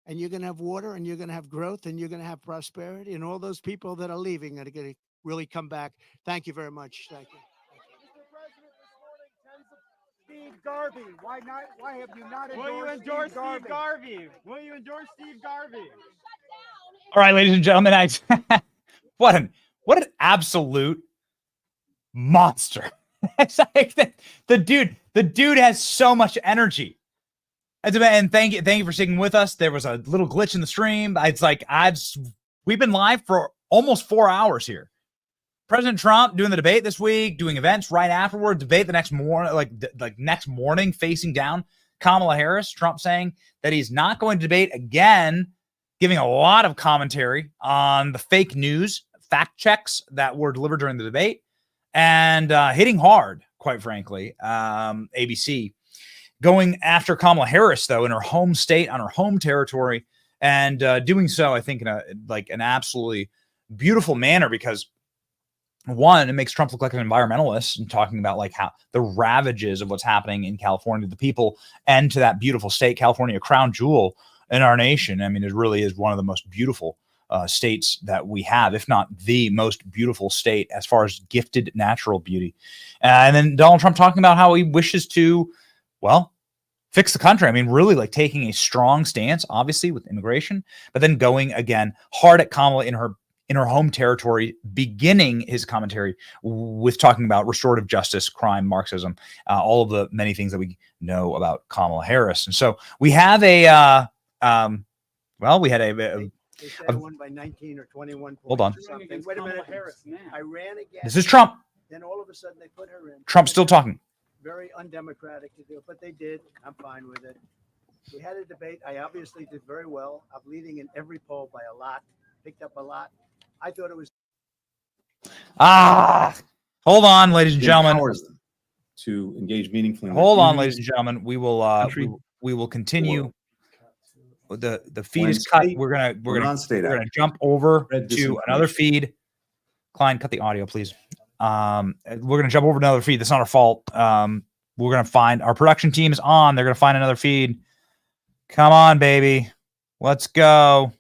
and you're going to have water, and you're going to have growth, and you're going to have prosperity, and all those people that are leaving are going to really come back. Thank you very much. Thank you. Mr. President, this morning, tens of Steve Garvey. Why not? Why have you not endorsed Steve Garvey? Will you endorse Steve Garvey? All right, ladies and gentlemen, what an absolute monster. It's like the dude has so much energy. And thank you for sticking with us. There was a little glitch in the stream. It's like we've been live for almost 4 hours here. President Trump doing the debate this week, doing events right afterward, debate the next morning, like next morning, facing down Kamala Harris. Trump saying that he's not going to debate again, giving a lot of commentary on the fake news, fact checks that were delivered during the debate, and hitting hard, quite frankly. ABC going after Kamala Harris, though, in her home state, on her home territory, and doing so, I think, in an absolutely beautiful manner, because one, it makes Trump look like an environmentalist and talking about like how the ravages of what's happening in California, the people, and to that beautiful state, California, crown jewel in our nation. I mean, it really is one of the most beautiful states that we have, if not the most beautiful state as far as gifted natural beauty. And then Donald Trump talking about how he wishes to, well, fix the country. I mean, really like taking a strong stance, obviously, with immigration, but then going again hard at Kamala in in her home territory, beginning his commentary with talking about restorative justice, crime, Marxism, all of the many things that we know about Kamala Harris. And so we have we had They said I won by 19 or 21 points. Hold on. Or something. Wait a minute. I ran again. This is Trump. Then all of a sudden they put her in. Trump's still talking. Very undemocratic to do it, but they did. I'm fine with it. We had a debate. I obviously did very well. I'm leading in every poll by a lot. Picked up a lot. I thought it was. Hold on, ladies and gentlemen. To engage meaningfully. Hold on, ladies and gentlemen. We will continue. The feed is cut. We're gonna jump over to another feed. Klein, cut the audio, please. We're gonna jump over to another feed. That's not our fault. We're gonna find our production team is on. They're gonna find another feed. Come on, baby. Let's go.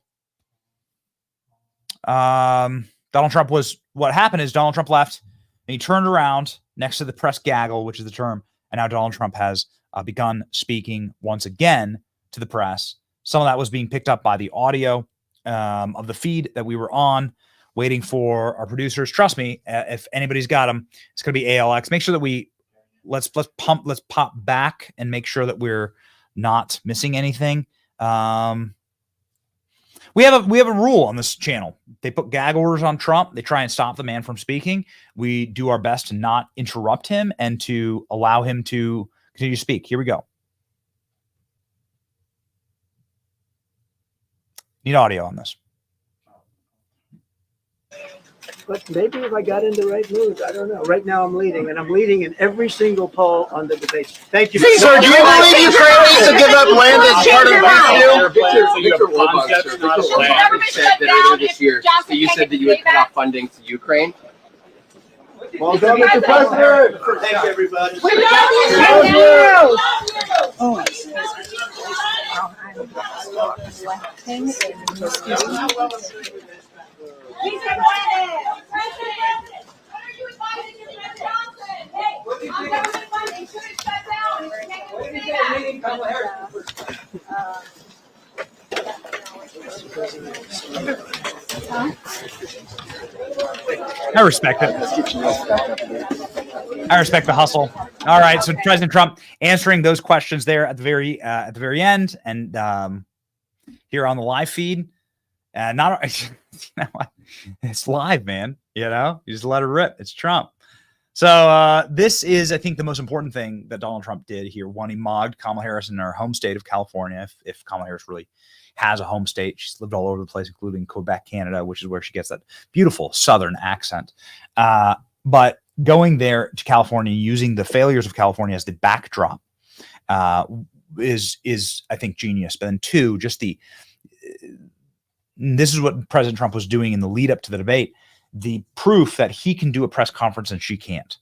Donald Trump what happened is Donald Trump left and he turned around next to the press gaggle, which is the term. And now Donald Trump has begun speaking once again to the press. Some of that was being picked up by the audio of the feed that we were on, waiting for our producers. Trust me, if anybody's got them, it's going to be ALX. Make sure that let's pop back and make sure that we're not missing anything. We have a rule on this channel. They put gag orders on Trump. They try and stop the man from speaking. We do our best to not interrupt him and to allow him to continue to speak. Here we go. Need audio on this. But maybe if I got in the right mood, I don't know. Right now I'm leading, and I'm leading in every single poll on the debates. Thank you. Sir, do you believe Ukraine needs to give up land as part of So you said that you would cut off funding to Ukraine. Well done, Mr. President. Thank you, everybody. We love you. I respect it. I respect the hustle. All right, so President Trump answering those questions there at the very end, and here on the live feed. Not you know what? It's live, man. You know, you just let it rip. It's Trump. So this is, I think, the most important thing that Donald Trump did here. One, he mogged Kamala Harris in her home state of California. If Kamala Harris really has a home state, she's lived all over the place, including Quebec, Canada, which is where she gets that beautiful Southern accent. But going there to California, using the failures of California as the backdrop, is I think genius. But then two, just this is what President Trump was doing in the lead up to the debate. The proof that he can do a press conference and she can't.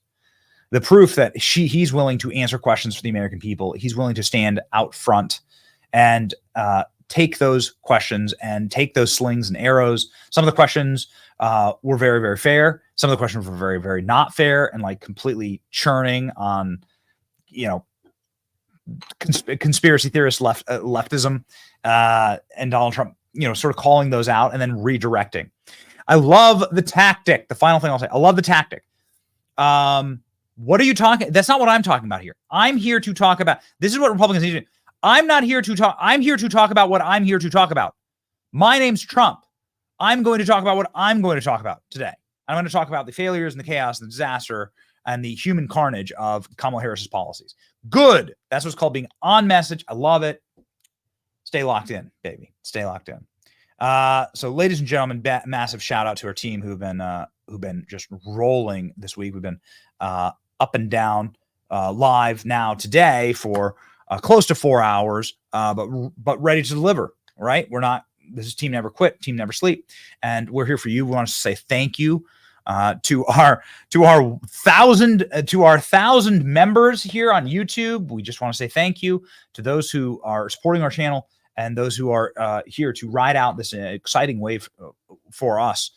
The proof that he's willing to answer questions for the American people. He's willing to stand out front and take those questions and take those slings and arrows. Some of the questions were very, very fair. Some of the questions were very, very not fair and like completely churning on, conspiracy theorist leftism, and Donald Trump, sort of calling those out and then redirecting. I love the tactic. The final thing I'll say, I love the tactic. What are you talking? That's not what I'm talking about here. I'm here to talk about, this is what Republicans need to do. I'm not here to talk. I'm here to talk about what I'm here to talk about. My name's Trump. I'm going to talk about what I'm going to talk about today. I'm going to talk about the failures and the chaos and the disaster and the human carnage of Kamala Harris's policies. Good. That's what's called being on message. I love it. Stay locked in, baby. Stay locked in. So, ladies and gentlemen, massive shout out to our team who've been just rolling this week. We've been up and down live now today for close to 4 hours, but ready to deliver. Right? We're not. This is Team Never Quit, Team Never Sleep, and we're here for you. We want to say thank you to our 1,000 members here on YouTube. We just want to say thank you to those who are supporting our channel and those who are here to ride out this exciting wave for us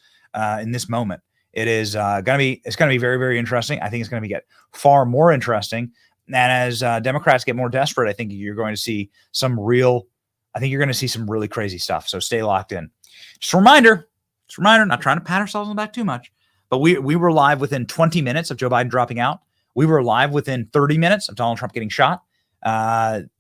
in this moment. It is going to be very, very interesting. I think it's going to get far more interesting. And as Democrats get more desperate, I think you're going to see some really crazy stuff. So stay locked in. Just a reminder, Just a reminder, not trying to pat ourselves on the back too much, but we were live within 20 minutes of Joe Biden dropping out. We were live within 30 minutes of Donald Trump getting shot.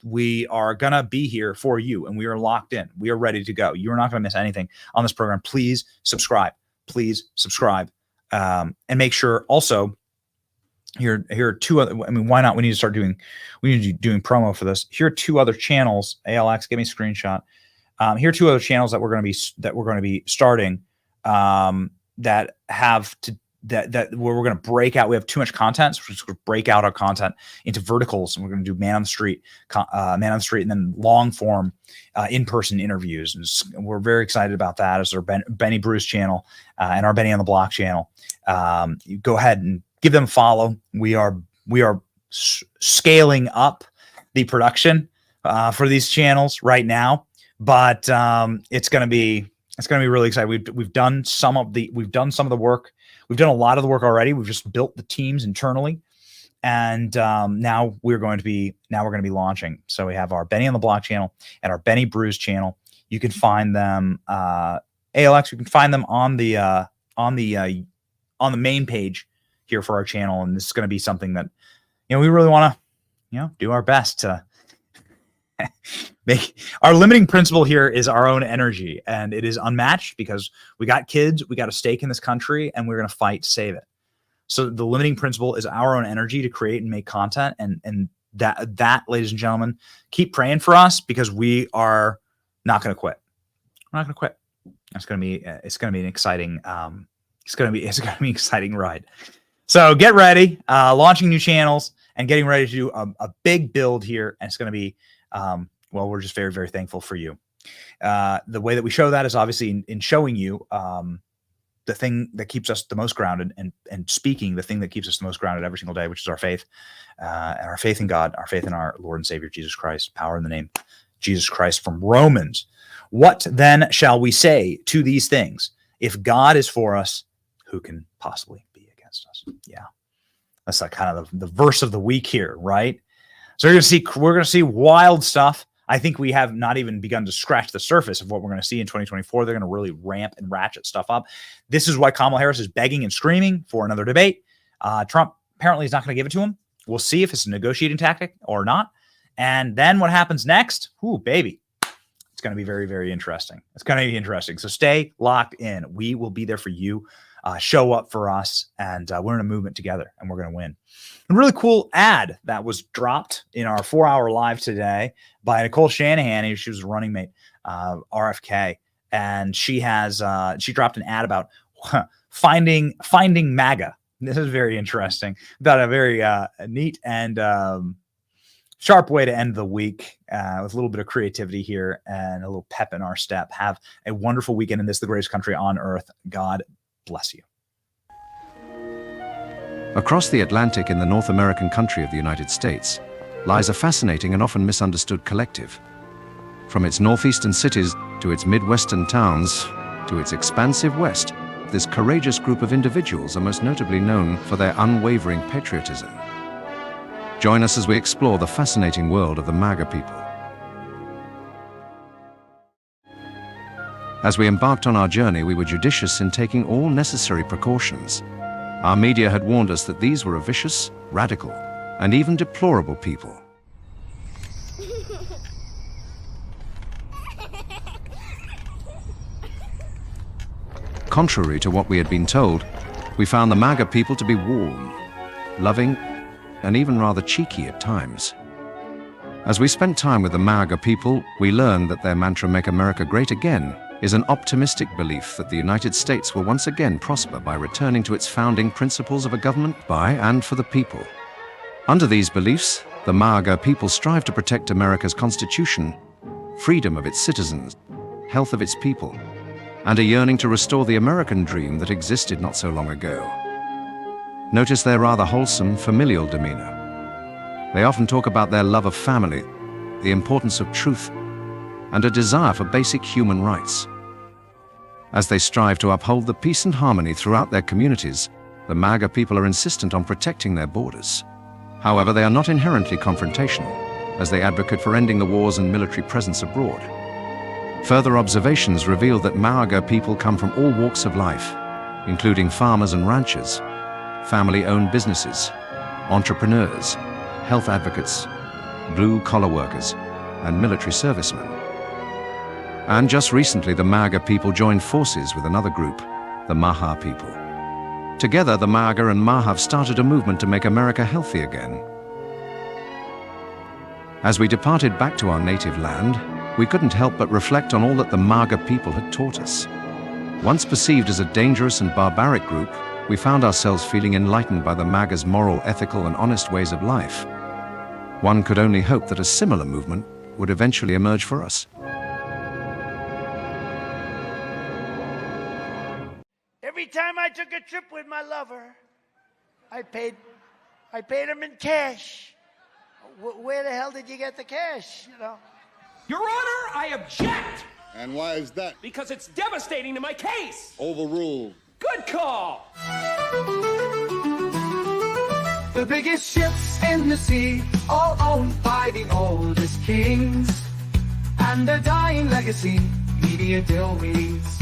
We are going to be here for you, and we are locked in. We are ready to go. You're not going to miss anything on this program. Please subscribe. Please subscribe. And make sure also, here are two other, I mean, why not? We need to be doing promo for this. Here are two other channels. ALX, give me a screenshot. Here are two other channels that we're going to be starting, that have to, that where we're going to break out. We have too much content, so we're just going to break out our content into verticals, and we're going to do man on the street, and then long form, in-person interviews. And we're very excited about that. As our Benny Bruce channel, and our Benny on the Block channel. You go ahead and give them a follow. We are scaling up the production for these channels right now, but it's going to be really exciting. We've done some of the work. We've done a lot of the work already. We've just built the teams internally, and now we're going to be launching. So we have our Benny on the Block channel and our Benny Bruce channel. You can find them ALX. You can find them on the main page here for our channel, and this is going to be something that we really want to do our best to make. Our limiting principle here is our own energy, and it is unmatched because we got kids, we got a stake in this country, and we're going to fight to save it. So the limiting principle is our own energy to create and make content, and that, ladies and gentlemen, keep praying for us, because we are not going to quit. We're not going to quit. It's going to be an exciting it's going to be an exciting ride. So get ready, launching new channels and getting ready to do a big build here, and it's going to be well, we're just very, very thankful for you. The way that we show that is obviously in showing you the thing that keeps us the most grounded, and speaking the thing that keeps us the most grounded every single day, which is our faith, and our faith in God, our faith in our Lord and Savior Jesus Christ. Power in the name Jesus Christ, from Romans. What then shall we say to these things? If God is for us, who can possibly be against us? Yeah, that's like kind of the verse of the week here, right? So we're going to see wild stuff. I think we have not even begun to scratch the surface of what we're going to see in 2024. They're going to really ramp and ratchet stuff up. This is why Kamala Harris is begging and screaming for another debate. Trump apparently is not going to give it to him. We'll see if it's a negotiating tactic or not. And then what happens next? Ooh, baby. It's going to be very, very interesting. It's going to be interesting. So stay locked in. We will be there for you. Show up for us, and we're in a movement together, and we're going to win. A really cool ad that was dropped in our 4-hour live today by Nicole Shanahan. She was a running mate, RFK, and she dropped an ad about finding MAGA. This is very interesting, about a very neat and sharp way to end the week, with a little bit of creativity here and a little pep in our step. Have a wonderful weekend in this, the greatest country on earth. God bless you. Across the Atlantic in the North American country of the United States lies a fascinating and often misunderstood collective. From its northeastern cities to its midwestern towns to its expansive west, this courageous group of individuals are most notably known for their unwavering patriotism. Join us as we explore the fascinating world of the MAGA people. As we embarked on our journey, we were judicious in taking all necessary precautions. Our media had warned us that these were a vicious, radical, and even deplorable people. Contrary to what we had been told, we found the MAGA people to be warm, loving, and even rather cheeky at times. As we spent time with the MAGA people, we learned that their mantra, "Make America Great Again," is an optimistic belief that the United States will once again prosper by returning to its founding principles of a government by and for the people. Under these beliefs, the MAGA people strive to protect America's Constitution, freedom of its citizens, health of its people, and a yearning to restore the American dream that existed not so long ago. Notice their rather wholesome, familial demeanor. They often talk about their love of family, the importance of truth, and a desire for basic human rights. As they strive to uphold the peace and harmony throughout their communities, the MAGA people are insistent on protecting their borders. However, they are not inherently confrontational, as they advocate for ending the wars and military presence abroad. Further observations reveal that MAGA people come from all walks of life, including farmers and ranchers, family-owned businesses, entrepreneurs, health advocates, blue-collar workers, and military servicemen. And just recently, the MAGA people joined forces with another group, the Maha people. Together, the MAGA and Maha have started a movement to make America healthy again. As we departed back to our native land, we couldn't help but reflect on all that the MAGA people had taught us. Once perceived as a dangerous and barbaric group, we found ourselves feeling enlightened by the MAGA's moral, ethical, and honest ways of life. One could only hope that a similar movement would eventually emerge for us. Every time I took a trip with my lover, I paid him in cash. Where the hell did you get the cash, you know? Your Honor, I object! And why is that? Because it's devastating to my case! Overruled. Good call! The biggest ships in the sea, all owned by the oldest kings. And their dying legacy, media dillweeds.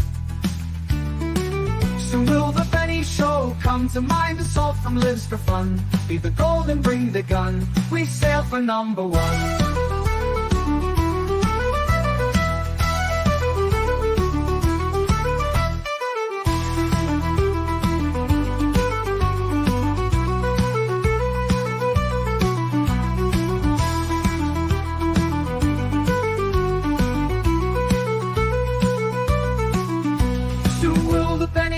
Soon will the penny show come to mind. The salt from lives for fun. Leave the gold and bring the gun. We sail for #1.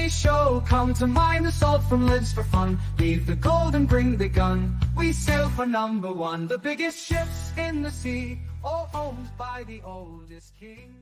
Show come to mind. The salt from lives for fun. Leave the gold and bring the gun. We sail for #1. The biggest ships in the sea, all owned by the oldest king.